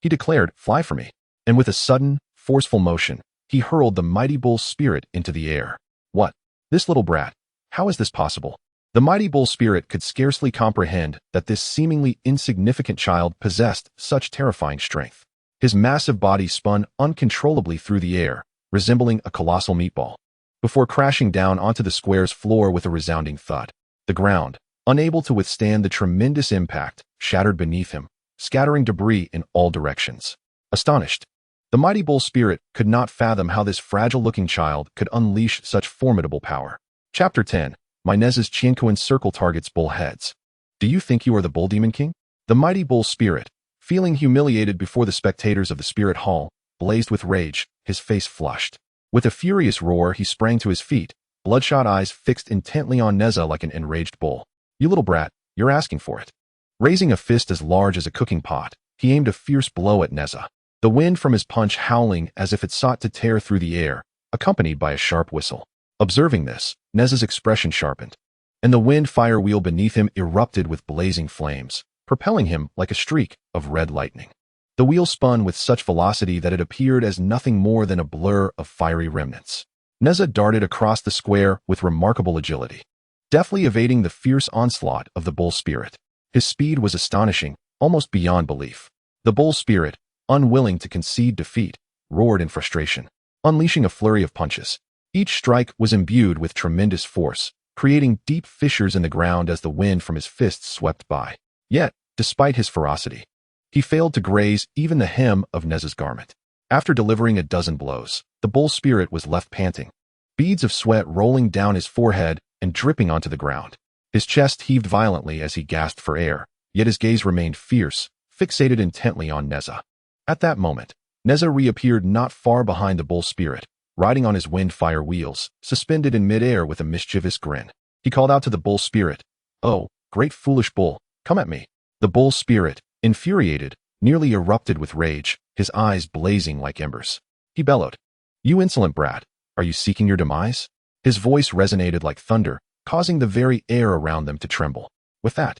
[SPEAKER 1] he declared, "Fly for me," and with a sudden, forceful motion, he hurled the mighty bull spirit into the air. What? This little brat? How is this possible? The mighty bull spirit could scarcely comprehend that this seemingly insignificant child possessed such terrifying strength. His massive body spun uncontrollably through the air, resembling a colossal meatball, before crashing down onto the square's floor with a resounding thud. The ground, unable to withstand the tremendous impact, shattered beneath him, scattering debris in all directions. Astonished, the mighty bull spirit could not fathom how this fragile-looking child could unleash such formidable power. Chapter 10. My Nezha's Qianquan circle targets bull heads. Do you think you are the bull demon king? The mighty bull spirit, feeling humiliated before the spectators of the spirit hall, blazed with rage, his face flushed. With a furious roar, he sprang to his feet, bloodshot eyes fixed intently on Nezha like an enraged bull. You little brat, you're asking for it. Raising a fist as large as a cooking pot, he aimed a fierce blow at Nezha, the wind from his punch howling as if it sought to tear through the air, accompanied by a sharp whistle. Observing this, Nezha's expression sharpened, and the wind fire wheel beneath him erupted with blazing flames, propelling him like a streak of red lightning. The wheel spun with such velocity that it appeared as nothing more than a blur of fiery remnants. Nezha darted across the square with remarkable agility, deftly evading the fierce onslaught of the bull spirit. His speed was astonishing, almost beyond belief. The bull spirit, unwilling to concede defeat, roared in frustration, unleashing a flurry of punches. Each strike was imbued with tremendous force, creating deep fissures in the ground as the wind from his fists swept by. Yet, despite his ferocity, he failed to graze even the hem of Nezha's garment. After delivering a dozen blows, the bull spirit was left panting, beads of sweat rolling down his forehead and dripping onto the ground. His chest heaved violently as he gasped for air, yet his gaze remained fierce, fixated intently on Nezha. At that moment, Nezha reappeared not far behind the bull spirit, riding on his wind-fire wheels, suspended in midair with a mischievous grin. He called out to the bull spirit, "Oh, great foolish bull, come at me." The bull spirit, infuriated, nearly erupted with rage, his eyes blazing like embers. He bellowed, "You insolent brat, are you seeking your demise?" His voice resonated like thunder, causing the very air around them to tremble. With that,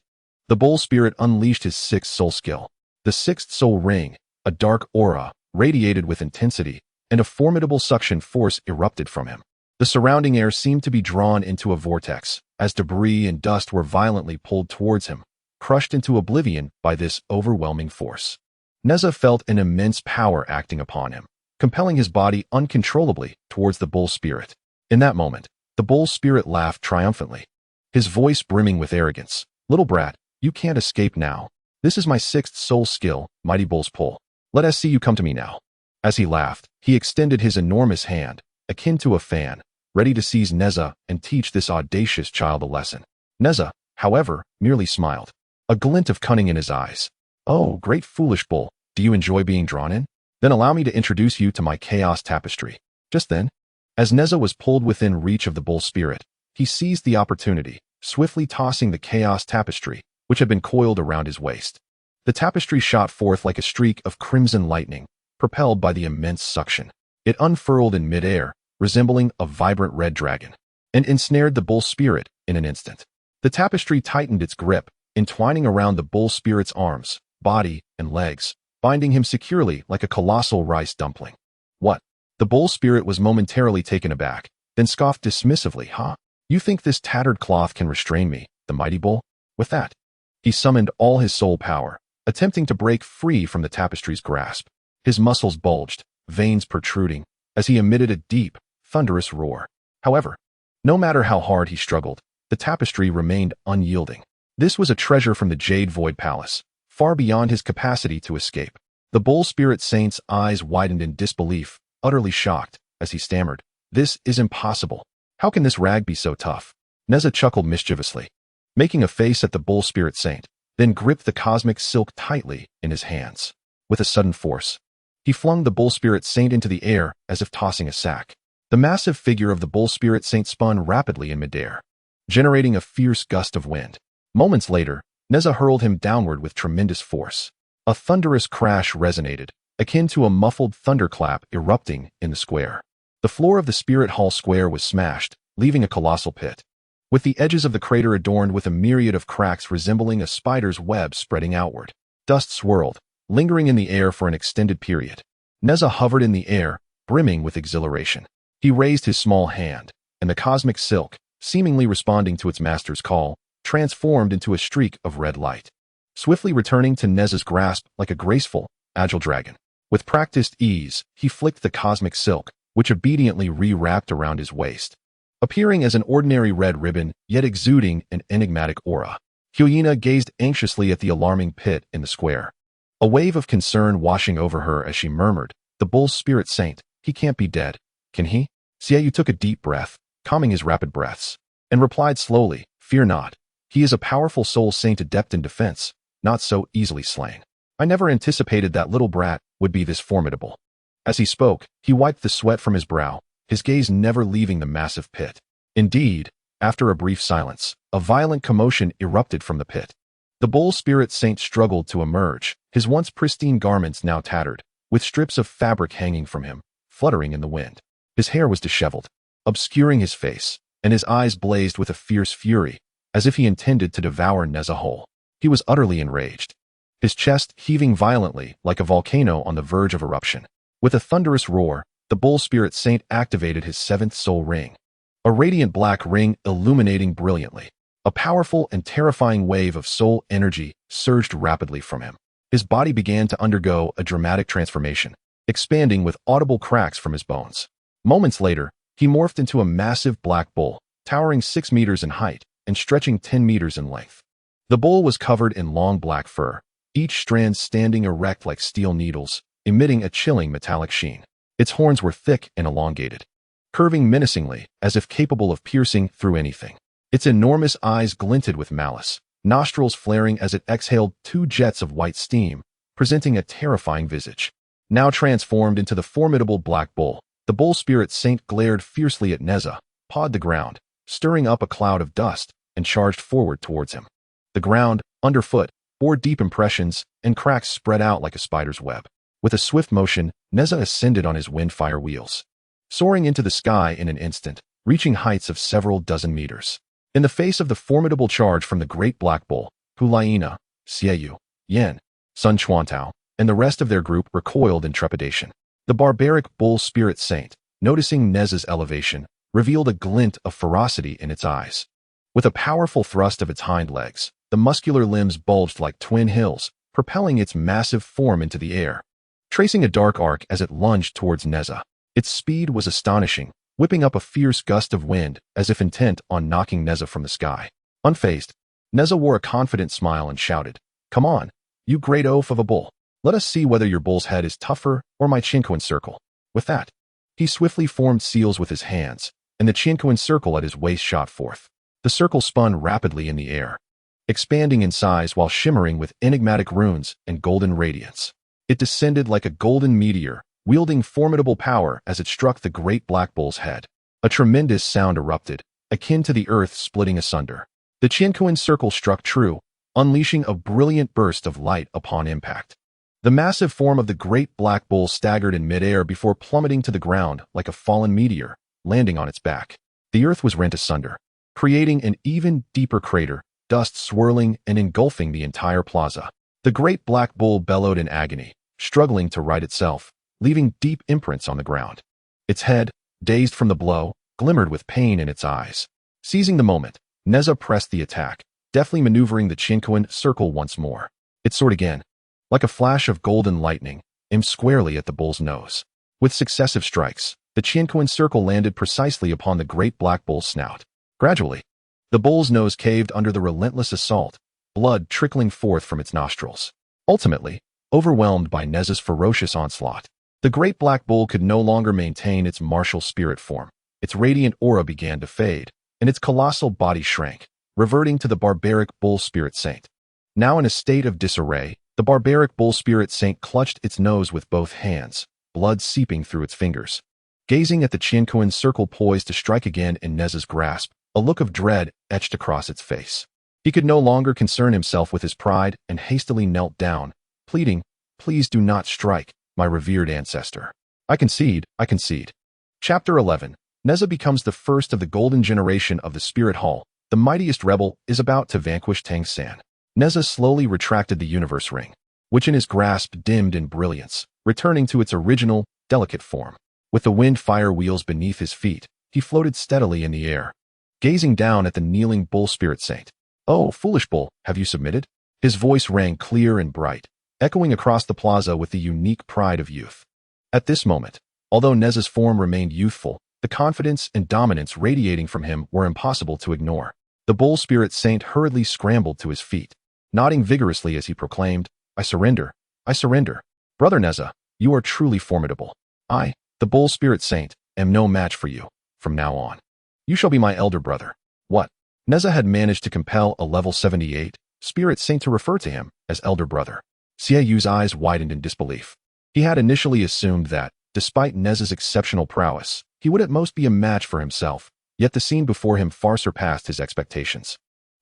[SPEAKER 1] the bull spirit unleashed his sixth soul skill. The sixth soul ring, a dark aura, radiated with intensity, and a formidable suction force erupted from him. The surrounding air seemed to be drawn into a vortex, as debris and dust were violently pulled towards him, crushed into oblivion by this overwhelming force. Nezha felt an immense power acting upon him, compelling his body uncontrollably towards the bull spirit. In that moment, the bull spirit laughed triumphantly, his voice brimming with arrogance. "Little brat, you can't escape now. This is my sixth soul skill, Mighty Bull's Pull. Let us see you come to me now." As he laughed, he extended his enormous hand, akin to a fan, ready to seize Nezha and teach this audacious child a lesson. Nezha, however, merely smiled, a glint of cunning in his eyes. "Oh, great foolish bull, do you enjoy being drawn in? Then allow me to introduce you to my chaos tapestry." Just then, as Nezha was pulled within reach of the bull spirit, he seized the opportunity, swiftly tossing the chaos tapestry, which had been coiled around his waist. The tapestry shot forth like a streak of crimson lightning, propelled by the immense suction. It unfurled in midair, resembling a vibrant red dragon, and ensnared the bull spirit in an instant. The tapestry tightened its grip, entwining around the bull spirit's arms, body, and legs, binding him securely like a colossal rice dumpling. "What?" The bull spirit was momentarily taken aback, then scoffed dismissively. "Huh? You think this tattered cloth can restrain me, the mighty bull?" With that, he summoned all his soul power, attempting to break free from the tapestry's grasp. His muscles bulged, veins protruding, as he emitted a deep, thunderous roar. However, no matter how hard he struggled, the tapestry remained unyielding. This was a treasure from the Jade Void Palace, far beyond his capacity to escape. The bull spirit saint's eyes widened in disbelief, utterly shocked, as he stammered, "This is impossible. How can this rag be so tough?" Nezha chuckled mischievously, making a face at the bull spirit saint, then gripped the cosmic silk tightly in his hands. With a sudden force, he flung the bull spirit saint into the air as if tossing a sack. The massive figure of the bull spirit saint spun rapidly in midair, generating a fierce gust of wind. Moments later, Nezha hurled him downward with tremendous force. A thunderous crash resonated, akin to a muffled thunderclap erupting in the square. The floor of the Spirit Hall Square was smashed, leaving a colossal pit, with the edges of the crater adorned with a myriad of cracks resembling a spider's web spreading outward. Dust swirled, lingering in the air for an extended period. Nezha hovered in the air, brimming with exhilaration. He raised his small hand, and the cosmic silk, seemingly responding to its master's call, transformed into a streak of red light, swiftly returning to Nezha's grasp like a graceful, agile dragon. With practiced ease, he flicked the cosmic silk, which obediently re-wrapped around his waist. Appearing as an ordinary red ribbon, yet exuding an enigmatic aura, Hyena gazed anxiously at the alarming pit in the square. A wave of concern washing over her as she murmured, "The bull's spirit saint, he can't be dead, can he?" Xiaoyu took a deep breath, calming his rapid breaths, and replied slowly, "Fear not. He is a powerful soul saint adept in defense, not so easily slain. I never anticipated that little brat would be this formidable." As he spoke, he wiped the sweat from his brow, his gaze never leaving the massive pit. Indeed, after a brief silence, a violent commotion erupted from the pit. The bull spirit saint struggled to emerge, his once pristine garments now tattered, with strips of fabric hanging from him, fluttering in the wind. His hair was disheveled, obscuring his face, and his eyes blazed with a fierce fury, as if he intended to devour Nezha whole. He was utterly enraged, his chest heaving violently like a volcano on the verge of eruption. With a thunderous roar, the bull spirit saint activated his seventh soul ring, a radiant black ring illuminating brilliantly. A powerful and terrifying wave of soul energy surged rapidly from him. His body began to undergo a dramatic transformation, expanding with audible cracks from his bones. Moments later, he morphed into a massive black bull, towering 6 meters in height and stretching 10 meters in length. The bull was covered in long black fur, each strand standing erect like steel needles, emitting a chilling metallic sheen. Its horns were thick and elongated, curving menacingly as if capable of piercing through anything. Its enormous eyes glinted with malice, nostrils flaring as it exhaled 2 jets of white steam, presenting a terrifying visage. Now transformed into the formidable black bull, the bull spirit saint glared fiercely at Nezha, pawed the ground, stirring up a cloud of dust, and charged forward towards him. The ground, underfoot, bore deep impressions, and cracks spread out like a spider's web. With a swift motion, Nezha ascended on his windfire wheels, soaring into the sky in an instant, reaching heights of several dozen meters. In the face of the formidable charge from the great black bull, Hulayina, Xiaoyu, Yan, Sun Chuantao, and the rest of their group recoiled in trepidation. The barbaric bull spirit saint, noticing Nezha's elevation, revealed a glint of ferocity in its eyes. With a powerful thrust of its hind legs, the muscular limbs bulged like twin hills, propelling its massive form into the air, tracing a dark arc as it lunged towards Nezha. Its speed was astonishing, whipping up a fierce gust of wind as if intent on knocking Nezha from the sky. Unfazed, Nezha wore a confident smile and shouted, "Come on, you great oaf of a bull. Let us see whether your bull's head is tougher or my Qianquan circle." With that, he swiftly formed seals with his hands, and the Qianquan circle at his waist shot forth. The circle spun rapidly in the air, expanding in size while shimmering with enigmatic runes and golden radiance. It descended like a golden meteor, wielding formidable power as it struck the great black bull's head. A tremendous sound erupted, akin to the earth splitting asunder. The Qianquan circle struck true, unleashing a brilliant burst of light upon impact. The massive form of the great black bull staggered in midair before plummeting to the ground like a fallen meteor, landing on its back. The earth was rent asunder, creating an even deeper crater, dust swirling and engulfing the entire plaza. The great black bull bellowed in agony, struggling to right itself, leaving deep imprints on the ground. Its head, dazed from the blow, glimmered with pain in its eyes. Seizing the moment, Nezha pressed the attack, deftly maneuvering the Qianquan circle once more. It soared again, like a flash of golden lightning, aimed squarely at the bull's nose. With successive strikes, the Qianquan circle landed precisely upon the great black bull's snout. Gradually, the bull's nose caved under the relentless assault, blood trickling forth from its nostrils. Ultimately, overwhelmed by Nezha's ferocious onslaught, the great black bull could no longer maintain its martial spirit form. Its radiant aura began to fade, and its colossal body shrank, reverting to the barbaric bull spirit saint. Now in a state of disarray, the barbaric bull spirit saint clutched its nose with both hands, blood seeping through its fingers. Gazing at the Qianquan circle poised to strike again in Nezha's grasp, a look of dread etched across its face. He could no longer concern himself with his pride and hastily knelt down, pleading, "Please do not strike, my revered ancestor. I concede, I concede." Chapter 11. Nezha becomes the first of the golden generation of the Spirit Hall. The mightiest rebel is about to vanquish Tang San. Nezha slowly retracted the universe ring, which in his grasp dimmed in brilliance, returning to its original, delicate form. With the wind-fire wheels beneath his feet, he floated steadily in the air, gazing down at the kneeling bull spirit saint. "Oh, foolish bull, have you submitted?" His voice rang clear and bright, echoing across the plaza with the unique pride of youth. At this moment, Although Nezha's form remained youthful, the confidence and dominance radiating from him were impossible to ignore. The bull spirit saint hurriedly scrambled to his feet, nodding vigorously as he proclaimed, "I surrender. I surrender. Brother Nezha, you are truly formidable. I, the bull spirit saint, am no match for you. From now on, you shall be my elder brother." What? Nezha had managed to compel a level 78 spirit saint to refer to him as elder brother. Xieyu's eyes widened in disbelief. He had initially assumed that, despite Nezha's exceptional prowess, he would at most be a match for himself, yet the scene before him far surpassed his expectations.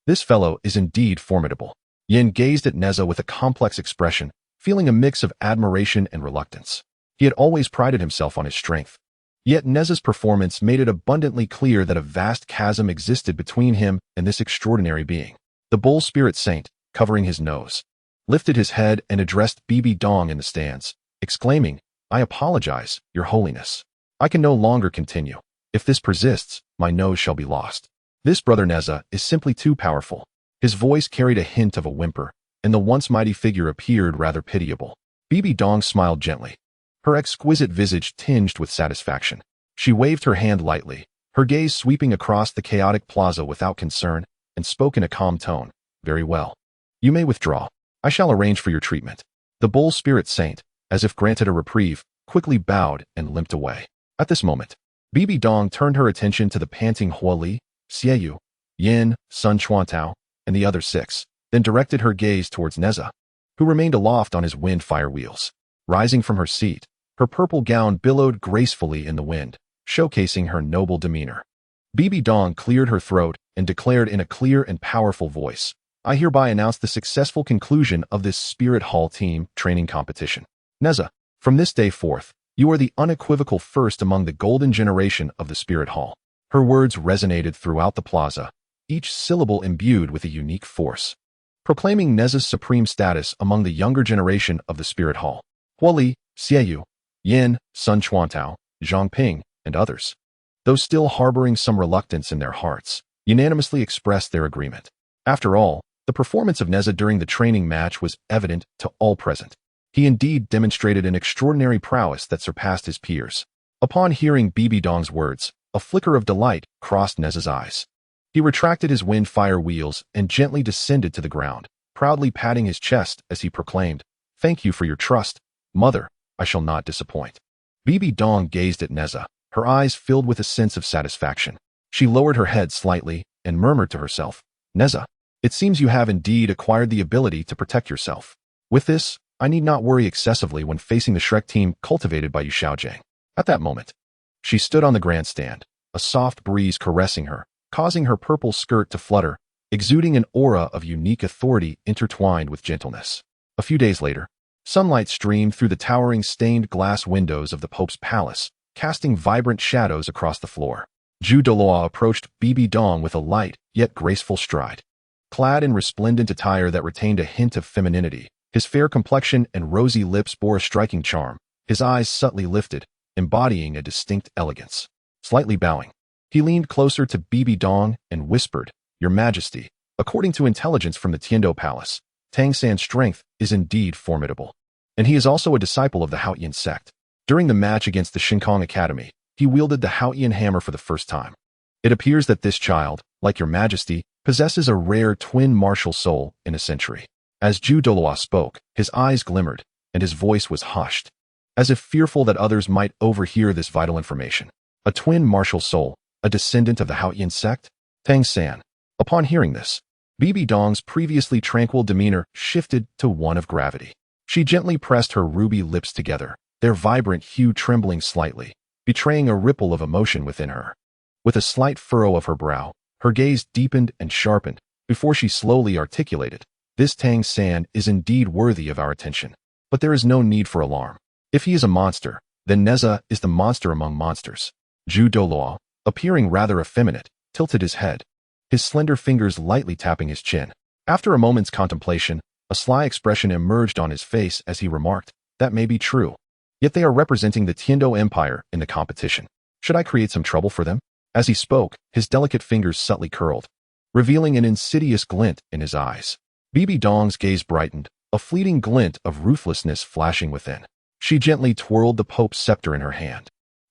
[SPEAKER 1] This fellow is indeed formidable. Yin gazed at Nezha with a complex expression, feeling a mix of admiration and reluctance. He had always prided himself on his strength. Yet Nezha's performance made it abundantly clear that a vast chasm existed between him and this extraordinary being. The bull spirit saint, covering his nose, lifted his head and addressed Bi Bi Dong in the stands, exclaiming, "I apologize, Your Holiness. I can no longer continue. If this persists, my nose shall be lost. This brother Nezha is simply too powerful." His voice carried a hint of a whimper, and the once mighty figure appeared rather pitiable. Bi Bi Dong smiled gently, her exquisite visage tinged with satisfaction. She waved her hand lightly, her gaze sweeping across the chaotic plaza without concern, and spoke in a calm tone, "Very well. You may withdraw. I shall arrange for your treatment." The bull spirit saint, as if granted a reprieve, quickly bowed and limped away. At this moment, Bi Bi Dong turned her attention to the panting Huoli, Xieyou, Yin, Sun Chuantao, and the other 6, then directed her gaze towards Nezha, who remained aloft on his wind fire wheels. Rising from her seat, her purple gown billowed gracefully in the wind, showcasing her noble demeanor. Bi Bi Dong cleared her throat and declared in a clear and powerful voice, "I hereby announce the successful conclusion of this Spirit Hall team training competition. Nezha, from this day forth, you are the unequivocal first among the golden generation of the Spirit Hall." Her words resonated throughout the plaza, each syllable imbued with a unique force, proclaiming Nezha's supreme status among the younger generation of the Spirit Hall. Huoli, Xieyou, Yin, Sun Chuantao, Zhang Ping, and others, though still harboring some reluctance in their hearts, unanimously expressed their agreement. After all, the performance of Nezha during the training match was evident to all present. He indeed demonstrated an extraordinary prowess that surpassed his peers. Upon hearing Bi Bi Dong's words, a flicker of delight crossed Nezha's eyes. He retracted his wind fire wheels and gently descended to the ground, proudly patting his chest as he proclaimed, "Thank you for your trust, Mother. I shall not disappoint." Bi Bi Dong gazed at Nezha, her eyes filled with a sense of satisfaction. She lowered her head slightly and murmured to herself, "Nezha, it seems you have indeed acquired the ability to protect yourself. With this, I need not worry excessively when facing the Shrek team cultivated by Yu Xiaojing." At that moment, she stood on the grandstand, a soft breeze caressing her, causing her purple skirt to flutter, exuding an aura of unique authority intertwined with gentleness. A few days later, sunlight streamed through the towering stained glass windows of the Pope's palace, casting vibrant shadows across the floor. Douluo approached Bi Bi Dong with a light, yet graceful stride. Clad in resplendent attire that retained a hint of femininity, his fair complexion and rosy lips bore a striking charm, his eyes subtly lifted, embodying a distinct elegance. Slightly bowing, he leaned closer to Bi Bi Dong and whispered, "Your Majesty, according to intelligence from the Tiando Palace, Tang San's strength is indeed formidable, and he is also a disciple of the Haotian sect. During the match against the Shinkong Academy, he wielded the Haotian hammer for the first time. It appears that this child, like Your Majesty, possesses a rare twin martial soul in a century." As Douluo spoke, his eyes glimmered, and his voice was hushed, as if fearful that others might overhear this vital information. A twin martial soul, a descendant of the Haotian sect? Tang San. Upon hearing this, Bi Bi Dong's previously tranquil demeanor shifted to one of gravity. She gently pressed her ruby lips together, their vibrant hue trembling slightly, betraying a ripple of emotion within her. With a slight furrow of her brow, her gaze deepened and sharpened before she slowly articulated, "This Tang San is indeed worthy of our attention, but there is no need for alarm. If he is a monster, then Nezha is the monster among monsters." Douluo, appearing rather effeminate, tilted his head, his slender fingers lightly tapping his chin. After a moment's contemplation, a sly expression emerged on his face as he remarked, "That may be true. Yet they are representing the Tiando Empire in the competition. Should I create some trouble for them?" As he spoke, his delicate fingers subtly curled, revealing an insidious glint in his eyes. Bi Bi Dong's gaze brightened, a fleeting glint of ruthlessness flashing within. She gently twirled the Pope's scepter in her hand,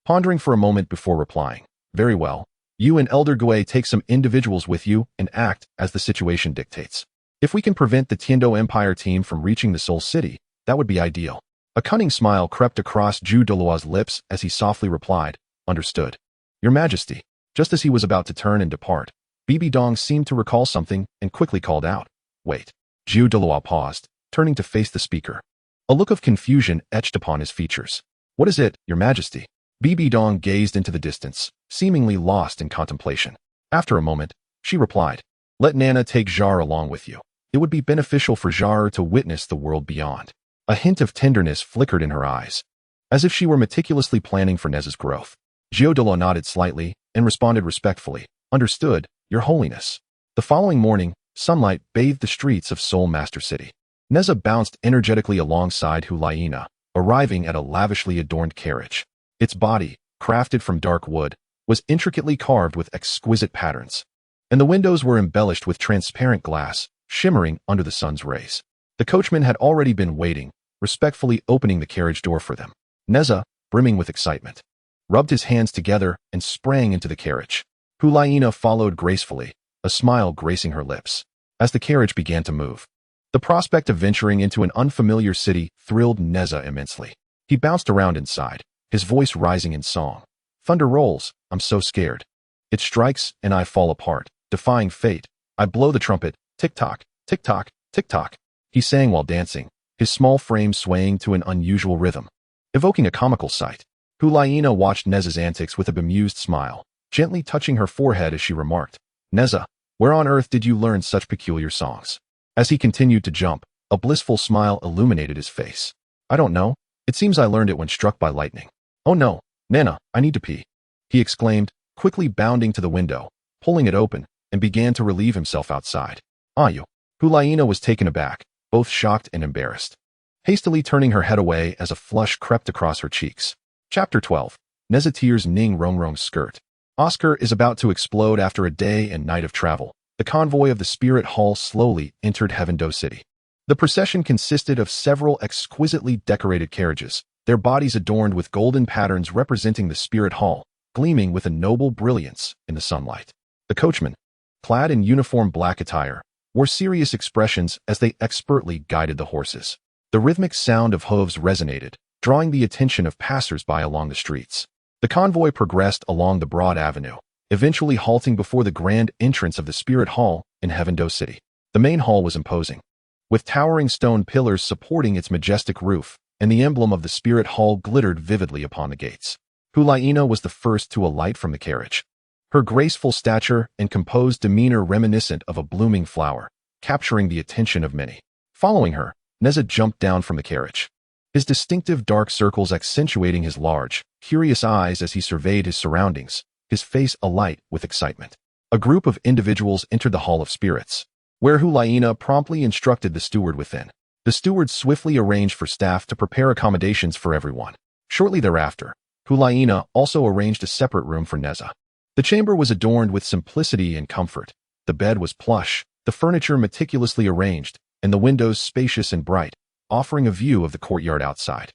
[SPEAKER 1] pondering for a moment before replying. Very well. You and Elder Gui take some individuals with you and act as the situation dictates. If we can prevent the Tiando Empire team from reaching the Soul City, that would be ideal. A cunning smile crept across Zhu Douluo's lips as he softly replied, Understood. Your Majesty. Just as he was about to turn and depart, Bi Bi Dong seemed to recall something and quickly called out, Wait. Zhu Douluo paused, turning to face the speaker. A look of confusion etched upon his features. What is it, Your Majesty? Bi Bi Dong gazed into the distance, seemingly lost in contemplation. After a moment, she replied, Let Nana take Jar along with you. It would be beneficial for Jar to witness the world beyond. A hint of tenderness flickered in her eyes, as if she were meticulously planning for Nezha's growth. Zhu Douluo nodded slightly and responded respectfully, Understood, Your Holiness. The following morning, sunlight bathed the streets of Soul Master City. Nezha bounced energetically alongside Hulaina, arriving at a lavishly adorned carriage. Its body, crafted from dark wood, was intricately carved with exquisite patterns, and the windows were embellished with transparent glass, shimmering under the sun's rays. The coachman had already been waiting, respectfully opening the carriage door for them. Nezha, brimming with excitement, rubbed his hands together and sprang into the carriage. Hulaina followed gracefully, a smile gracing her lips, as the carriage began to move. The prospect of venturing into an unfamiliar city thrilled Nezha immensely. He bounced around inside, his voice rising in song. Thunder rolls, I'm so scared. It strikes and I fall apart, defying fate. I blow the trumpet, tick-tock, tick-tock, tick-tock. He sang while dancing, his small frame swaying to an unusual rhythm, evoking a comical sight. Hulaina watched Nezha's antics with a bemused smile, gently touching her forehead as she remarked, Nezha, where on earth did you learn such peculiar songs? As he continued to jump, a blissful smile illuminated his face. I don't know. It seems I learned it when struck by lightning. Oh no, Nana, I need to pee. He exclaimed, quickly bounding to the window, pulling it open, and began to relieve himself outside. Ayu. Hulaina was taken aback, both shocked and embarrassed, hastily turning her head away as a flush crept across her cheeks. Chapter 12. Nezha tears Ning Rongrong's skirt. Oscar is about to explode after a day and night of travel. The convoy of the Spirit Hall slowly entered Heavendo City. The procession consisted of several exquisitely decorated carriages, their bodies adorned with golden patterns representing the Spirit Hall, gleaming with a noble brilliance in the sunlight. The coachmen, clad in uniform black attire, wore serious expressions as they expertly guided the horses. The rhythmic sound of hooves resonated, drawing the attention of passers-by along the streets. The convoy progressed along the broad avenue, eventually halting before the grand entrance of the Spirit Hall in Heavendo City. The main hall was imposing, with towering stone pillars supporting its majestic roof, and the emblem of the Spirit Hall glittered vividly upon the gates. Hulaina was the first to alight from the carriage, her graceful stature and composed demeanor reminiscent of a blooming flower, capturing the attention of many. Following her, Nezha jumped down from the carriage, his distinctive dark circles accentuating his large, curious eyes as he surveyed his surroundings, his face alight with excitement. A group of individuals entered the Hall of Spirits, where Hulaina promptly instructed the steward within. The steward swiftly arranged for staff to prepare accommodations for everyone. Shortly thereafter, Hulaina also arranged a separate room for Nezha. The chamber was adorned with simplicity and comfort. The bed was plush, the furniture meticulously arranged, and the windows spacious and bright, offering a view of the courtyard outside.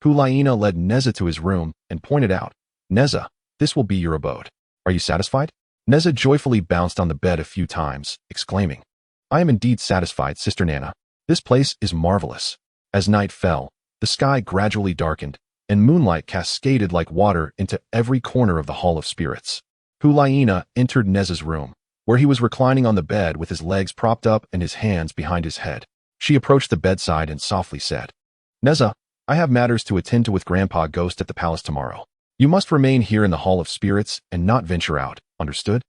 [SPEAKER 1] Hulaina led Nezha to his room and pointed out, Nezha, this will be your abode. Are you satisfied? Nezha joyfully bounced on the bed a few times, exclaiming, I am indeed satisfied, Sister Nana. This place is marvelous. As night fell, the sky gradually darkened, and moonlight cascaded like water into every corner of the Hall of Spirits. Hulaina entered Nezha's room, where he was reclining on the bed with his legs propped up and his hands behind his head. She approached the bedside and softly said, Nezha, I have matters to attend to with Grandpa Ghost at the palace tomorrow. You must remain here in the Hall of Spirits and not venture out, understood?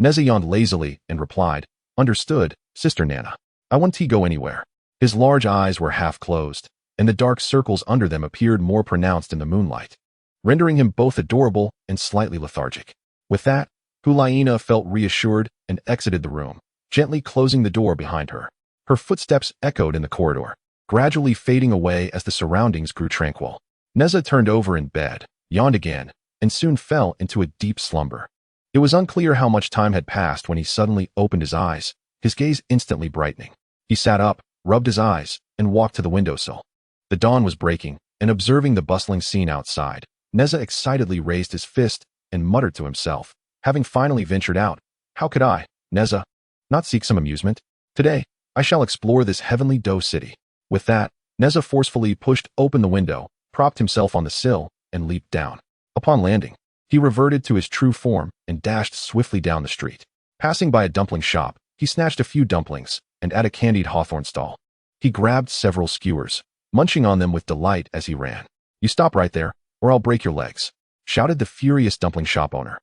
[SPEAKER 1] Nezha yawned lazily and replied, Understood, Sister Nana. I won't go anywhere. His large eyes were half closed, and the dark circles under them appeared more pronounced in the moonlight, rendering him both adorable and slightly lethargic. With that, Hulaina felt reassured and exited the room, gently closing the door behind her. Her footsteps echoed in the corridor, gradually fading away as the surroundings grew tranquil. Nezha turned over in bed, yawned again, and soon fell into a deep slumber. It was unclear how much time had passed when he suddenly opened his eyes, his gaze instantly brightening. He sat up, rubbed his eyes, and walked to the windowsill. The dawn was breaking, and observing the bustling scene outside, Nezha excitedly raised his fist and muttered to himself, having finally ventured out. How could I, Nezha, not seek some amusement? Today, I shall explore this heavenly dough city. With that, Nezha forcefully pushed open the window, propped himself on the sill, and leaped down. Upon landing, he reverted to his true form and dashed swiftly down the street. Passing by a dumpling shop, he snatched a few dumplings, and at a candied hawthorn stall, he grabbed several skewers, munching on them with delight as he ran. You stop right there, or I'll break your legs, shouted the furious dumpling shop owner,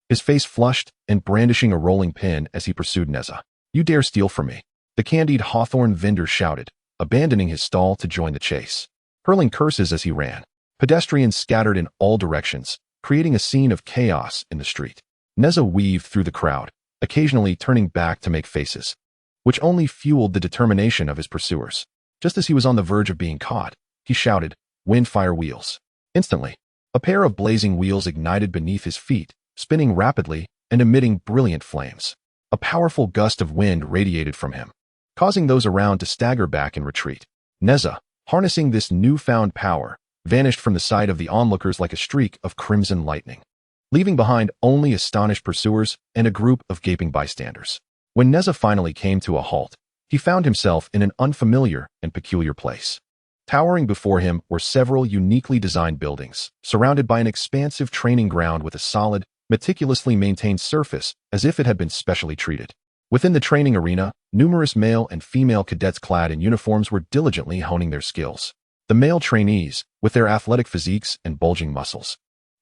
[SPEAKER 1] his face flushed and brandishing a rolling pin as he pursued Nezha. You dare steal from me, the candied hawthorn vendor shouted, abandoning his stall to join the chase. Hurling curses as he ran, pedestrians scattered in all directions, creating a scene of chaos in the street. Nezha weaved through the crowd, occasionally turning back to make faces, which only fueled the determination of his pursuers. Just as he was on the verge of being caught, he shouted, "Wind fire wheels." Instantly, a pair of blazing wheels ignited beneath his feet, spinning rapidly and emitting brilliant flames. A powerful gust of wind radiated from him, causing those around to stagger back in retreat. Nezha, harnessing this newfound power, vanished from the sight of the onlookers like a streak of crimson lightning, leaving behind only astonished pursuers and a group of gaping bystanders. When Nezha finally came to a halt, he found himself in an unfamiliar and peculiar place. Towering before him were several uniquely designed buildings, surrounded by an expansive training ground with a solid, meticulously maintained surface as if it had been specially treated. Within the training arena, numerous male and female cadets clad in uniforms were diligently honing their skills. The male trainees, with their athletic physiques and bulging muscles,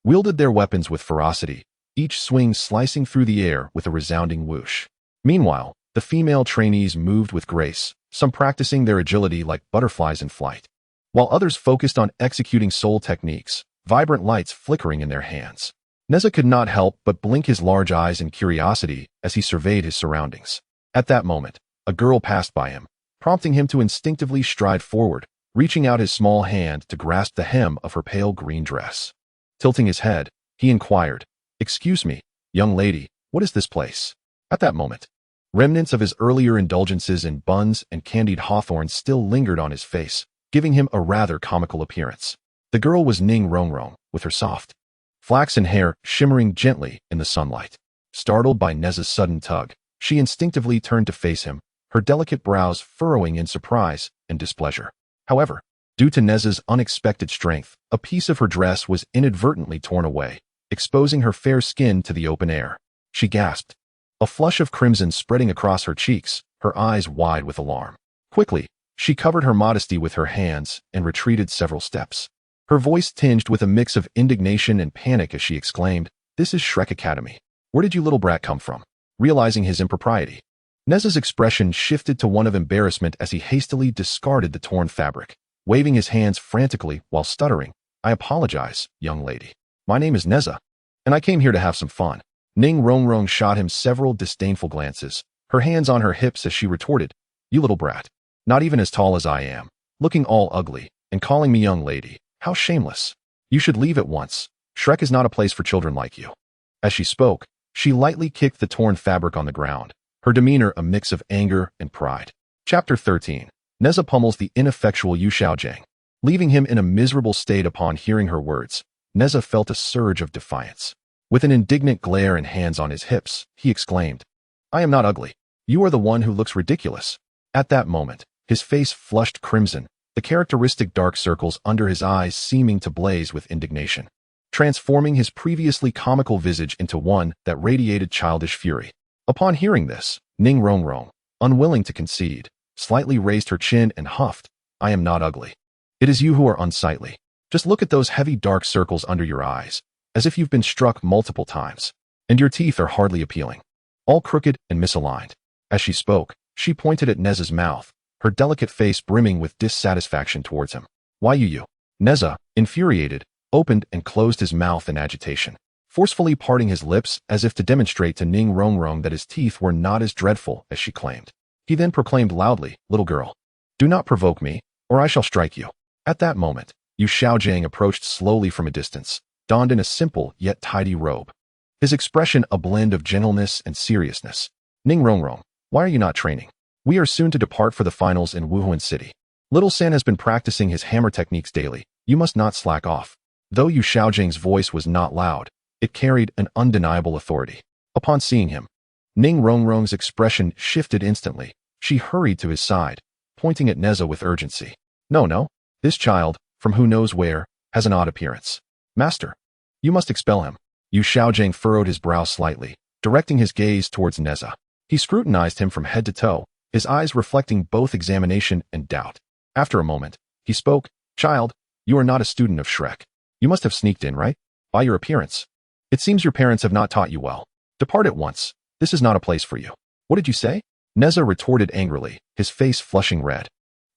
[SPEAKER 1] wielded their weapons with ferocity, each swing slicing through the air with a resounding whoosh. Meanwhile, the female trainees moved with grace, some practicing their agility like butterflies in flight, while others focused on executing soul techniques, vibrant lights flickering in their hands. Nezha could not help but blink his large eyes in curiosity as he surveyed his surroundings. At that moment, a girl passed by him, prompting him to instinctively stride forward, reaching out his small hand to grasp the hem of her pale green dress. Tilting his head, he inquired, "Excuse me, young lady, what is this place?" At that moment, remnants of his earlier indulgences in buns and candied hawthorn still lingered on his face, giving him a rather comical appearance. The girl was Ning Rongrong, with her soft, flaxen hair shimmering gently in the sunlight. Startled by Nezha's sudden tug, she instinctively turned to face him, her delicate brows furrowing in surprise and displeasure. However, due to Nezha's unexpected strength, a piece of her dress was inadvertently torn away, exposing her fair skin to the open air. She gasped, a flush of crimson spreading across her cheeks, her eyes wide with alarm. Quickly, she covered her modesty with her hands and retreated several steps. Her voice tinged with a mix of indignation and panic as she exclaimed, "This is Shrek Academy. Where did you little brat come from?" Realizing his impropriety, Nezha's expression shifted to one of embarrassment as he hastily discarded the torn fabric, waving his hands frantically while stuttering, "I apologize, young lady. My name is Nezha, and I came here to have some fun." Ning Rongrong shot him several disdainful glances, her hands on her hips as she retorted, "You little brat, not even as tall as I am, looking all ugly, and calling me young lady. How shameless. You should leave at once. Shrek is not a place for children like you." As she spoke, she lightly kicked the torn fabric on the ground, her demeanor a mix of anger and pride. Chapter 13. Nezha pummels the ineffectual Yu Xiaojiang. Leaving him in a miserable state upon hearing her words, Nezha felt a surge of defiance. With an indignant glare and hands on his hips, he exclaimed, "I am not ugly. You are the one who looks ridiculous." At that moment, his face flushed crimson, the characteristic dark circles under his eyes seeming to blaze with indignation, transforming his previously comical visage into one that radiated childish fury. Upon hearing this, Ning Rongrong, unwilling to concede, slightly raised her chin and huffed, "I am not ugly. It is you who are unsightly. Just look at those heavy dark circles under your eyes, as if you've been struck multiple times, and your teeth are hardly appealing, all crooked and misaligned." As she spoke, she pointed at Nezha's mouth, her delicate face brimming with dissatisfaction towards him. "Why you?" Nezha, infuriated, opened and closed his mouth in agitation, forcefully parting his lips as if to demonstrate to Ning Rongrong that his teeth were not as dreadful as she claimed. He then proclaimed loudly, "Little girl, do not provoke me, or I shall strike you." At that moment, Yu Xiaojiang approached slowly from a distance, donned in a simple yet tidy robe, his expression a blend of gentleness and seriousness. "Ning Rongrong, why are you not training? We are soon to depart for the finals in Wuhan City. Little San has been practicing his hammer techniques daily. You must not slack off." Though Yu Xiaojing's voice was not loud, it carried an undeniable authority. Upon seeing him, Ning Rongrong's expression shifted instantly. She hurried to his side, pointing at Nezha with urgency. No, this child, from who knows where, has an odd appearance. Master, you must expel him. Yu Xiaojing furrowed his brow slightly, directing his gaze towards Nezha. He scrutinized him from head to toe, his eyes reflecting both examination and doubt. After a moment, he spoke. Child, you are not a student of Shrek. You must have sneaked in, right? By your appearance. It seems your parents have not taught you well. Depart at once. This is not a place for you. What did you say? Nezha retorted angrily, his face flushing red,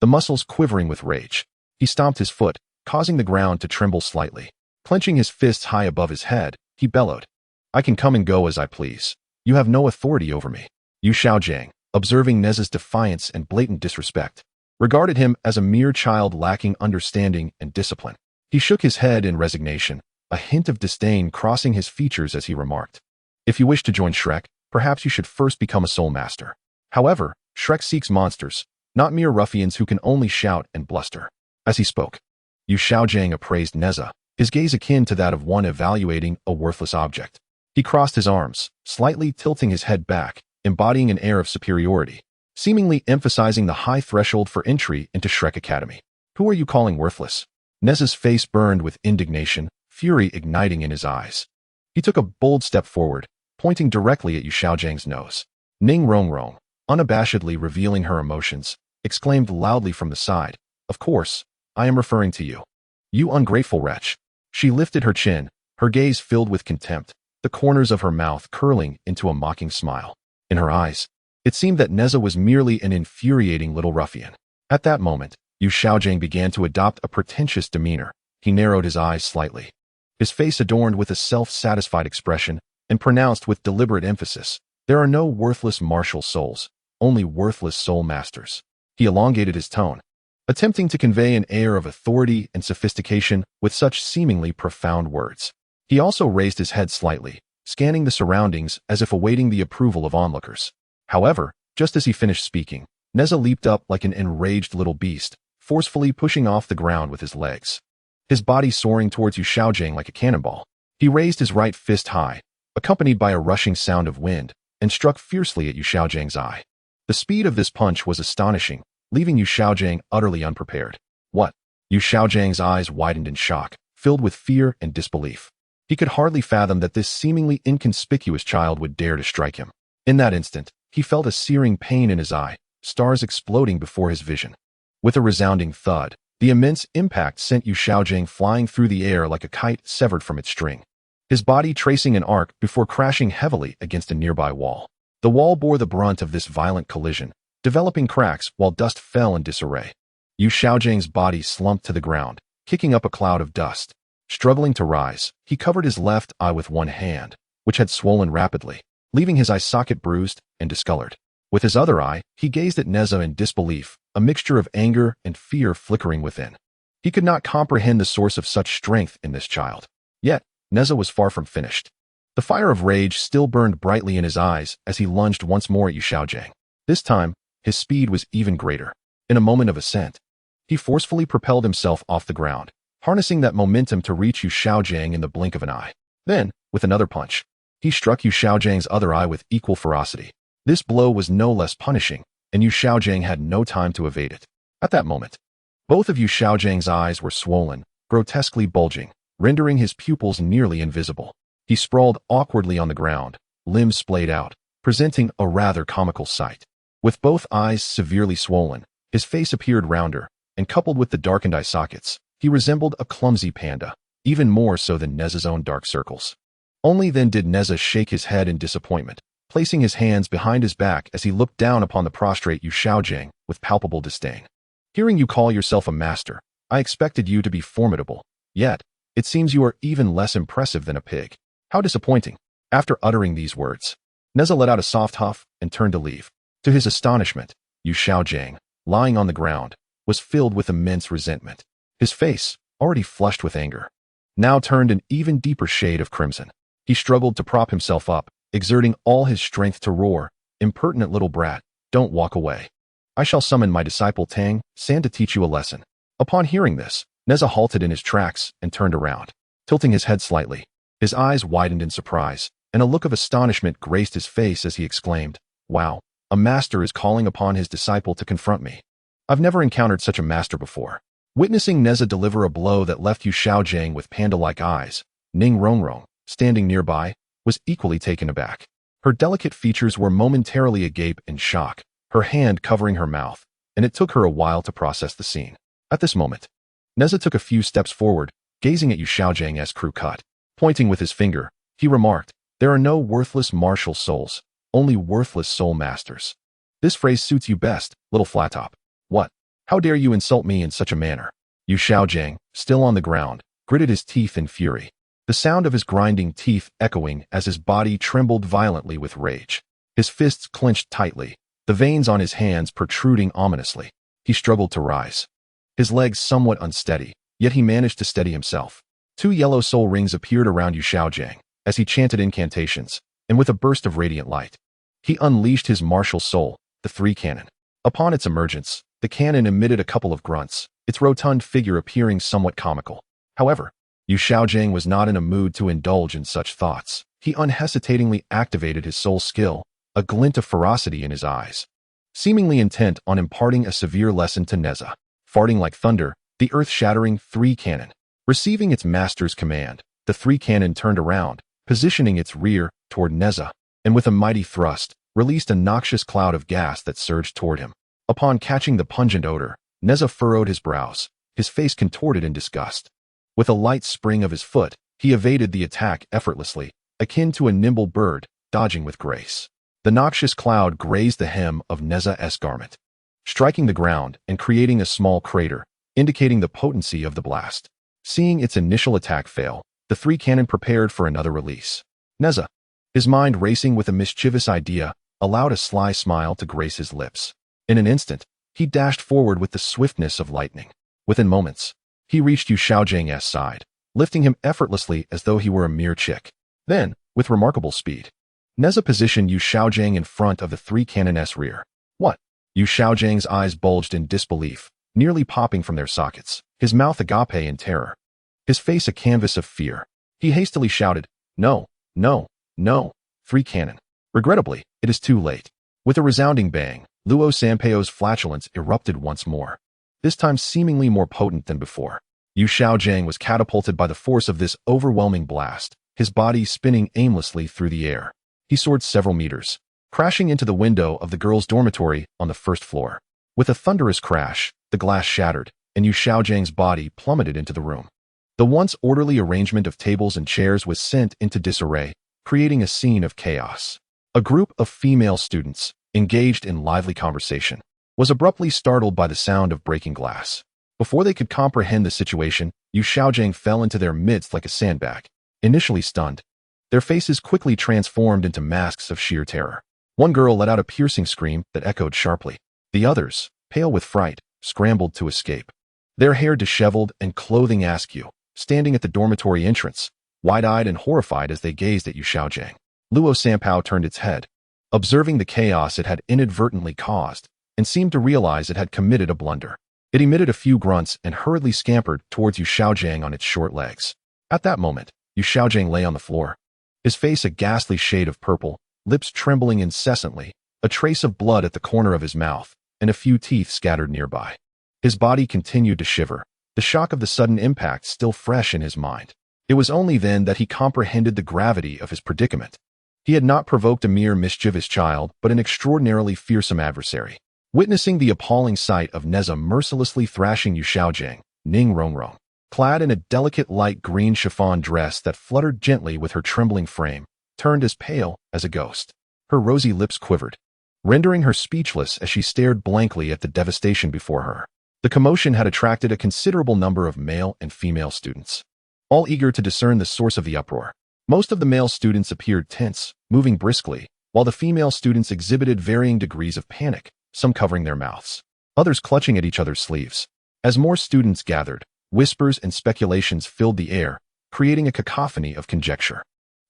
[SPEAKER 1] the muscles quivering with rage. He stomped his foot, causing the ground to tremble slightly. Clenching his fists high above his head, he bellowed. I can come and go as I please. You have no authority over me. Yu Xiaojing, observing Nezha's defiance and blatant disrespect, regarded him as a mere child lacking understanding and discipline. He shook his head in resignation, a hint of disdain crossing his features as he remarked. If you wish to join Shrek, perhaps you should first become a soul master. However, Shrek seeks monsters, not mere ruffians who can only shout and bluster. As he spoke, Yu Xiaojing appraised Nezha, his gaze akin to that of one evaluating a worthless object. He crossed his arms, slightly tilting his head back, embodying an air of superiority, seemingly emphasizing the high threshold for entry into Shrek Academy. Who are you calling worthless? Nezha's face burned with indignation, fury igniting in his eyes. He took a bold step forward, pointing directly at Yu Xiaojing's nose. Ning Rongrong, unabashedly revealing her emotions, exclaimed loudly from the side, Of course, I am referring to you. You ungrateful wretch. She lifted her chin, her gaze filled with contempt, the corners of her mouth curling into a mocking smile. In her eyes, it seemed that Nezha was merely an infuriating little ruffian. At that moment, Yu Xiaojing began to adopt a pretentious demeanor. He narrowed his eyes slightly, his face adorned with a self-satisfied expression, and pronounced with deliberate emphasis, There are no worthless martial souls, only worthless soul masters. He elongated his tone, attempting to convey an air of authority and sophistication with such seemingly profound words. He also raised his head slightly, scanning the surroundings as if awaiting the approval of onlookers. However, just as he finished speaking, Nezha leaped up like an enraged little beast, forcefully pushing off the ground with his legs, his body soaring towards Yu Xiaojing like a cannonball. He raised his right fist high, accompanied by a rushing sound of wind, and struck fiercely at Yu Xiaojing's eye. The speed of this punch was astonishing, leaving Yu Xiaojing utterly unprepared. What? Yu Xiaojing's eyes widened in shock, filled with fear and disbelief. He could hardly fathom that this seemingly inconspicuous child would dare to strike him. In that instant, he felt a searing pain in his eye, stars exploding before his vision. With a resounding thud, the immense impact sent Yu Xiaojing flying through the air like a kite severed from its string, his body tracing an arc before crashing heavily against a nearby wall. The wall bore the brunt of this violent collision, developing cracks while dust fell in disarray. Yu Xiaojing's body slumped to the ground, kicking up a cloud of dust. Struggling to rise, he covered his left eye with one hand, which had swollen rapidly, leaving his eye socket bruised and discolored. With his other eye, he gazed at Nezha in disbelief, a mixture of anger and fear flickering within. He could not comprehend the source of such strength in this child. Yet, Nezha was far from finished. The fire of rage still burned brightly in his eyes as he lunged once more at Yu Xiaojing. This time, his speed was even greater. In a moment of ascent, he forcefully propelled himself off the ground, harnessing that momentum to reach Yu Xiaojing in the blink of an eye. Then, with another punch, he struck Yu Xiaojing's other eye with equal ferocity. This blow was no less punishing, and Yu Xiaojing had no time to evade it. At that moment, both of Yu Xiaojing's eyes were swollen, grotesquely bulging, rendering his pupils nearly invisible. He sprawled awkwardly on the ground, limbs splayed out, presenting a rather comical sight. With both eyes severely swollen, his face appeared rounder, and coupled with the darkened eye sockets, he resembled a clumsy panda, even more so than Nezha's own dark circles. Only then did Nezha shake his head in disappointment, placing his hands behind his back as he looked down upon the prostrate Yu Xiaojing with palpable disdain. Hearing you call yourself a master, I expected you to be formidable. Yet, it seems you are even less impressive than a pig. How disappointing. After uttering these words, Nezha let out a soft huff and turned to leave. To his astonishment, Yu Xiaojing, lying on the ground, was filled with immense resentment. His face, already flushed with anger, now turned an even deeper shade of crimson. He struggled to prop himself up, exerting all his strength to roar, "Impertinent little brat, don't walk away. I shall summon my disciple Tang San to teach you a lesson." Upon hearing this, Nezha halted in his tracks and turned around. tilting his head slightly. His eyes widened in surprise, and a look of astonishment graced his face as he exclaimed, "Wow, a master is calling upon his disciple to confront me. I've never encountered such a master before." Witnessing Nezha deliver a blow that left Yu Xiaojing with panda-like eyes, Ning Rongrong, standing nearby, was equally taken aback. Her delicate features were momentarily agape in shock, her hand covering her mouth, and it took her a while to process the scene. At this moment, Nezha took a few steps forward, gazing at Yu Xiaojing's crew cut. Pointing with his finger, he remarked, "There are no worthless martial souls, only worthless soul masters. This phrase suits you best, little flat top. What? How dare you insult me in such a manner?" Yu Xiaojing, still on the ground, gritted his teeth in fury, the sound of his grinding teeth echoing as his body trembled violently with rage. His fists clenched tightly, the veins on his hands protruding ominously. He struggled to rise, his legs somewhat unsteady, yet he managed to steady himself. 2 yellow soul rings appeared around Yu Xiaojing as he chanted incantations, and with a burst of radiant light, he unleashed his martial soul, the 3 cannon. Upon its emergence, the cannon emitted a couple of grunts, its rotund figure appearing somewhat comical. However, Yu Xiaojing was not in a mood to indulge in such thoughts. He unhesitatingly activated his soul skill, a glint of ferocity in his eyes, seemingly intent on imparting a severe lesson to Nezha. Farting like thunder, the earth-shattering 3 cannon. Receiving its master's command, the 3 cannon turned around, positioning its rear toward Nezha, and with a mighty thrust, released a noxious cloud of gas that surged toward him. Upon catching the pungent odor, Nezha furrowed his brows, his face contorted in disgust. With a light spring of his foot, he evaded the attack effortlessly, akin to a nimble bird, dodging with grace. The noxious cloud grazed the hem of Nezha's garment, striking the ground and creating a small crater, indicating the potency of the blast. Seeing its initial attack fail, the 3 cannon prepared for another release. Nezha, his mind racing with a mischievous idea, allowed a sly smile to grace his lips. In an instant, he dashed forward with the swiftness of lightning. Within moments, he reached Yu Xiaojing's side, lifting him effortlessly as though he were a mere chick. Then, with remarkable speed, Nezha positioned Yu Xiaojing in front of the 3 cannon's rear. "What?" Yu Xiaojing's eyes bulged in disbelief, nearly popping from their sockets, his mouth agape in terror, his face a canvas of fear. He hastily shouted, "No, no, no, 3 cannon." Regrettably, it is too late. With a resounding bang, Luo Sanpao's flatulence erupted once more, this time seemingly more potent than before. Yu Xiaojing was catapulted by the force of this overwhelming blast, his body spinning aimlessly through the air. He soared several meters, crashing into the window of the girls' dormitory on the 1st floor. With a thunderous crash, the glass shattered, and Yu Xiaojing's body plummeted into the room. The once orderly arrangement of tables and chairs was sent into disarray, creating a scene of chaos. A group of female students, engaged in lively conversation, was abruptly startled by the sound of breaking glass. Before they could comprehend the situation, Yu Xiaojing fell into their midst like a sandbag. Initially stunned, their faces quickly transformed into masks of sheer terror. One girl let out a piercing scream that echoed sharply. The others, pale with fright, scrambled to escape. Their hair disheveled and clothing askew, standing at the dormitory entrance, wide-eyed and horrified as they gazed at Yu Xiaojing. Luo Sanpao turned its head, observing the chaos it had inadvertently caused, and seemed to realize it had committed a blunder. It emitted a few grunts and hurriedly scampered towards Yu Xiaojing on its short legs. At that moment, Yu Xiaojing lay on the floor, his face a ghastly shade of purple, lips trembling incessantly, a trace of blood at the corner of his mouth, and a few teeth scattered nearby. His body continued to shiver, the shock of the sudden impact still fresh in his mind. It was only then that he comprehended the gravity of his predicament. He had not provoked a mere mischievous child, but an extraordinarily fearsome adversary. Witnessing the appalling sight of Nezha mercilessly thrashing Yu Xiaojing, Ning Rongrong, clad in a delicate light green chiffon dress that fluttered gently with her trembling frame, turned as pale as a ghost. Her rosy lips quivered, rendering her speechless as she stared blankly at the devastation before her. The commotion had attracted a considerable number of male and female students, all eager to discern the source of the uproar. Most of the male students appeared tense, moving briskly, while the female students exhibited varying degrees of panic, some covering their mouths, others clutching at each other's sleeves. As more students gathered, whispers and speculations filled the air, creating a cacophony of conjecture.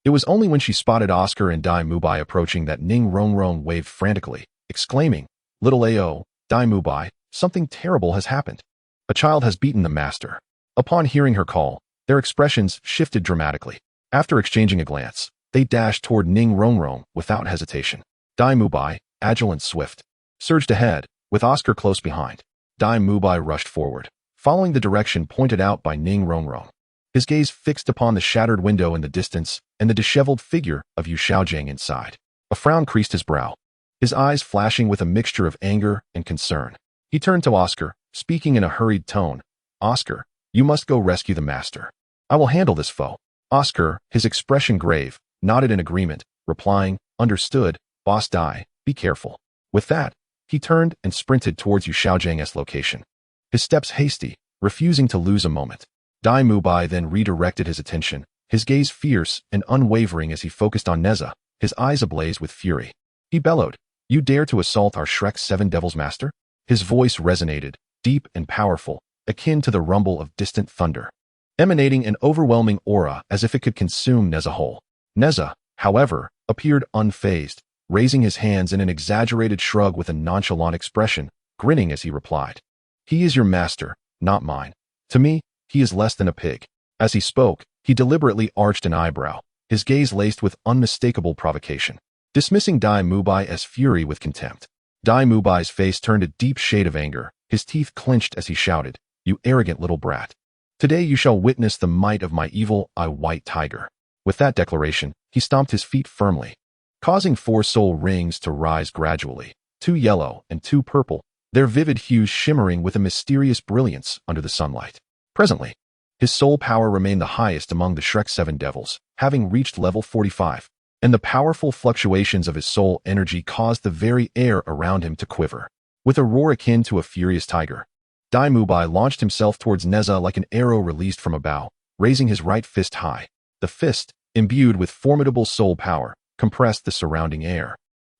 [SPEAKER 1] It was only when she spotted Oscar and Dai Mubai approaching that Ning Rongrong waved frantically, exclaiming, "Little Ao, Dai Mubai, something terrible has happened. A child has beaten the master." Upon hearing her call, Their expressions shifted dramatically. After exchanging a glance, they dashed toward Ning Rongrong without hesitation. Dai Mubai, agile and swift, surged ahead, with Oscar close behind. Dai Mubai rushed forward, following the direction pointed out by Ning Rongrong. His gaze fixed upon the shattered window in the distance and the disheveled figure of Yu Xiaojing inside. A frown creased his brow, his eyes flashing with a mixture of anger and concern. He turned to Oscar, speaking in a hurried tone. Oscar, you must go rescue the master. I will handle this foe. Oscar, his expression grave, nodded in agreement, replying, Understood, Boss Dai, be careful. With that, he turned and sprinted towards Yu Xiaojing's location. His steps hasty, refusing to lose a moment. Dai Mubai then redirected his attention, his gaze fierce and unwavering as he focused on Nezha, his eyes ablaze with fury. He bellowed, You dare to assault our Shrek 7 Devil's Master? His voice resonated, deep and powerful, akin to the rumble of distant thunder, emanating an overwhelming aura as if it could consume Nezha whole. Nezha, however, appeared unfazed, raising his hands in an exaggerated shrug with a nonchalant expression, grinning as he replied, He is your master, not mine. To me, he is less than a pig. As he spoke, he deliberately arched an eyebrow, his gaze laced with unmistakable provocation, dismissing Dai Mubai as fury with contempt. Dai Mubai's face turned a deep shade of anger, his teeth clenched as he shouted, You arrogant little brat. Today you shall witness the might of my evil eye white tiger. With that declaration, he stomped his feet firmly, causing 4 soul rings to rise gradually, 2 yellow and 2 purple, their vivid hues shimmering with a mysterious brilliance under the sunlight. Presently, his soul power remained the highest among the Shrek 7 devils, having reached level 45, and the powerful fluctuations of his soul energy caused the very air around him to quiver. With a roar akin to a furious tiger, Dai Mubai launched himself towards Nezha like an arrow released from a bow, raising his right fist high. The fist, imbued with formidable soul power, compressed the surrounding air,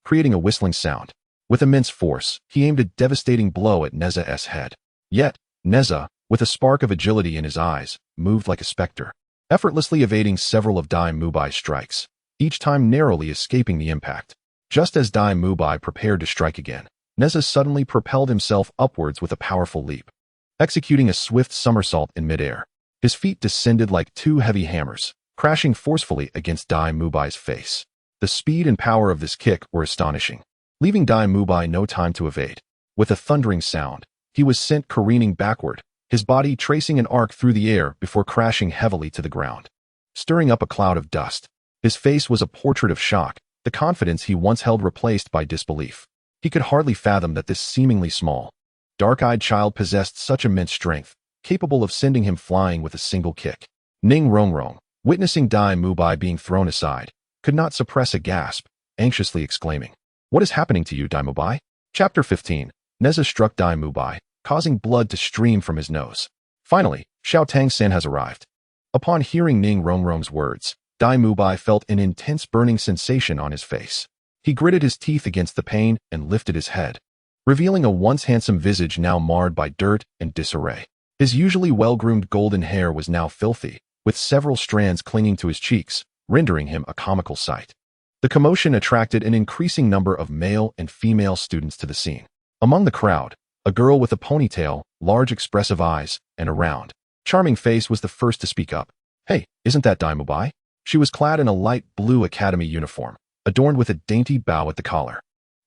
[SPEAKER 1] creating a whistling sound. With immense force, he aimed a devastating blow at Nezha's head. Yet, Nezha, with a spark of agility in his eyes, moved like a specter, effortlessly evading several of Dai Mubai's strikes, each time narrowly escaping the impact. Just as Dai Mubai prepared to strike again, Nezha suddenly propelled himself upwards with a powerful leap, executing a swift somersault in midair. His feet descended like 2 heavy hammers, crashing forcefully against Dai Mubai's face. The speed and power of this kick were astonishing, leaving Dai Mubai no time to evade. With a thundering sound, he was sent careening backward, his body tracing an arc through the air before crashing heavily to the ground, stirring up a cloud of dust. His face was a portrait of shock, the confidence he once held replaced by disbelief. He could hardly fathom that this seemingly small, dark-eyed child possessed such immense strength, capable of sending him flying with a single kick. Ning Rongrong, witnessing Dai Mubai being thrown aside, could not suppress a gasp, anxiously exclaiming, What is happening to you, Dai Mubai? Chapter 15. Nezha struck Dai Mubai, causing blood to stream from his nose. Finally, Tang San has arrived. Upon hearing Ning Rongrong's words, Dai Mubai felt an intense burning sensation on his face. He gritted his teeth against the pain and lifted his head, revealing a once handsome visage now marred by dirt and disarray. His usually well-groomed golden hair was now filthy, with several strands clinging to his cheeks, rendering him a comical sight. The commotion attracted an increasing number of male and female students to the scene. Among the crowd, a girl with a ponytail, large expressive eyes, and a round, charming face was the first to speak up. Hey, isn't that Dai Mubai? She was clad in a light blue academy uniform, adorned with a dainty bow at the collar,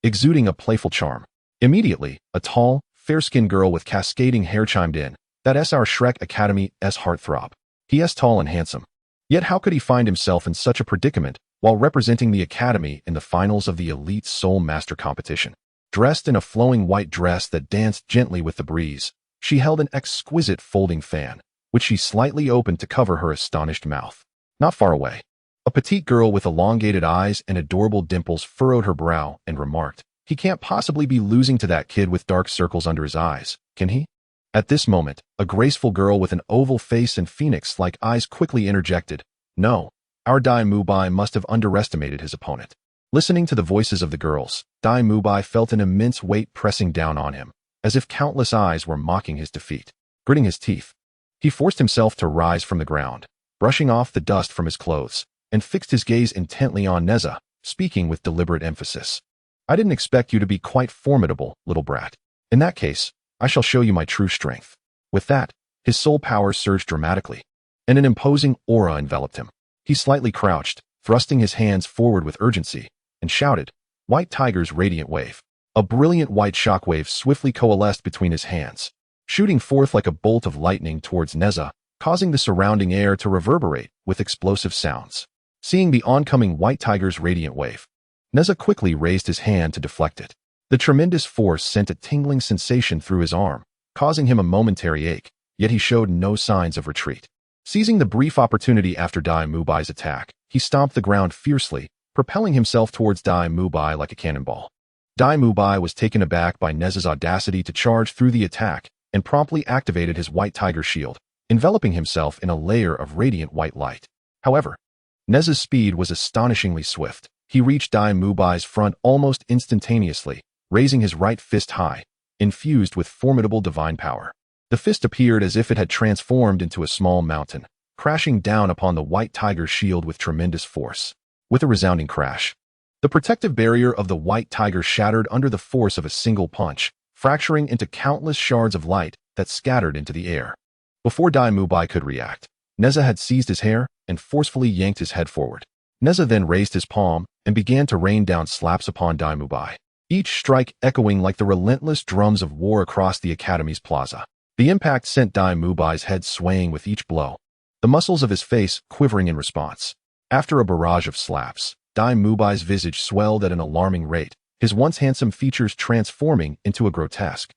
[SPEAKER 1] exuding a playful charm. Immediately, a tall, fair-skinned girl with cascading hair chimed in, That's our Shrek Academy's heartthrob. He is tall and handsome. Yet how could he find himself in such a predicament while representing the Academy in the finals of the Elite Soul Master competition? Dressed in a flowing white dress that danced gently with the breeze, she held an exquisite folding fan, which she slightly opened to cover her astonished mouth. Not far away, a petite girl with elongated eyes and adorable dimples furrowed her brow and remarked, He can't possibly be losing to that kid with dark circles under his eyes, can he? At this moment, a graceful girl with an oval face and phoenix-like eyes quickly interjected, No, our Dai Mubai must have underestimated his opponent. Listening to the voices of the girls, Dai Mubai felt an immense weight pressing down on him, as if countless eyes were mocking his defeat. Gritting his teeth, he forced himself to rise from the ground, brushing off the dust from his clothes, and fixed his gaze intently on Nezha, speaking with deliberate emphasis. I didn't expect you to be quite formidable, little brat. In that case, I shall show you my true strength. With that, his soul power surged dramatically, and an imposing aura enveloped him. He slightly crouched, thrusting his hands forward with urgency, and shouted, "White Tiger's Radiant Wave." A brilliant white shockwave swiftly coalesced between his hands, shooting forth like a bolt of lightning towards Nezha, causing the surrounding air to reverberate with explosive sounds. Seeing the oncoming White Tiger's Radiant Wave, Nezha quickly raised his hand to deflect it. The tremendous force sent a tingling sensation through his arm, causing him a momentary ache, yet he showed no signs of retreat. Seizing the brief opportunity after Dai Mubai's attack, he stomped the ground fiercely, propelling himself towards Dai Mubai like a cannonball. Dai Mubai was taken aback by Nezha's audacity to charge through the attack and promptly activated his White Tiger shield, enveloping himself in a layer of radiant white light. However, Nezha's speed was astonishingly swift. He reached Dai Mubai's front almost instantaneously, raising his right fist high, infused with formidable divine power. The fist appeared as if it had transformed into a small mountain, crashing down upon the White Tiger's shield with tremendous force. With a resounding crash, the protective barrier of the White Tiger shattered under the force of a single punch, fracturing into countless shards of light that scattered into the air. Before Dai Mubai could react, Nezha had seized his hair and forcefully yanked his head forward. Nezha then raised his palm and began to rain down slaps upon Dai Mubai, each strike echoing like the relentless drums of war across the academy's plaza. The impact sent Dai Mubai's head swaying with each blow, the muscles of his face quivering in response. After a barrage of slaps, Dai Mubai's visage swelled at an alarming rate, his once handsome features transforming into a grotesque,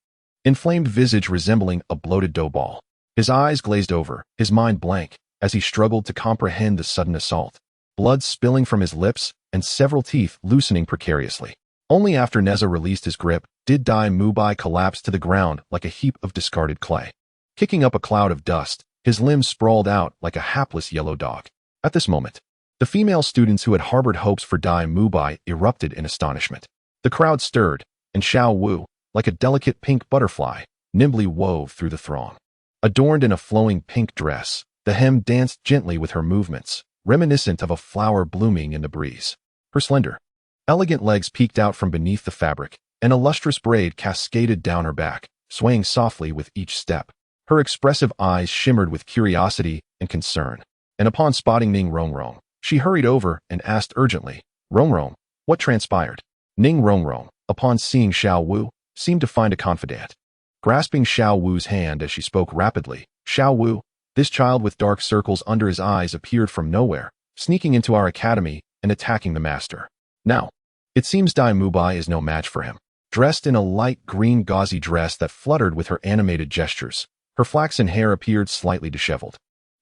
[SPEAKER 1] inflamed visage resembling a bloated dough ball. His eyes glazed over, his mind blank, as he struggled to comprehend the sudden assault, blood spilling from his lips and several teeth loosening precariously. Only after Nezha released his grip did Dai Mubai collapse to the ground like a heap of discarded clay. Kicking up a cloud of dust, his limbs sprawled out like a hapless yellow dog. At this moment, the female students who had harbored hopes for Dai Mubai erupted in astonishment. The crowd stirred, and Xiao Wu, like a delicate pink butterfly, nimbly wove through the throng. Adorned in a flowing pink dress, the hem danced gently with her movements, reminiscent of a flower blooming in the breeze. Her slender, elegant legs peeked out from beneath the fabric, and a lustrous braid cascaded down her back, swaying softly with each step. Her expressive eyes shimmered with curiosity and concern, and upon spotting Ning Rongrong, she hurried over and asked urgently, "Rongrong, what transpired?" Ning Rongrong, upon seeing Xiao Wu, seemed to find a confidant. Grasping Xiao Wu's hand as she spoke rapidly, "Xiao Wu, this child with dark circles under his eyes appeared from nowhere, sneaking into our academy and attacking the master. Now, it seems Dai Mubai is no match for him." Dressed in a light green gauzy dress that fluttered with her animated gestures, her flaxen hair appeared slightly disheveled.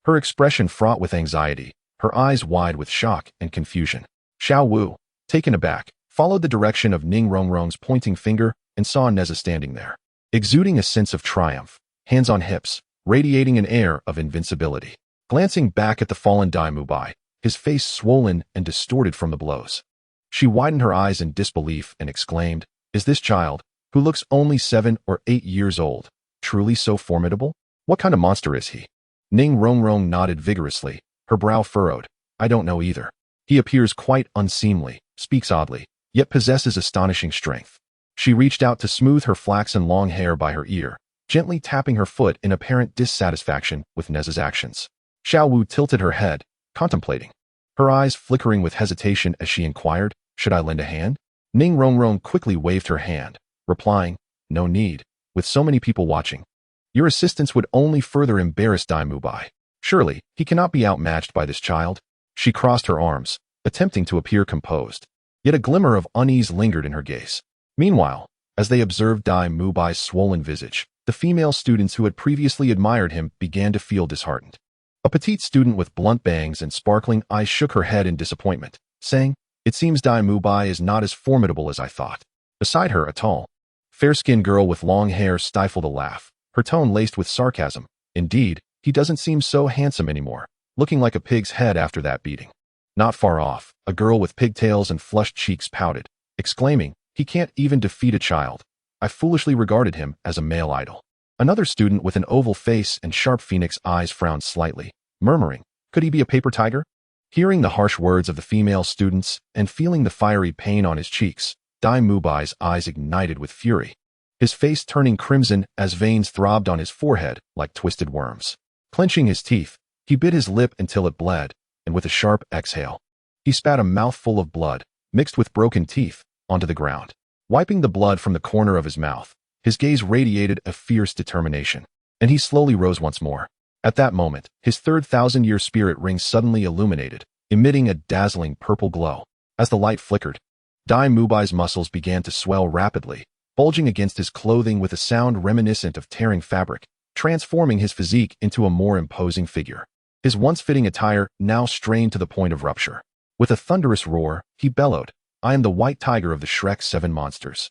[SPEAKER 1] Her expression fraught with anxiety, her eyes wide with shock and confusion. Xiao Wu, taken aback, followed the direction of Ning Rongrong's pointing finger and saw Nezha standing there, exuding a sense of triumph, hands on hips, radiating an air of invincibility. Glancing back at the fallen Dai Mubai, his face swollen and distorted from the blows, she widened her eyes in disbelief and exclaimed, "Is this child, who looks only 7 or 8 years old, truly so formidable? What kind of monster is he?" Ning Rongrong nodded vigorously, her brow furrowed. "I don't know either. He appears quite unseemly, speaks oddly, yet possesses astonishing strength." She reached out to smooth her flaxen long hair by her ear, gently tapping her foot in apparent dissatisfaction with Nezha's actions. Xiao Wu tilted her head, contemplating, her eyes flickering with hesitation as she inquired, "Should I lend a hand?" Ning Rongrong quickly waved her hand, replying, "No need, with so many people watching. Your assistance would only further embarrass Dai Mubai. Surely, he cannot be outmatched by this child." She crossed her arms, attempting to appear composed, yet a glimmer of unease lingered in her gaze. Meanwhile, as they observed Dai Mubai's swollen visage, the female students who had previously admired him began to feel disheartened. A petite student with blunt bangs and sparkling eyes shook her head in disappointment, saying, "It seems Dai Mubai is not as formidable as I thought." Beside her, a tall, fair-skinned girl with long hair stifled a laugh, her tone laced with sarcasm. "Indeed, he doesn't seem so handsome anymore, looking like a pig's head after that beating." Not far off, a girl with pigtails and flushed cheeks pouted, exclaiming, "He can't even defeat a child. I foolishly regarded him as a male idol." Another student with an oval face and sharp phoenix eyes frowned slightly, murmuring, "Could he be a paper tiger?" Hearing the harsh words of the female students and feeling the fiery pain on his cheeks, Dai Mubai's eyes ignited with fury, his face turning crimson as veins throbbed on his forehead like twisted worms. Clenching his teeth, He bit his lip until it bled, and with a sharp exhale, he spat a mouthful of blood, mixed with broken teeth, onto the ground. Wiping the blood from the corner of his mouth, his gaze radiated a fierce determination, and he slowly rose once more. At that moment, his third 1,000-year spirit ring suddenly illuminated, emitting a dazzling purple glow. As the light flickered, Dai Mubai's muscles began to swell rapidly, bulging against his clothing with a sound reminiscent of tearing fabric, transforming his physique into a more imposing figure. His once-fitting attire now strained to the point of rupture. With a thunderous roar, he bellowed, "I am the white tiger of the Shrek 7 monsters.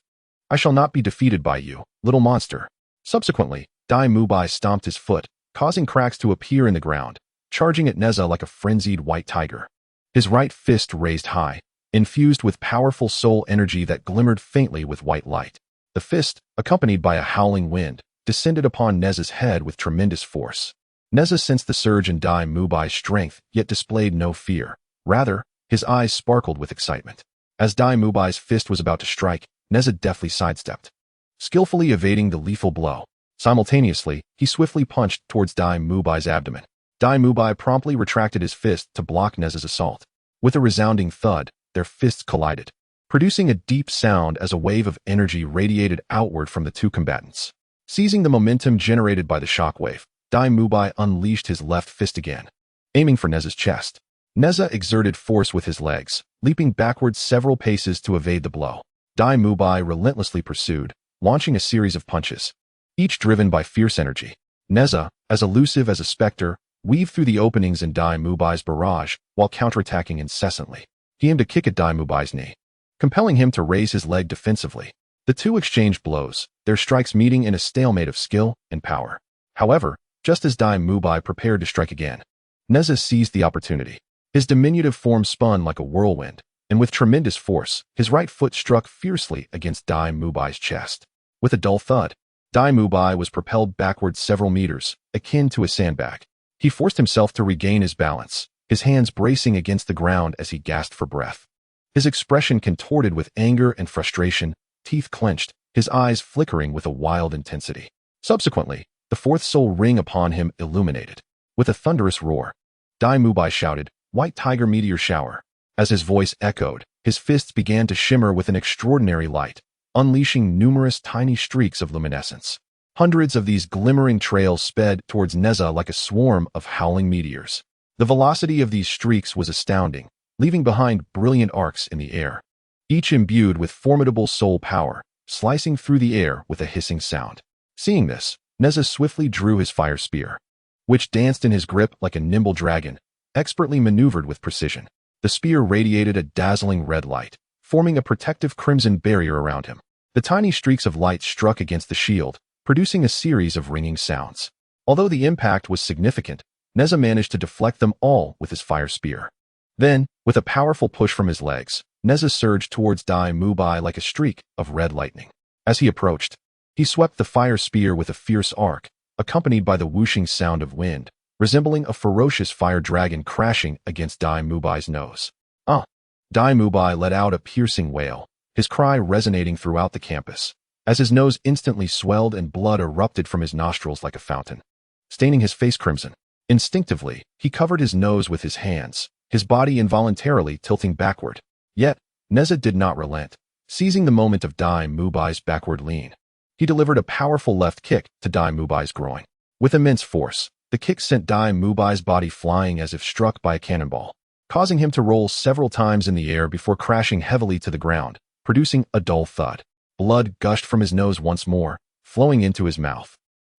[SPEAKER 1] I shall not be defeated by you, little monster." Subsequently, Dai Mubai stomped his foot, causing cracks to appear in the ground, charging at Nezha like a frenzied white tiger. His right fist raised high, infused with powerful soul energy that glimmered faintly with white light. The fist, accompanied by a howling wind, descended upon Nezha's head with tremendous force. Nezha sensed the surge in Dai Mubai's strength, yet displayed no fear. Rather, his eyes sparkled with excitement. As Dai Mubai's fist was about to strike, Nezha deftly sidestepped, skillfully evading the lethal blow. Simultaneously, he swiftly punched towards Dai Mubai's abdomen. Dai Mubai promptly retracted his fist to block Nezha's assault. With a resounding thud, their fists collided, producing a deep sound as a wave of energy radiated outward from the two combatants. Seizing the momentum generated by the shockwave, Dai Mubai unleashed his left fist again, aiming for Nezha's chest. Nezha exerted force with his legs, leaping backwards several paces to evade the blow. Dai Mubai relentlessly pursued, launching a series of punches, each driven by fierce energy. Nezha, as elusive as a specter, weaved through the openings in Dai Mubai's barrage while counterattacking incessantly. He aimed a kick at Dai Mubai's knee, compelling him to raise his leg defensively. The two exchanged blows, their strikes meeting in a stalemate of skill and power. However, just as Dai Mubai prepared to strike again, Nezha seized the opportunity. His diminutive form spun like a whirlwind, and with tremendous force, his right foot struck fiercely against Dai Mubai's chest. With a dull thud, Dai Mubai was propelled backward several meters, akin to a sandbag. He forced himself to regain his balance, his hands bracing against the ground as he gasped for breath. His expression contorted with anger and frustration, teeth clenched, his eyes flickering with a wild intensity. Subsequently, the fourth soul ring upon him illuminated. With a thunderous roar, Dai Mubai shouted, "White tiger meteor shower." As his voice echoed, his fists began to shimmer with an extraordinary light, unleashing numerous tiny streaks of luminescence. Hundreds of these glimmering trails sped towards Nezha like a swarm of howling meteors. The velocity of these streaks was astounding, leaving behind brilliant arcs in the air, each imbued with formidable soul power, slicing through the air with a hissing sound. Seeing this, Nezha swiftly drew his fire spear, which danced in his grip like a nimble dragon, expertly maneuvered with precision. The spear radiated a dazzling red light, forming a protective crimson barrier around him. The tiny streaks of light struck against the shield, producing a series of ringing sounds. Although the impact was significant, Nezha managed to deflect them all with his fire spear. Then, with a powerful push from his legs, Nezha surged towards Dai Mubai like a streak of red lightning. As he approached, he swept the fire spear with a fierce arc, accompanied by the whooshing sound of wind, resembling a ferocious fire dragon crashing against Dai Mubai's nose. Dai Mubai let out a piercing wail, his cry resonating throughout the campus, as his nose instantly swelled and blood erupted from his nostrils like a fountain, staining his face crimson. Instinctively, he covered his nose with his hands, his body involuntarily tilting backward. Yet, Nezha did not relent. Seizing the moment of Dai Mubai's backward lean, he delivered a powerful left kick to Dai Mubai's groin. With immense force, the kick sent Dai Mubai's body flying as if struck by a cannonball, causing him to roll several times in the air before crashing heavily to the ground, producing a dull thud. Blood gushed from his nose once more, flowing into his mouth.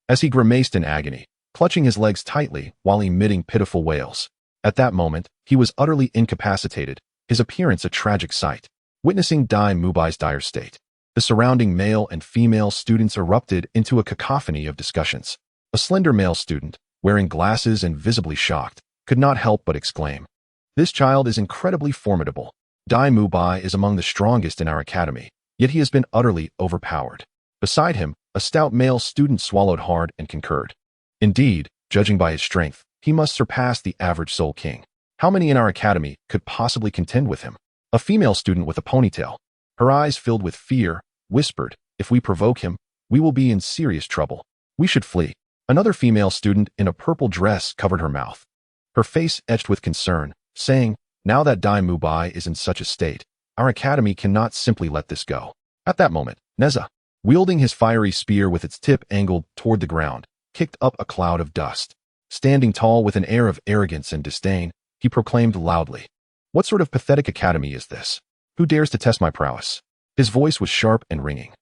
[SPEAKER 1] As he grimaced in agony, clutching his legs tightly while emitting pitiful wails. At that moment, he was utterly incapacitated, his appearance a tragic sight. Witnessing Dai Mubai's dire state, the surrounding male and female students erupted into a cacophony of discussions. A slender male student, wearing glasses and visibly shocked, could not help but exclaim, "This child is incredibly formidable. Dai Mubai is among the strongest in our academy, yet he has been utterly overpowered." Beside him, a stout male student swallowed hard and concurred. Indeed, judging by his strength, he must surpass the average Soul King. How many in our academy could possibly contend with him? A female student with a ponytail, her eyes filled with fear, whispered, "If we provoke him, we will be in serious trouble. We should flee." Another female student in a purple dress covered her mouth, her face etched with concern, saying, "Now that Dai Mubai is in such a state, our academy cannot simply let this go." At that moment, Nezha, wielding his fiery spear with its tip angled toward the ground, kicked up a cloud of dust. Standing tall with an air of arrogance and disdain, he proclaimed loudly, "What sort of pathetic academy is this? Who dares to test my prowess?" His voice was sharp and ringing,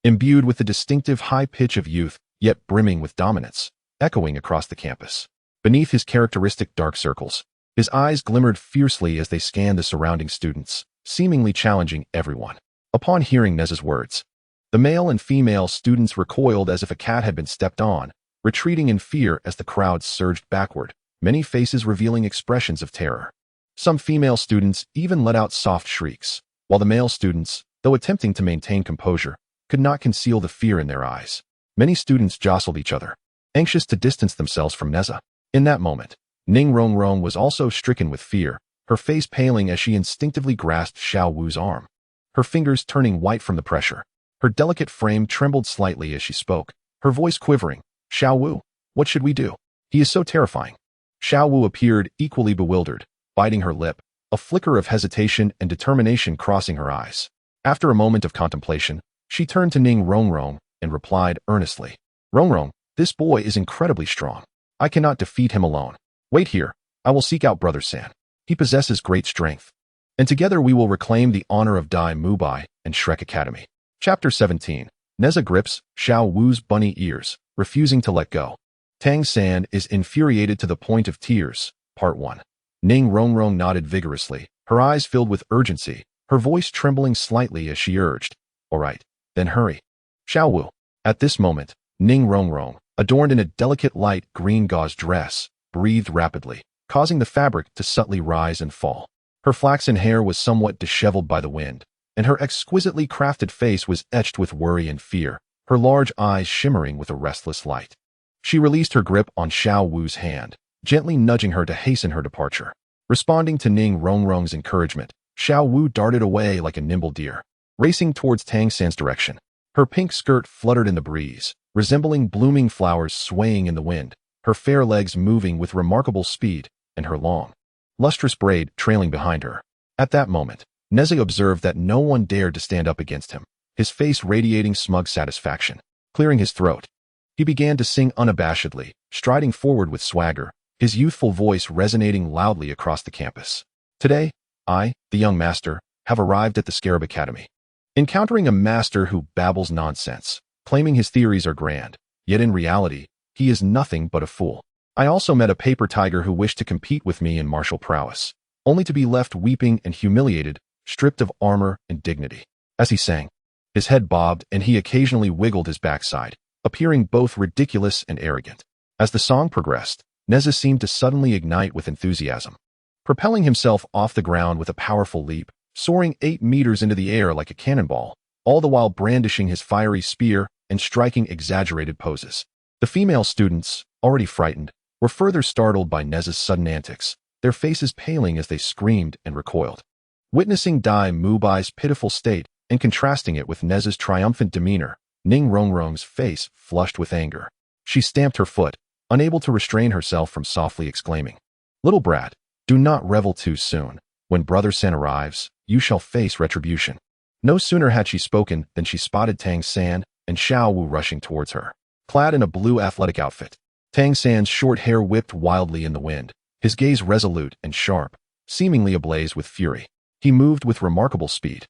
[SPEAKER 1] imbued with the distinctive high pitch of youth, yet brimming with dominance, echoing across the campus. Beneath his characteristic dark circles, his eyes glimmered fiercely as they scanned the surrounding students, seemingly challenging everyone. Upon hearing Nezha's words, the male and female students recoiled as if a cat had been stepped on, retreating in fear as the crowd surged backward, many faces revealing expressions of terror. Some female students even let out soft shrieks, while the male students, though attempting to maintain composure, could not conceal the fear in their eyes. Many students jostled each other, anxious to distance themselves from Nezha. In that moment, Ning Rongrong was also stricken with fear, her face paling as she instinctively grasped Xiao Wu's arm, her fingers turning white from the pressure. Her delicate frame trembled slightly as she spoke, her voice quivering. "Xiao Wu, what should we do? He is so terrifying." Xiao Wu appeared equally bewildered, biting her lip, a flicker of hesitation and determination crossing her eyes. After a moment of contemplation, she turned to Ning Rongrong and replied earnestly, "Rongrong, this boy is incredibly strong. I cannot defeat him alone. Wait here, I will seek out Brother San. He possesses great strength. And together we will reclaim the honor of Dai Mubai and Shrek Academy." Chapter 17. Nezha grips Xiao Wu's bunny ears, refusing to let go. Tang San is infuriated to the point of tears. Part 1. Ning Rongrong nodded vigorously, her eyes filled with urgency, her voice trembling slightly as she urged, "All right, then hurry." Xiao Wu. At this moment, Ning Rongrong, adorned in a delicate light green gauze dress, breathed rapidly, causing the fabric to subtly rise and fall. Her flaxen hair was somewhat disheveled by the wind, and her exquisitely crafted face was etched with worry and fear, her large eyes shimmering with a restless light. She released her grip on Xiao Wu's hand, gently nudging her to hasten her departure. Responding to Ning Rongrong's encouragement, Xiao Wu darted away like a nimble deer, racing towards Tang San's direction. Her pink skirt fluttered in the breeze, resembling blooming flowers swaying in the wind, her fair legs moving with remarkable speed, and her long, lustrous braid trailing behind her. At that moment, Nezha observed that no one dared to stand up against him, his face radiating smug satisfaction. Clearing his throat, he began to sing unabashedly, striding forward with swagger, his youthful voice resonating loudly across the campus. "Today, I, the young master, have arrived at the Scarab Academy." Encountering a master who babbles nonsense, claiming his theories are grand, yet in reality, he is nothing but a fool. I also met a paper tiger who wished to compete with me in martial prowess, only to be left weeping and humiliated, stripped of armor and dignity. As he sang, his head bobbed and he occasionally wiggled his backside, appearing both ridiculous and arrogant. As the song progressed, Nezha seemed to suddenly ignite with enthusiasm, propelling himself off the ground with a powerful leap, soaring 8 meters into the air like a cannonball, all the while brandishing his fiery spear and striking exaggerated poses. The female students, already frightened, were further startled by Nezha's sudden antics, their faces paling as they screamed and recoiled. Witnessing Dai Mubai's pitiful state and contrasting it with Nezha's triumphant demeanor, Ning Rongrong's face flushed with anger. She stamped her foot, unable to restrain herself from softly exclaiming, "Little brat, do not revel too soon. When Brother San arrives, you shall face retribution." No sooner had she spoken than she spotted Tang San and Xiao Wu rushing towards her. Clad in a blue athletic outfit, Tang San's short hair whipped wildly in the wind, his gaze resolute and sharp, seemingly ablaze with fury. He moved with remarkable speed,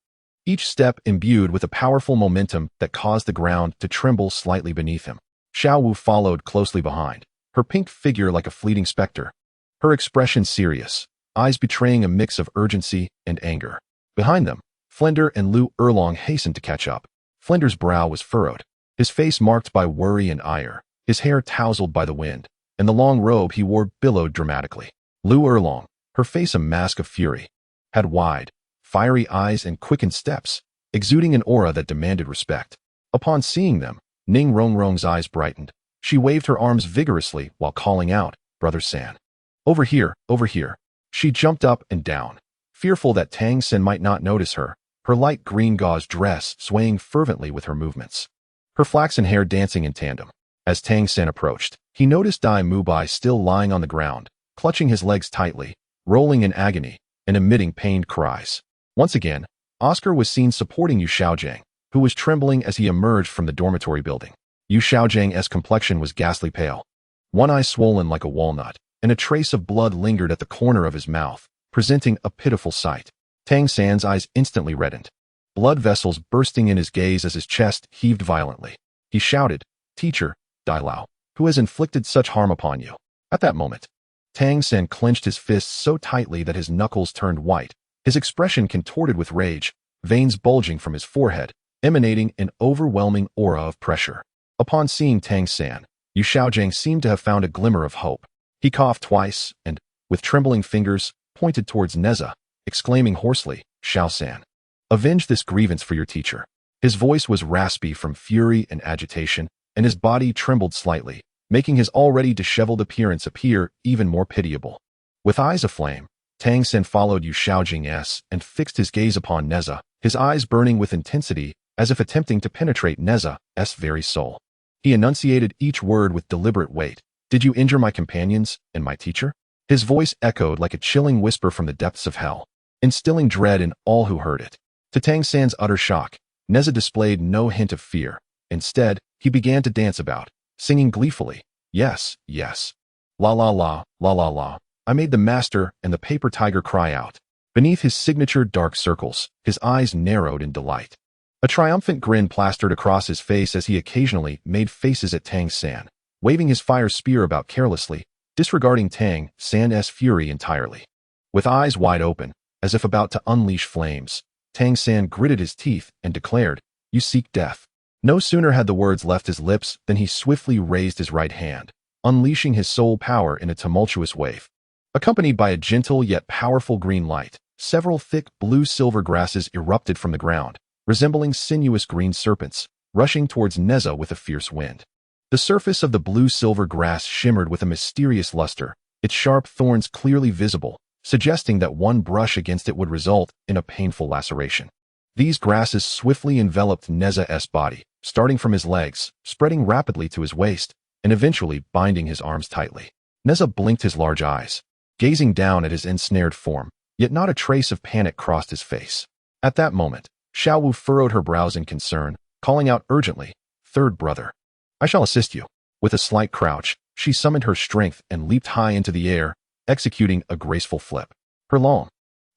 [SPEAKER 1] each step imbued with a powerful momentum that caused the ground to tremble slightly beneath him. Xiao Wu followed closely behind, her pink figure like a fleeting specter, her expression serious, eyes betraying a mix of urgency and anger. Behind them, Flender and Lu Erlong hastened to catch up. Flender's brow was furrowed, his face marked by worry and ire, his hair tousled by the wind, and the long robe he wore billowed dramatically. Lu Erlong, her face a mask of fury, had wide, fiery eyes and quickened steps, exuding an aura that demanded respect. Upon seeing them, Ning Rongrong's eyes brightened. She waved her arms vigorously while calling out, "Brother San. Over here, over here." She jumped up and down, fearful that Tang San might not notice her, her light green gauze dress swaying fervently with her movements, her flaxen hair dancing in tandem. As Tang San approached, he noticed Dai Mubai still lying on the ground, clutching his legs tightly, rolling in agony, and emitting pained cries. Once again, Oscar was seen supporting Yu Xiaojang, who was trembling as he emerged from the dormitory building. Yu Xiaojang's complexion was ghastly pale, one eye swollen like a walnut, and a trace of blood lingered at the corner of his mouth, presenting a pitiful sight. Tang San's eyes instantly reddened, blood vessels bursting in his gaze as his chest heaved violently. He shouted, "Teacher, Douluo, who has inflicted such harm upon you?" At that moment, Tang San clenched his fists so tightly that his knuckles turned white, his expression contorted with rage, veins bulging from his forehead, emanating an overwhelming aura of pressure. Upon seeing Tang San, Yu Xiaojang seemed to have found a glimmer of hope. He coughed twice and, with trembling fingers, pointed towards Nezha, exclaiming hoarsely, "Xiao San, avenge this grievance for your teacher." His voice was raspy from fury and agitation, and his body trembled slightly, making his already disheveled appearance appear even more pitiable. With eyes aflame, Tang San followed Yu Xiaojang's and fixed his gaze upon Nezha, his eyes burning with intensity as if attempting to penetrate Nezha's very soul. He enunciated each word with deliberate weight. "Did you injure my companions and my teacher?" His voice echoed like a chilling whisper from the depths of hell, instilling dread in all who heard it. To Tang San's utter shock, Nezha displayed no hint of fear. Instead, he began to dance about, singing gleefully, "Yes, yes. La la la, la la la." I made the master and the paper tiger cry out. Beneath his signature dark circles, his eyes narrowed in delight. A triumphant grin plastered across his face as he occasionally made faces at Tang San, waving his fire spear about carelessly, disregarding Tang San's fury entirely. With eyes wide open, as if about to unleash flames, Tang San gritted his teeth and declared, "You seek death." No sooner had the words left his lips than he swiftly raised his right hand, unleashing his soul power in a tumultuous wave. Accompanied by a gentle yet powerful green light, several thick blue-silver grasses erupted from the ground, resembling sinuous green serpents, rushing towards Nezha with a fierce wind. The surface of the blue-silver grass shimmered with a mysterious luster, its sharp thorns clearly visible, suggesting that one brush against it would result in a painful laceration. These grasses swiftly enveloped Nezha's body, starting from his legs, spreading rapidly to his waist, and eventually binding his arms tightly. Nezha blinked his large eyes, gazing down at his ensnared form, yet not a trace of panic crossed his face. At that moment, Xiao Wu furrowed her brows in concern, calling out urgently, "Third brother, I shall assist you." With a slight crouch, she summoned her strength and leaped high into the air, executing a graceful flip. Her long,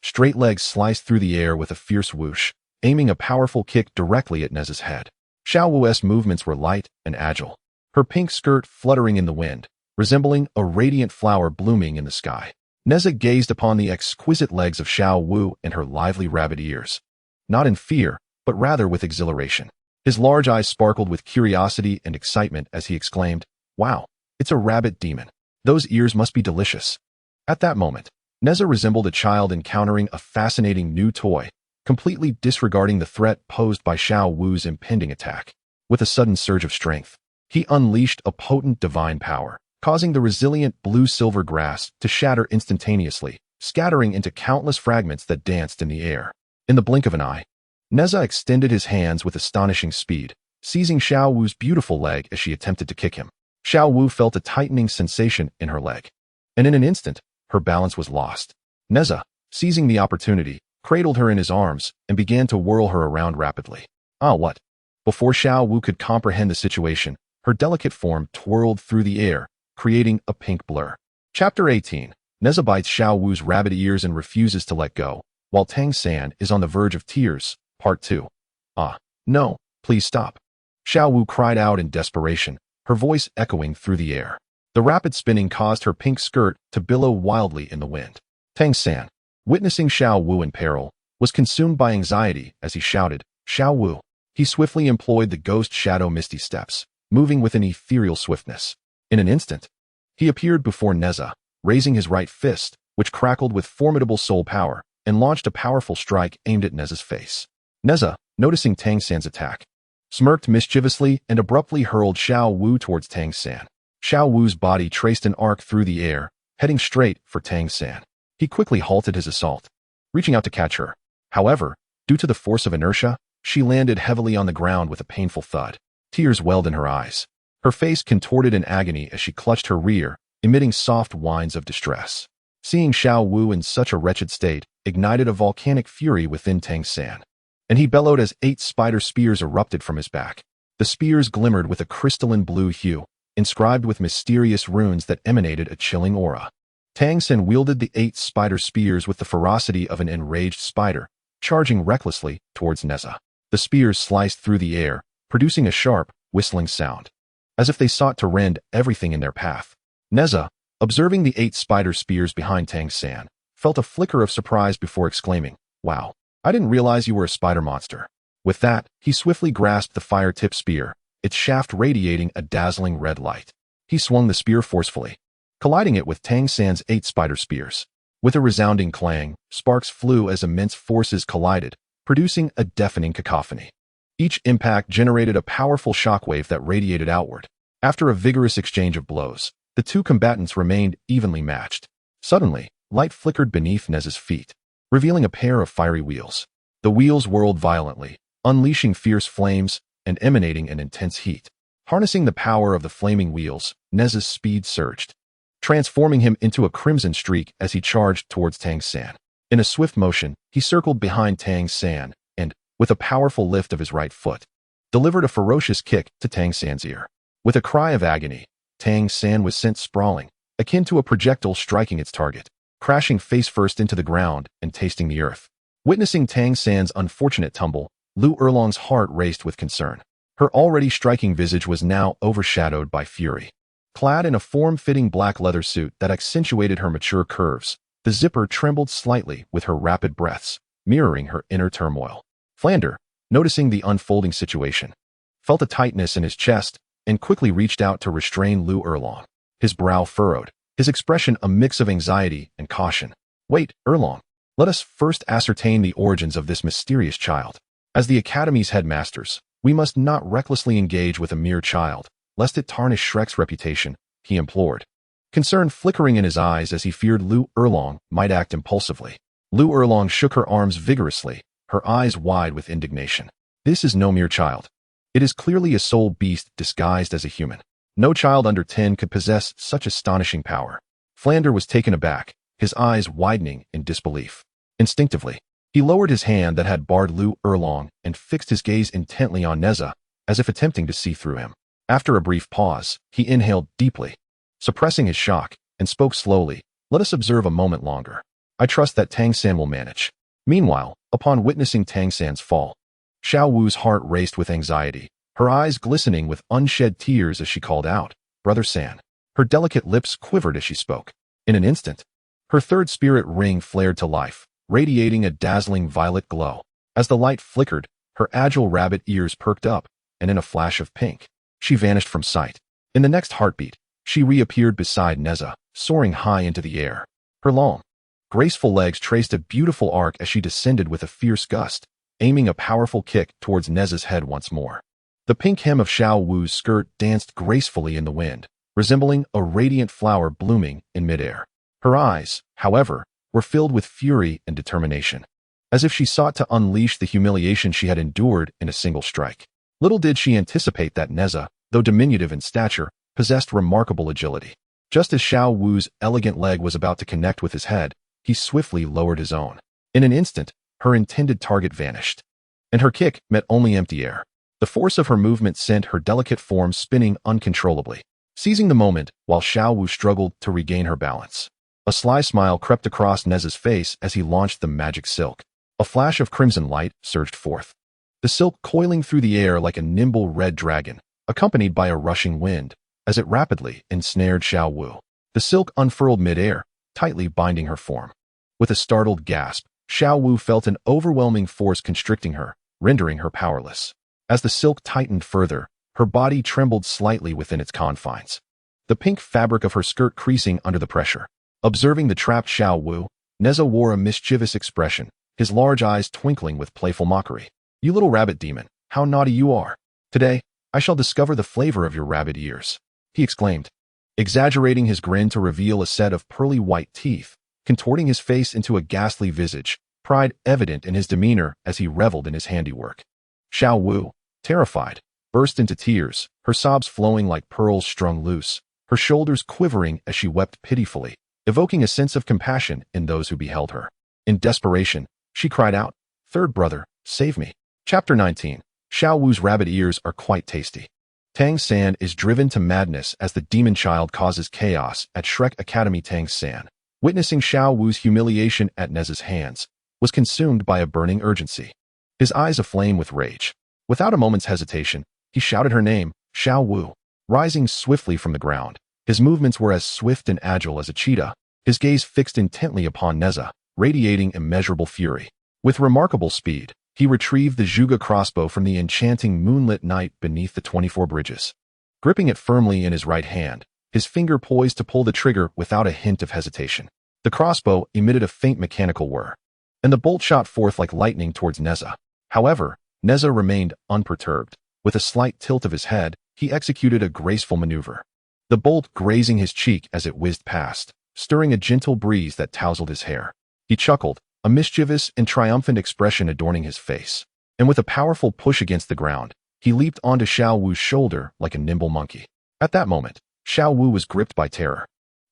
[SPEAKER 1] straight legs sliced through the air with a fierce whoosh, aiming a powerful kick directly at Nezha's head. Xiao Wu's movements were light and agile, her pink skirt fluttering in the wind, resembling a radiant flower blooming in the sky. Nezha gazed upon the exquisite legs of Xiao Wu and her lively rabbit ears, not in fear, but rather with exhilaration. His large eyes sparkled with curiosity and excitement as he exclaimed, "Wow, it's a rabbit demon. Those ears must be delicious." At that moment, Nezha resembled a child encountering a fascinating new toy, completely disregarding the threat posed by Xiao Wu's impending attack. With a sudden surge of strength, he unleashed a potent divine power, causing the resilient blue-silver grass to shatter instantaneously, scattering into countless fragments that danced in the air. In the blink of an eye, Nezha extended his hands with astonishing speed, seizing Xiao Wu's beautiful leg as she attempted to kick him. Xiao Wu felt a tightening sensation in her leg, and in an instant, her balance was lost. Nezha, seizing the opportunity, cradled her in his arms and began to whirl her around rapidly. Ah, what? Before Xiao Wu could comprehend the situation, her delicate form twirled through the air, creating a pink blur. Chapter 18. Nezha bites Xiao Wu's rabbit ears and refuses to let go, while Tang San is on the verge of tears. Part 2. "Ah, no, please stop." Xiao Wu cried out in desperation, her voice echoing through the air. The rapid spinning caused her pink skirt to billow wildly in the wind. Tang San, witnessing Xiao Wu in peril, was consumed by anxiety as he shouted, "Xiao Wu." He swiftly employed the ghost shadow misty steps, moving with an ethereal swiftness. In an instant, he appeared before Nezha, raising his right fist, which crackled with formidable soul power, and launched a powerful strike aimed at Nezha's face. Nezha, noticing Tang San's attack, smirked mischievously and abruptly hurled Xiao Wu towards Tang San. Xiao Wu's body traced an arc through the air, heading straight for Tang San. He quickly halted his assault, reaching out to catch her. However, due to the force of inertia, she landed heavily on the ground with a painful thud. Tears welled in her eyes. Her face contorted in agony as she clutched her rear, emitting soft whines of distress. Seeing Xiao Wu in such a wretched state ignited a volcanic fury within Tang San, and he bellowed as 8 spider spears erupted from his back. The spears glimmered with a crystalline blue hue, inscribed with mysterious runes that emanated a chilling aura. Tang San wielded the 8 spider spears with the ferocity of an enraged spider, charging recklessly towards Nezha. The spears sliced through the air, producing a sharp, whistling sound, as if they sought to rend everything in their path. Nezha, observing the 8 spider spears behind Tang San, felt a flicker of surprise before exclaiming, "Wow, I didn't realize you were a spider monster." With that, he swiftly grasped the fire-tipped spear, its shaft radiating a dazzling red light. He swung the spear forcefully, colliding it with Tang San's 8 spider spears. With a resounding clang, sparks flew as immense forces collided, producing a deafening cacophony. Each impact generated a powerful shockwave that radiated outward. After a vigorous exchange of blows, the two combatants remained evenly matched. Suddenly, light flickered beneath Nezha's feet, revealing a pair of fiery wheels. The wheels whirled violently, unleashing fierce flames and emanating an intense heat. Harnessing the power of the flaming wheels, Nezha's speed surged, transforming him into a crimson streak as he charged towards Tang San. In a swift motion, he circled behind Tang San and, with a powerful lift of his right foot, delivered a ferocious kick to Tang San's ear. With a cry of agony, Tang San was sent sprawling, akin to a projectile striking its target, crashing face first into the ground and tasting the earth. Witnessing Tang San's unfortunate tumble, Lu Erlong's heart raced with concern. Her already striking visage was now overshadowed by fury. Clad in a form-fitting black leather suit that accentuated her mature curves, the zipper trembled slightly with her rapid breaths, mirroring her inner turmoil. Flander, noticing the unfolding situation, felt a tightness in his chest and quickly reached out to restrain Lu Erlong. His brow furrowed, his expression a mix of anxiety and caution. "Wait, Erlong. Let us first ascertain the origins of this mysterious child. As the Academy's headmasters, we must not recklessly engage with a mere child, lest it tarnish Shrek's reputation," he implored, concern flickering in his eyes as he feared Lu Erlong might act impulsively. Lu Erlong shook her arms vigorously, her eyes wide with indignation. "This is no mere child. It is clearly a soul beast disguised as a human. No child under 10 could possess such astonishing power." Flander was taken aback, his eyes widening in disbelief. Instinctively, he lowered his hand that had barred Lu Erlong and fixed his gaze intently on Nezha, as if attempting to see through him. After a brief pause, he inhaled deeply, suppressing his shock, and spoke slowly, "Let us observe a moment longer. I trust that Tang San will manage." Meanwhile, upon witnessing Tang San's fall, Xiao Wu's heart raced with anxiety, her eyes glistening with unshed tears as she called out, "Brother San." Her delicate lips quivered as she spoke. In an instant, her third spirit ring flared to life, radiating a dazzling violet glow. As the light flickered, her agile rabbit ears perked up, and in a flash of pink, she vanished from sight. In the next heartbeat, she reappeared beside Nezha, soaring high into the air. Her long, graceful legs traced a beautiful arc as she descended with a fierce gust, aiming a powerful kick towards Nezha's head once more. The pink hem of Xiao Wu's skirt danced gracefully in the wind, resembling a radiant flower blooming in midair. Her eyes, however, were filled with fury and determination, as if she sought to unleash the humiliation she had endured in a single strike. Little did she anticipate that Nezha, though diminutive in stature, possessed remarkable agility. Just as Xiao Wu's elegant leg was about to connect with his head, he swiftly lowered his own. In an instant, her intended target vanished, and her kick met only empty air. The force of her movement sent her delicate form spinning uncontrollably, seizing the moment while Xiao Wu struggled to regain her balance. A sly smile crept across Nezha's face as he launched the magic silk. A flash of crimson light surged forth, the silk coiling through the air like a nimble red dragon, accompanied by a rushing wind, as it rapidly ensnared Xiao Wu. The silk unfurled mid-air, tightly binding her form. With a startled gasp, Xiao Wu felt an overwhelming force constricting her, rendering her powerless. As the silk tightened further, her body trembled slightly within its confines, the pink fabric of her skirt creasing under the pressure. Observing the trapped Xiao Wu, Nezha wore a mischievous expression, his large eyes twinkling with playful mockery. "You little rabbit demon, how naughty you are. Today, I shall discover the flavor of your rabbit ears," he exclaimed, exaggerating his grin to reveal a set of pearly white teeth, contorting his face into a ghastly visage, pride evident in his demeanor as he reveled in his handiwork. Xiao Wu, terrified, burst into tears, her sobs flowing like pearls strung loose, her shoulders quivering as she wept pitifully, evoking a sense of compassion in those who beheld her. In desperation, she cried out, "Third brother, save me." Chapter 19. Xiao Wu's rabbit ears are quite tasty. Tang San is driven to madness as the demon child causes chaos at Shrek Academy. Tang San, witnessing Xiao Wu's humiliation at Nezha's hands, was consumed by a burning urgency. His eyes aflame with rage. Without a moment's hesitation, he shouted her name, Xiao Wu. Rising swiftly from the ground, his movements were as swift and agile as a cheetah, his gaze fixed intently upon Nezha, radiating immeasurable fury. With remarkable speed, he retrieved the Zhuge crossbow from the enchanting moonlit night beneath the 24 bridges. Gripping it firmly in his right hand, his finger poised to pull the trigger without a hint of hesitation. The crossbow emitted a faint mechanical whir, and the bolt shot forth like lightning towards Nezha. However, Nezha remained unperturbed. With a slight tilt of his head, he executed a graceful maneuver. The bolt grazing his cheek as it whizzed past, stirring a gentle breeze that tousled his hair. He chuckled, a mischievous and triumphant expression adorning his face, and with a powerful push against the ground, he leaped onto Xiao Wu's shoulder like a nimble monkey. At that moment, Xiao Wu was gripped by terror,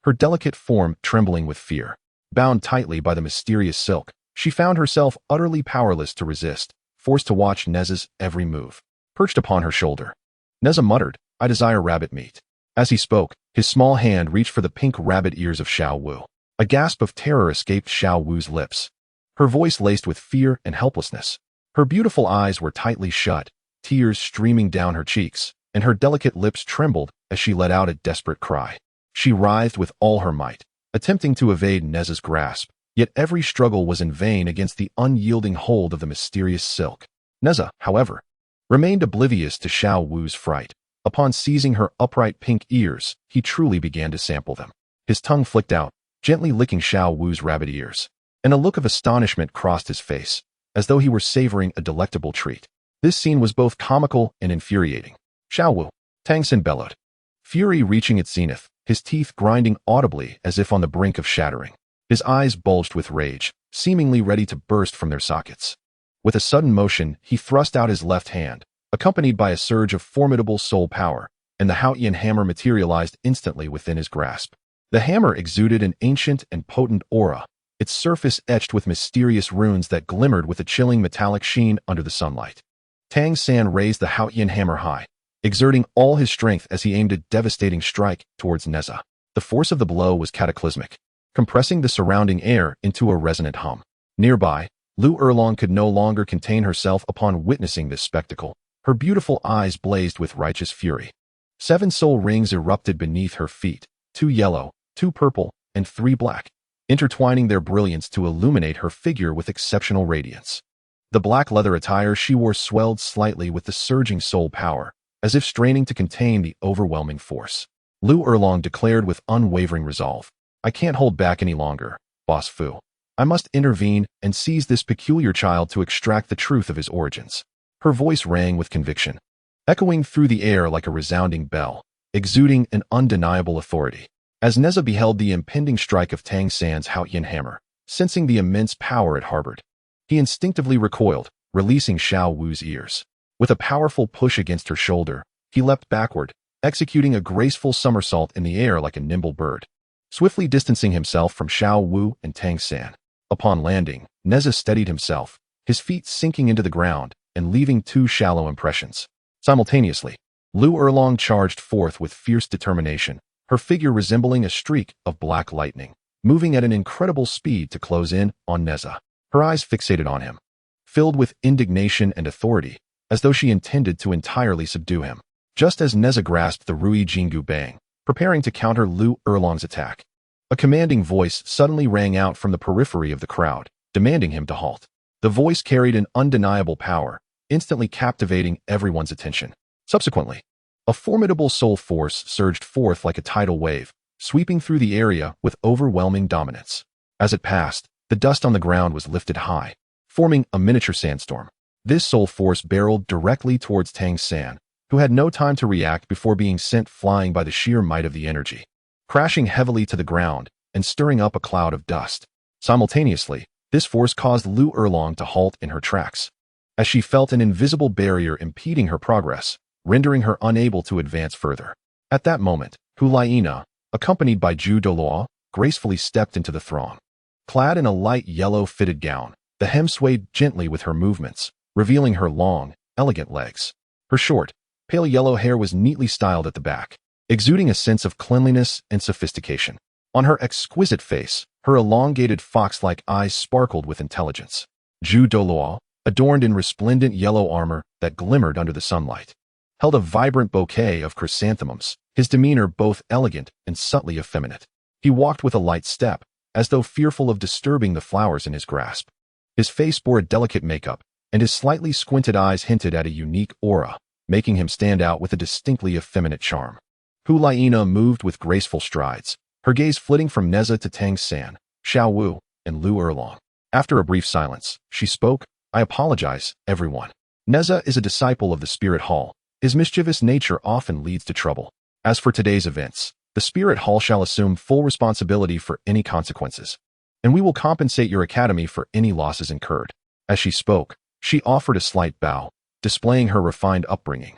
[SPEAKER 1] her delicate form trembling with fear. Bound tightly by the mysterious silk, she found herself utterly powerless to resist, forced to watch Nezha's every move. Perched upon her shoulder, Nezha muttered, "I desire rabbit meat." As he spoke, his small hand reached for the pink rabbit ears of Xiao Wu. A gasp of terror escaped Xiao Wu's lips, her voice laced with fear and helplessness. Her beautiful eyes were tightly shut, tears streaming down her cheeks, and her delicate lips trembled as she let out a desperate cry. She writhed with all her might, attempting to evade Nezha's grasp, yet every struggle was in vain against the unyielding hold of the mysterious silk. Nezha, however, remained oblivious to Xiao Wu's fright. Upon seizing her upright pink ears, he truly began to sample them. His tongue flicked out, gently licking Xiao Wu's rabbit ears, and a look of astonishment crossed his face, as though he were savoring a delectable treat. This scene was both comical and infuriating. "Xiao Wu," Tang San bellowed, fury reaching its zenith, his teeth grinding audibly as if on the brink of shattering. His eyes bulged with rage, seemingly ready to burst from their sockets. With a sudden motion, he thrust out his left hand, accompanied by a surge of formidable soul power, and the Haotian hammer materialized instantly within his grasp. The hammer exuded an ancient and potent aura, its surface etched with mysterious runes that glimmered with a chilling metallic sheen under the sunlight. Tang San raised the Haotian hammer high, exerting all his strength as he aimed a devastating strike towards Nezha. The force of the blow was cataclysmic, compressing the surrounding air into a resonant hum. Nearby, Lu Erlong could no longer contain herself upon witnessing this spectacle. Her beautiful eyes blazed with righteous fury. 7 soul rings erupted beneath her feet, 2 yellow, 2 purple, and 3 black, intertwining their brilliance to illuminate her figure with exceptional radiance. The black leather attire she wore swelled slightly with the surging soul power, as if straining to contain the overwhelming force. Lu Erlong declared with unwavering resolve, "I can't hold back any longer, Boss Fu. I must intervene and seize this peculiar child to extract the truth of his origins." Her voice rang with conviction, echoing through the air like a resounding bell, exuding an undeniable authority. As Nezha beheld the impending strike of Tang San's Haotian hammer, sensing the immense power it harbored, he instinctively recoiled, releasing Xiao Wu's ears. With a powerful push against her shoulder, he leapt backward, executing a graceful somersault in the air like a nimble bird, swiftly distancing himself from Xiao Wu and Tang San. Upon landing, Nezha steadied himself, his feet sinking into the ground and leaving 2 shallow impressions. Simultaneously, Lu Erlong charged forth with fierce determination, her figure resembling a streak of black lightning, moving at an incredible speed to close in on Nezha. Her eyes fixated on him, filled with indignation and authority, as though she intended to entirely subdue him. Just as Nezha grasped the Rui Jingu Bang, preparing to counter Lu Erlong's attack, a commanding voice suddenly rang out from the periphery of the crowd, demanding him to halt. The voice carried an undeniable power, instantly captivating everyone's attention. Subsequently, a formidable soul force surged forth like a tidal wave, sweeping through the area with overwhelming dominance. As it passed, the dust on the ground was lifted high, forming a miniature sandstorm. This soul force barreled directly towards Tang San, who had no time to react before being sent flying by the sheer might of the energy, crashing heavily to the ground and stirring up a cloud of dust. Simultaneously, this force caused Lu Erlong to halt in her tracks, as she felt an invisible barrier impeding her progress, rendering her unable to advance further. At that moment, Douluo, accompanied by Douluo, gracefully stepped into the throng. Clad in a light yellow fitted gown, the hem swayed gently with her movements, revealing her long, elegant legs. Her short, pale yellow hair was neatly styled at the back, exuding a sense of cleanliness and sophistication. On her exquisite face, her elongated fox-like eyes sparkled with intelligence. Douluo, adorned in resplendent yellow armor that glimmered under the sunlight, held a vibrant bouquet of chrysanthemums, his demeanor both elegant and subtly effeminate. He walked with a light step, as though fearful of disturbing the flowers in his grasp. His face bore a delicate makeup, and his slightly squinted eyes hinted at a unique aura, making him stand out with a distinctly effeminate charm. Douluo moved with graceful strides, her gaze flitting from Nezha to Tang San, Xiao Wu, and Lu Erlong. After a brief silence, she spoke, "I apologize, everyone. Nezha is a disciple of the Spirit Hall. His mischievous nature often leads to trouble. As for today's events, the Spirit Hall shall assume full responsibility for any consequences, and we will compensate your academy for any losses incurred." As she spoke, she offered a slight bow, displaying her refined upbringing.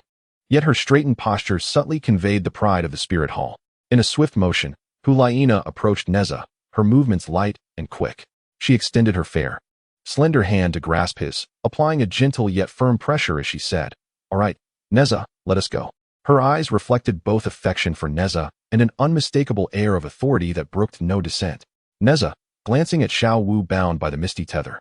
[SPEAKER 1] Yet her straightened posture subtly conveyed the pride of the Spirit Hall. In a swift motion, Douluo approached Nezha, her movements light and quick. She extended her fair, slender hand to grasp his, applying a gentle yet firm pressure as she said, "All right, Nezha, let us go." Her eyes reflected both affection for Nezha and an unmistakable air of authority that brooked no dissent. Nezha, glancing at Xiao Wu bound by the misty tether,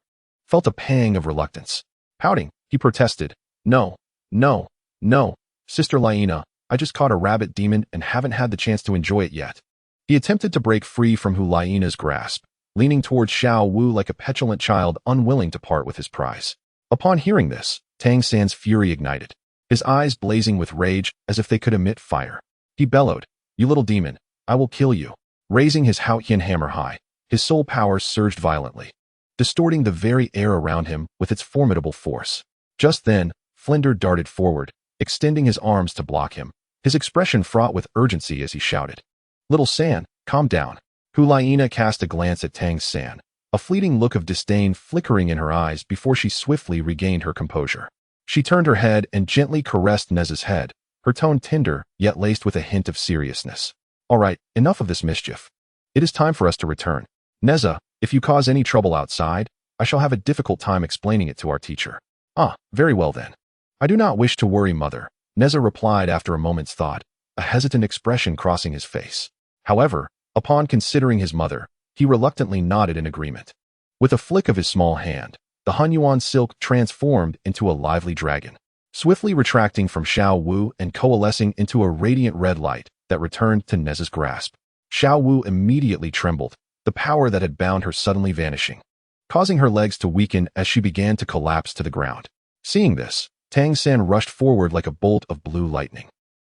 [SPEAKER 1] felt a pang of reluctance. Pouting, he protested, "No, no, no, Sister Laina, I just caught a rabbit demon and haven't had the chance to enjoy it yet." He attempted to break free from Douluo's grasp, leaning towards Xiao Wu like a petulant child unwilling to part with his prize. Upon hearing this, Tang San's fury ignited, his eyes blazing with rage as if they could emit fire. He bellowed, "You little demon, I will kill you." Raising his Haotian hammer high, his soul power surged violently, distorting the very air around him with its formidable force. Just then, Flinder darted forward, extending his arms to block him, his expression fraught with urgency as he shouted, "Little San, calm down." Douluo cast a glance at Tang San, a fleeting look of disdain flickering in her eyes before she swiftly regained her composure. She turned her head and gently caressed Nezha's head, her tone tender yet laced with a hint of seriousness. "All right, enough of this mischief. It is time for us to return. Nezha, if you cause any trouble outside, I shall have a difficult time explaining it to our teacher." "Ah, very well then. I do not wish to worry Mother," Nezha replied after a moment's thought, a hesitant expression crossing his face. However, upon considering his mother, he reluctantly nodded in agreement. With a flick of his small hand, the Hunyuan silk transformed into a lively dragon, swiftly retracting from Xiao Wu and coalescing into a radiant red light that returned to Nezha's grasp. Xiao Wu immediately trembled, the power that had bound her suddenly vanishing, causing her legs to weaken as she began to collapse to the ground. Seeing this, Tang San rushed forward like a bolt of blue lightning,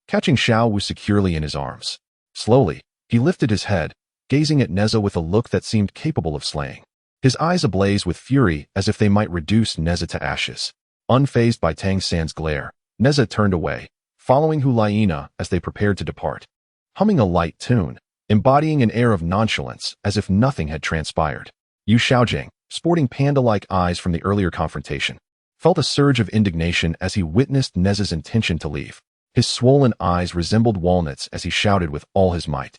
[SPEAKER 1] catching Xiao Wu securely in his arms. Slowly, he lifted his head, gazing at Nezha with a look that seemed capable of slaying, his eyes ablaze with fury as if they might reduce Nezha to ashes. Unfazed by Tang San's glare, Nezha turned away, following Douluo as they prepared to depart, humming a light tune, embodying an air of nonchalance as if nothing had transpired. Yu Xiaojing, sporting panda-like eyes from the earlier confrontation, felt a surge of indignation as he witnessed Nezha's intention to leave. His swollen eyes resembled walnuts as he shouted with all his might,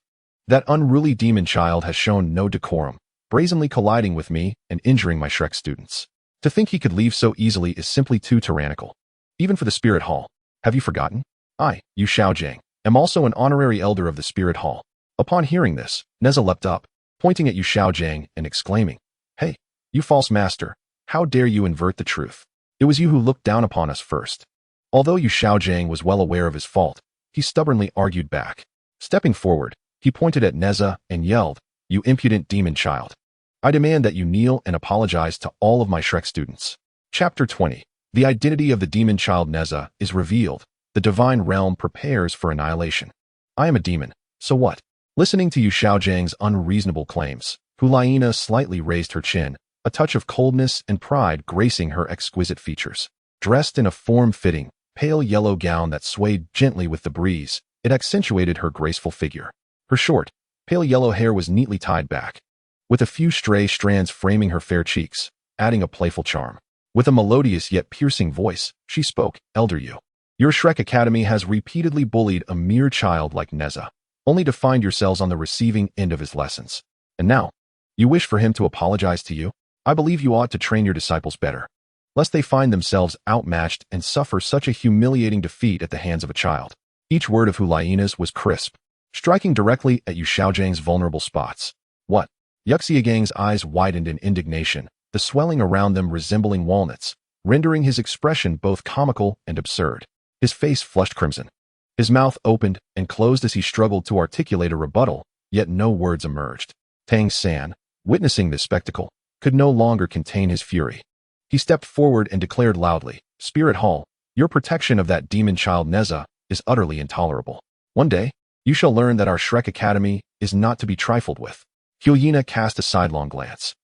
[SPEAKER 1] "That unruly demon child has shown no decorum, brazenly colliding with me and injuring my Shrek students. To think he could leave so easily is simply too tyrannical. Even for the Spirit Hall. Have you forgotten? I, Yu Xiaojing, am also an honorary elder of the Spirit Hall." Upon hearing this, Nezha leapt up, pointing at Yu Xiaojing and exclaiming, "Hey, you false master, how dare you invert the truth? It was you who looked down upon us first." Although Yu Xiaojing was well aware of his fault, he stubbornly argued back. Stepping forward, he pointed at Nezha and yelled, "You impudent demon child. I demand that you kneel and apologize to all of my Shrek students." Chapter 20. The identity of the demon child Nezha is revealed. The divine realm prepares for annihilation. "I am a demon, so what?" Listening to Yu Xiaojing's unreasonable claims, Douluo slightly raised her chin, a touch of coldness and pride gracing her exquisite features. Dressed in a form-fitting, pale yellow gown that swayed gently with the breeze, it accentuated her graceful figure. Her short, pale yellow hair was neatly tied back, with a few stray strands framing her fair cheeks, adding a playful charm. With a melodious yet piercing voice, she spoke, "Elder Yu, your Shrek Academy has repeatedly bullied a mere child like Nezha. only to find yourselves on the receiving end of his lessons. And now, you wish for him to apologize to you? I believe you ought to train your disciples better, lest they find themselves outmatched and suffer such a humiliating defeat at the hands of a child. Each word of Huliana's was crisp, striking directly at Yu Xiaojiang's vulnerable spots. What? Yuxiagang's eyes widened in indignation, the swelling around them resembling walnuts, rendering his expression both comical and absurd. His face flushed crimson. His mouth opened and closed as he struggled to articulate a rebuttal, yet no words emerged. Tang San, witnessing this spectacle, could no longer contain his fury. He stepped forward and declared loudly, "Spirit Hall, your protection of that demon child Nezha is utterly intolerable. One day, you shall learn that our Shrek Academy is not to be trifled with." Huliana cast a sidelong glance.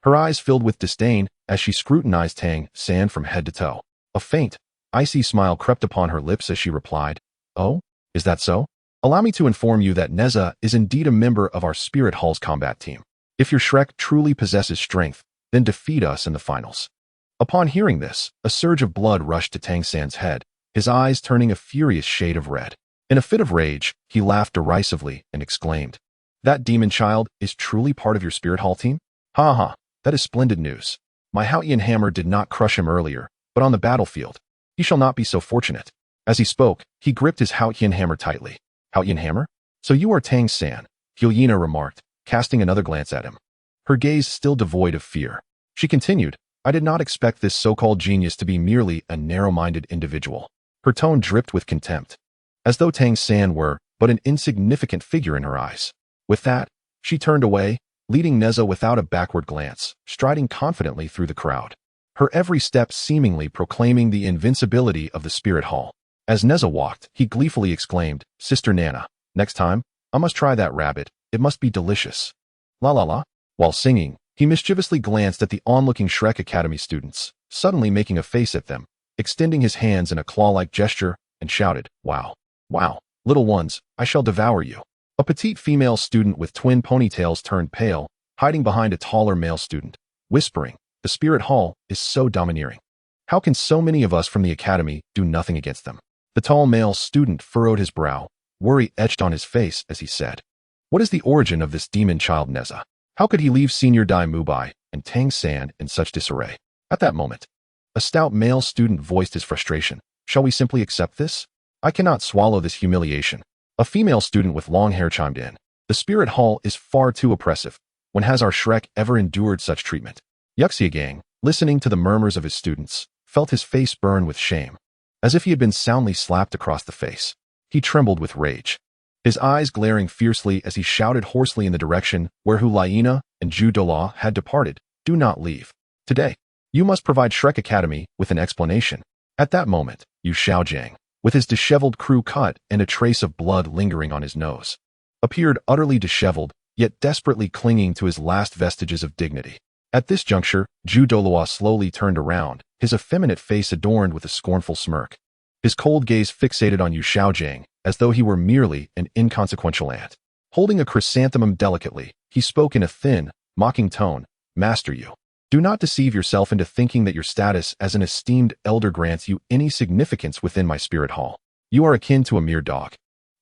[SPEAKER 1] Her eyes filled with disdain as she scrutinized Tang San from head to toe. A faint, icy smile crept upon her lips as she replied, "Oh, is that so? Allow me to inform you that Nezha is indeed a member of our Spirit Hall's combat team. If your Shrek truly possesses strength, then defeat us in the finals." Upon hearing this, a surge of blood rushed to Tang San's head, his eyes turning a furious shade of red. In a fit of rage, he laughed derisively and exclaimed, "That demon child is truly part of your Spirit Hall team? Ha ha, that is splendid news. My Haotian hammer did not crush him earlier, but on the battlefield, he shall not be so fortunate." As he spoke, he gripped his Haotian hammer tightly. "Haotian hammer? So you are Tang San," Huliana remarked, casting another glance at him. Her gaze still devoid of fear. She continued, "I did not expect this so-called genius to be merely a narrow-minded individual." Her tone dripped with contempt, as though Tang San were but an insignificant figure in her eyes. With that, she turned away, leading Nezha without a backward glance, striding confidently through the crowd, her every step seemingly proclaiming the invincibility of the Spirit Hall. As Nezha walked, he gleefully exclaimed, "Sister Nana, next time, I must try that rabbit. It must be delicious. La la la." While singing, he mischievously glanced at the onlooking Shrek Academy students, suddenly making a face at them, extending his hands in a claw-like gesture, and shouted, "Wow, wow, little ones, I shall devour you." A petite female student with twin ponytails turned pale, hiding behind a taller male student, whispering, "The Spirit Hall is so domineering. How can so many of us from the academy do nothing against them?" The tall male student furrowed his brow, worry etched on his face as he said, "What is the origin of this demon child Nezha? How could he leave Senior Dai Mubai and Tang San in such disarray?" At that moment, a stout male student voiced his frustration. "Shall we simply accept this? I cannot swallow this humiliation." A female student with long hair chimed in, "The Spirit Hall is far too oppressive. When has our Shrek ever endured such treatment?" Yuxiagang, listening to the murmurs of his students, felt his face burn with shame, as if he had been soundly slapped across the face. He trembled with rage, his eyes glaring fiercely as he shouted hoarsely in the direction where Huliana and Douluo had departed, "Do not leave. Today, you must provide Shrek Academy with an explanation." At that moment, Yu Xiaojiang, with his disheveled crew cut and a trace of blood lingering on his nose, appeared utterly disheveled, yet desperately clinging to his last vestiges of dignity. At this juncture, Douluo slowly turned around, his effeminate face adorned with a scornful smirk, his cold gaze fixated on Yu Xiaojiang, as though he were merely an inconsequential ant. Holding a chrysanthemum delicately, he spoke in a thin, mocking tone, "Master Yu, do not deceive yourself into thinking that your status as an esteemed elder grants you any significance within my Spirit Hall. You are akin to a mere dog.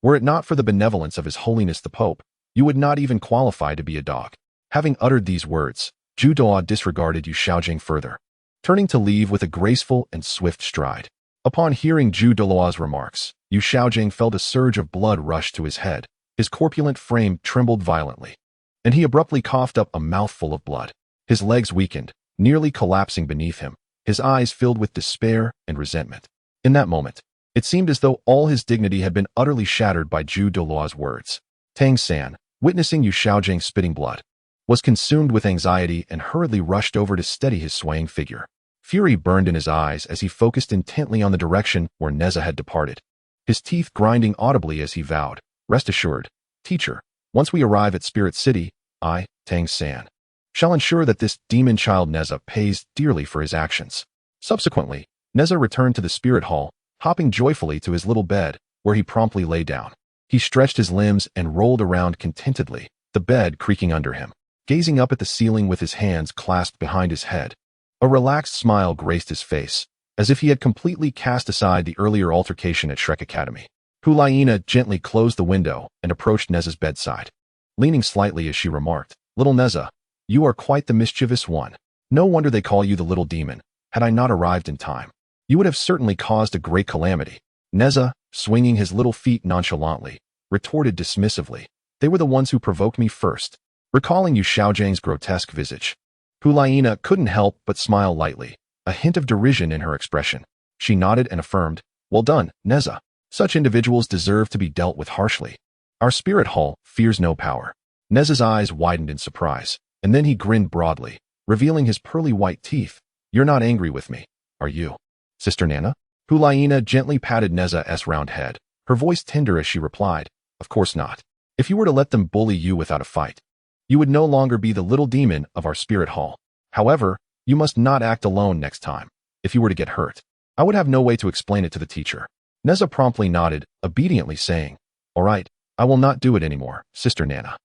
[SPEAKER 1] Were it not for the benevolence of His Holiness the Pope, you would not even qualify to be a dog." Having uttered these words, Douluo disregarded Yu Xiaojiang further, turning to leave with a graceful and swift stride. Upon hearing Douluo's remarks, Yu Xiaojiang felt a surge of blood rush to his head, his corpulent frame trembled violently, and he abruptly coughed up a mouthful of blood. His legs weakened, nearly collapsing beneath him, his eyes filled with despair and resentment. In that moment, it seemed as though all his dignity had been utterly shattered by Douluo's words. Tang San, witnessing Yu Xiaojiang spitting blood, was consumed with anxiety and hurriedly rushed over to steady his swaying figure. Fury burned in his eyes as he focused intently on the direction where Nezha had departed, his teeth grinding audibly as he vowed, "Rest assured, teacher, once we arrive at Spirit City, I, Tang San, shall ensure that this demon child Nezha pays dearly for his actions." Subsequently, Nezha returned to the Spirit Hall, hopping joyfully to his little bed, where he promptly lay down. He stretched his limbs and rolled around contentedly, the bed creaking under him, gazing up at the ceiling with his hands clasped behind his head. A relaxed smile graced his face, as if he had completely cast aside the earlier altercation at Shrek Academy. Hulaina gently closed the window and approached Nezha's bedside, leaning slightly as she remarked, "Little Nezha, you are quite the mischievous one. No wonder they call you the little demon. Had I not arrived in time, you would have certainly caused a great calamity." Nezha, swinging his little feet nonchalantly, retorted dismissively, "They were the ones who provoked me first," recalling Yu Xiaozhang's grotesque visage. Hulaina couldn't help but smile lightly, a hint of derision in her expression. She nodded and affirmed, "Well done, Nezha. Such individuals deserve to be dealt with harshly. Our spirit hall fears no power." Nezha's eyes widened in surprise, and then he grinned broadly, revealing his pearly white teeth. "You're not angry with me, are you, Sister Nana?" Hulaina gently patted Nezha's round head, her voice tender as she replied, "Of course not. If you were to let them bully you without a fight, you would no longer be the little demon of our spirit hall. However, you must not act alone next time. If you were to get hurt, I would have no way to explain it to the teacher." Nezha promptly nodded, obediently saying, "All right, I will not do it anymore, Sister Nana."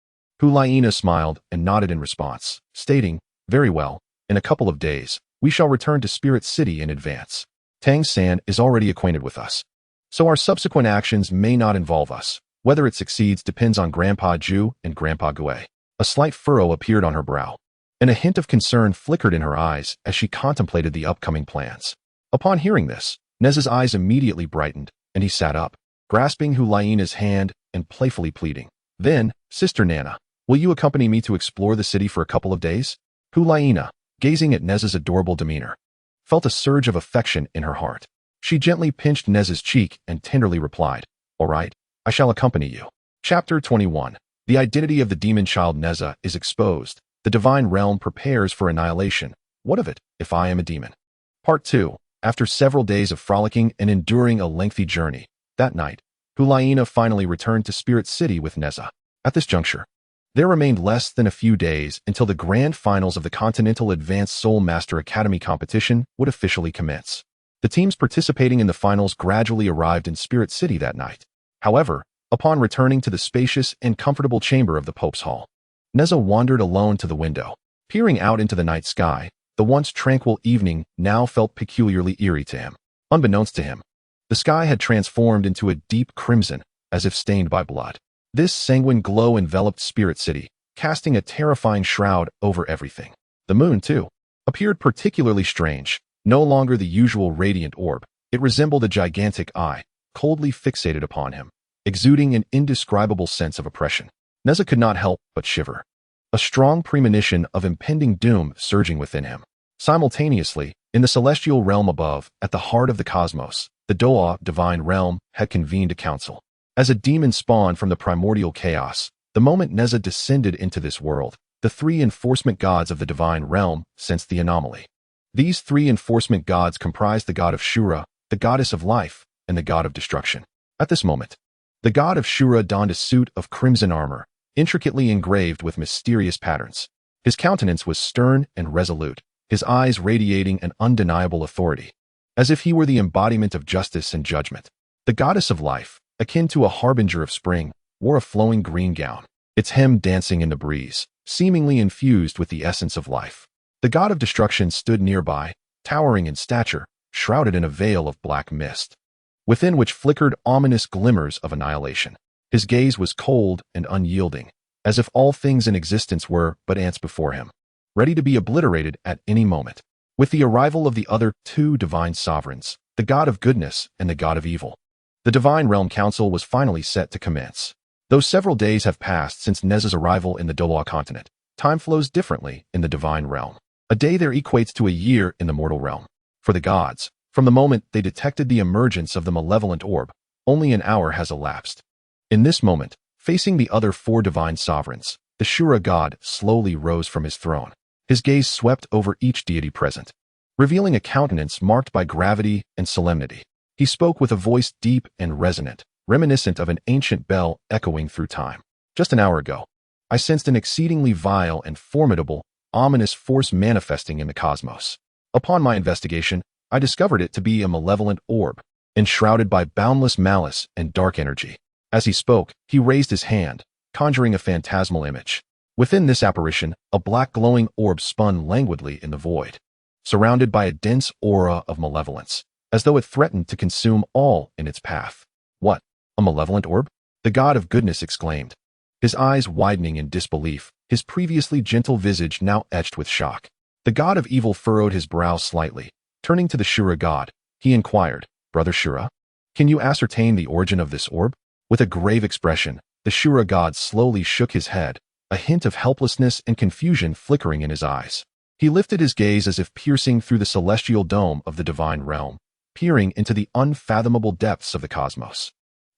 [SPEAKER 1] Hulaina smiled and nodded in response, stating, "Very well, in a couple of days, we shall return to Spirit City in advance. Tang San is already acquainted with us, so our subsequent actions may not involve us. Whether it succeeds depends on Grandpa Ju and Grandpa Gui." A slight furrow appeared on her brow, and a hint of concern flickered in her eyes as she contemplated the upcoming plans. Upon hearing this, Nezha's eyes immediately brightened, and he sat up, grasping Hulaina's hand and playfully pleading, "Then, Sister Nana, will you accompany me to explore the city for a couple of days?" Hulaina, gazing at Nezha's adorable demeanor, felt a surge of affection in her heart. She gently pinched Nezha's cheek and tenderly replied, "All right, I shall accompany you." Chapter 21. The identity of the demon child Nezha is exposed. The divine realm prepares for annihilation. What of it, if I am a demon? Part 2. After several days of frolicking and enduring a lengthy journey, that night, Hulaina finally returned to Spirit City with Nezha. At this juncture, there remained less than a few days until the grand finals of the Continental Advanced Soul Master Academy competition would officially commence. The teams participating in the finals gradually arrived in Spirit City that night. However, upon returning to the spacious and comfortable chamber of the Pope's Hall, Nezha wandered alone to the window. Peering out into the night sky, the once tranquil evening now felt peculiarly eerie to him. Unbeknownst to him, the sky had transformed into a deep crimson, as if stained by blood. This sanguine glow enveloped Spirit City, casting a terrifying shroud over everything. The moon, too, appeared particularly strange, no longer the usual radiant orb. It resembled a gigantic eye, coldly fixated upon him, exuding an indescribable sense of oppression. Nezha could not help but shiver, a strong premonition of impending doom surging within him. Simultaneously, in the celestial realm above, at the heart of the cosmos, the Douluo divine realm had convened a council. As a demon spawned from the primordial chaos, the moment Nezha descended into this world, the three enforcement gods of the divine realm sensed the anomaly. These three enforcement gods comprised the god of Shura, the goddess of life, and the god of destruction. At this moment, the god of Shura donned a suit of crimson armor, intricately engraved with mysterious patterns. His countenance was stern and resolute, his eyes radiating an undeniable authority, as if he were the embodiment of justice and judgment. The goddess of life, akin to a harbinger of spring, wore a flowing green gown, its hem dancing in the breeze, seemingly infused with the essence of life. The god of destruction stood nearby, towering in stature, shrouded in a veil of black mist, within which flickered ominous glimmers of annihilation. His gaze was cold and unyielding, as if all things in existence were but ants before him, ready to be obliterated at any moment. With the arrival of the other two divine sovereigns, the god of goodness and the god of evil, the Divine Realm Council was finally set to commence. Though several days have passed since Nezha's arrival in the Douluo Continent, time flows differently in the Divine Realm. A day there equates to a year in the mortal realm. For the gods, from the moment they detected the emergence of the malevolent orb, only an hour has elapsed. In this moment, facing the other four divine sovereigns, the Shura god slowly rose from his throne. His gaze swept over each deity present, revealing a countenance marked by gravity and solemnity. He spoke with a voice deep and resonant, reminiscent of an ancient bell echoing through time. Just an hour ago, I sensed an exceedingly vile and formidable, ominous force manifesting in the cosmos. Upon my investigation, I discovered it to be a malevolent orb, enshrouded by boundless malice and dark energy. As he spoke, he raised his hand, conjuring a phantasmal image. Within this apparition, a black glowing orb spun languidly in the void, surrounded by a dense aura of malevolence, as though it threatened to consume all in its path. What? A malevolent orb? The god of goodness exclaimed, his eyes widening in disbelief, his previously gentle visage now etched with shock. The god of evil furrowed his brow slightly. Turning to the Shura god, he inquired, Brother Shura, can you ascertain the origin of this orb? With a grave expression, the Shura god slowly shook his head, a hint of helplessness and confusion flickering in his eyes. He lifted his gaze as if piercing through the celestial dome of the divine realm, peering into the unfathomable depths of the cosmos.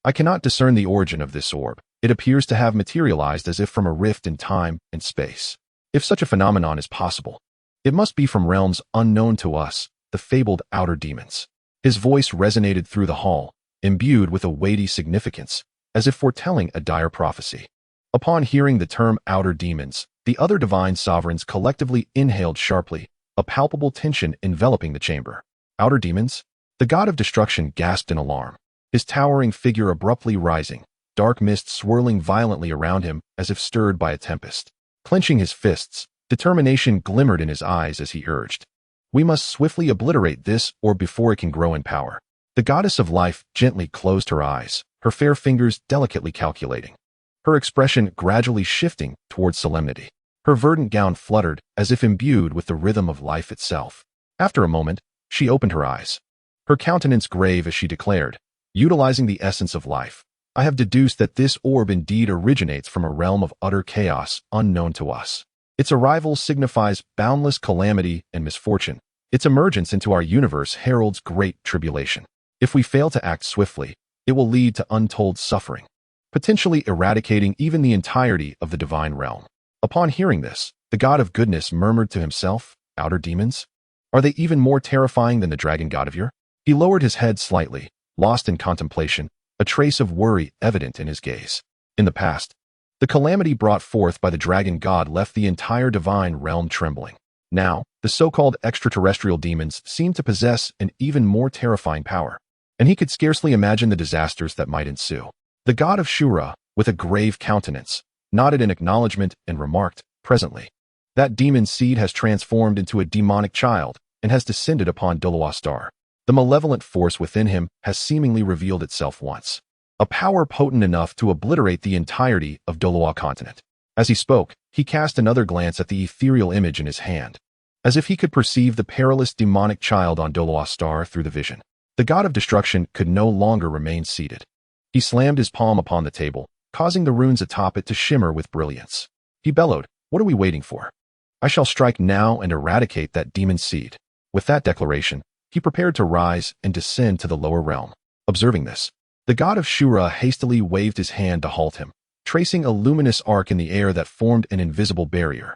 [SPEAKER 1] I cannot discern the origin of this orb. It appears to have materialized as if from a rift in time and space. If such a phenomenon is possible, it must be from realms unknown to us, the fabled outer demons. His voice resonated through the hall, imbued with a weighty significance, as if foretelling a dire prophecy. Upon hearing the term outer demons, the other divine sovereigns collectively inhaled sharply, a palpable tension enveloping the chamber. Outer demons? The god of destruction gasped in alarm, his towering figure abruptly rising, dark mist swirling violently around him as if stirred by a tempest. Clenching his fists, determination glimmered in his eyes as he urged, we must swiftly obliterate this orb before it can grow in power. The goddess of life gently closed her eyes, her fair fingers delicately calculating, her expression gradually shifting towards solemnity. Her verdant gown fluttered as if imbued with the rhythm of life itself. After a moment, she opened her eyes, her countenance grave as she declared, utilizing the essence of life, I have deduced that this orb indeed originates from a realm of utter chaos unknown to us. Its arrival signifies boundless calamity and misfortune. Its emergence into our universe heralds great tribulation. If we fail to act swiftly, it will lead to untold suffering, potentially eradicating even the entirety of the divine realm. Upon hearing this, the god of goodness murmured to himself, outer demons? Are they even more terrifying than the dragon god of yore? He lowered his head slightly, lost in contemplation, a trace of worry evident in his gaze. In the past, the calamity brought forth by the dragon god left the entire divine realm trembling. Now, the so-called extraterrestrial demons seemed to possess an even more terrifying power, and he could scarcely imagine the disasters that might ensue. The god of Shura, with a grave countenance, nodded in acknowledgement and remarked, presently, that demon seed has transformed into a demonic child and has descended upon Douluo Star. The malevolent force within him has seemingly revealed itself once, a power potent enough to obliterate the entirety of Douluo Continent. As he spoke, he cast another glance at the ethereal image in his hand, as if he could perceive the perilous demonic child on Douluo Star through the vision. The god of destruction could no longer remain seated. He slammed his palm upon the table, causing the runes atop it to shimmer with brilliance. He bellowed, what are we waiting for? I shall strike now and eradicate that demon seed. With that declaration, he prepared to rise and descend to the lower realm. Observing this, the god of Shura hastily waved his hand to halt him, tracing a luminous arc in the air that formed an invisible barrier,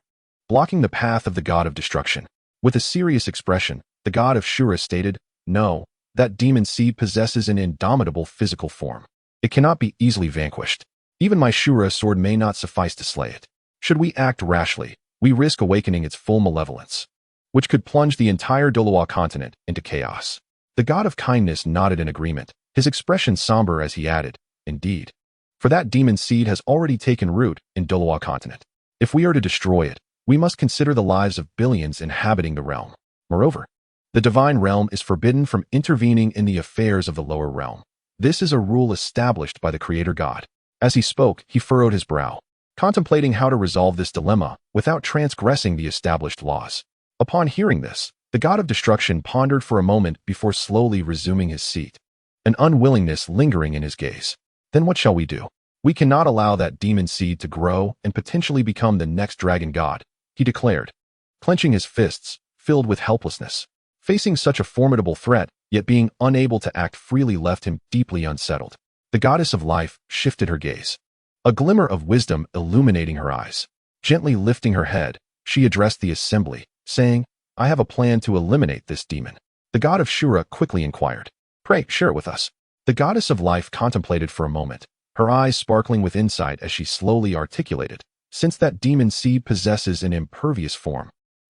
[SPEAKER 1] blocking the path of the god of destruction. With a serious expression, the god of Shura stated, no, that demon seed possesses an indomitable physical form. It cannot be easily vanquished. Even my Shura sword may not suffice to slay it. Should we act rashly, we risk awakening its full malevolence, which could plunge the entire Douluo Continent into chaos. The god of kindness nodded in agreement, his expression somber as he added, indeed, for that demon seed has already taken root in Douluo Continent. If we are to destroy it, we must consider the lives of billions inhabiting the realm. Moreover, the divine realm is forbidden from intervening in the affairs of the lower realm. This is a rule established by the creator god. As he spoke, he furrowed his brow, contemplating how to resolve this dilemma without transgressing the established laws. Upon hearing this, the god of destruction pondered for a moment before slowly resuming his seat, an unwillingness lingering in his gaze. Then what shall we do? We cannot allow that demon seed to grow and potentially become the next dragon god, he declared, clenching his fists, filled with helplessness. Facing such a formidable threat, yet being unable to act freely left him deeply unsettled. The goddess of life shifted her gaze, a glimmer of wisdom illuminating her eyes. Gently lifting her head, she addressed the assembly, saying, I have a plan to eliminate this demon. The god of Shura quickly inquired, pray, share it with us. The goddess of life contemplated for a moment, her eyes sparkling with insight as she slowly articulated, since that demon seed possesses an impervious form,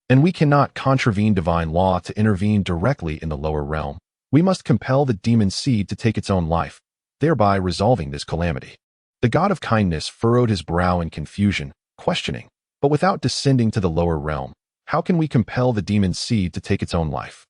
[SPEAKER 1] and we cannot contravene divine law to intervene directly in the lower realm, we must compel the demon seed to take its own life, thereby resolving this calamity. The god of kindness furrowed his brow in confusion, questioning, but without descending to the lower realm, how can we compel the demon seed to take its own life?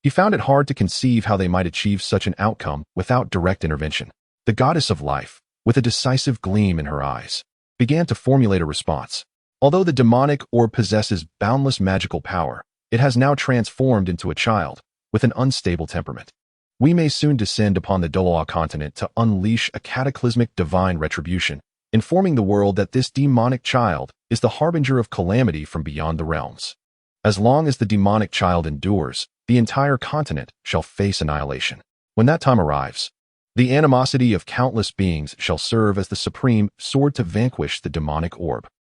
[SPEAKER 1] He found it hard to conceive how they might achieve such an outcome without direct intervention. The goddess of life, with a decisive gleam in her eyes, began to formulate a response. Although the demonic orb possesses boundless magical power, it has now transformed into a child with an unstable temperament. We may soon descend upon the Douluo Continent to unleash a cataclysmic divine retribution, informing the world that this demonic child is the harbinger of calamity from beyond the realms. As long as the demonic child endures, the entire continent shall face annihilation. When that time arrives, the animosity of countless beings shall serve as the supreme sword to vanquish the demonic orb.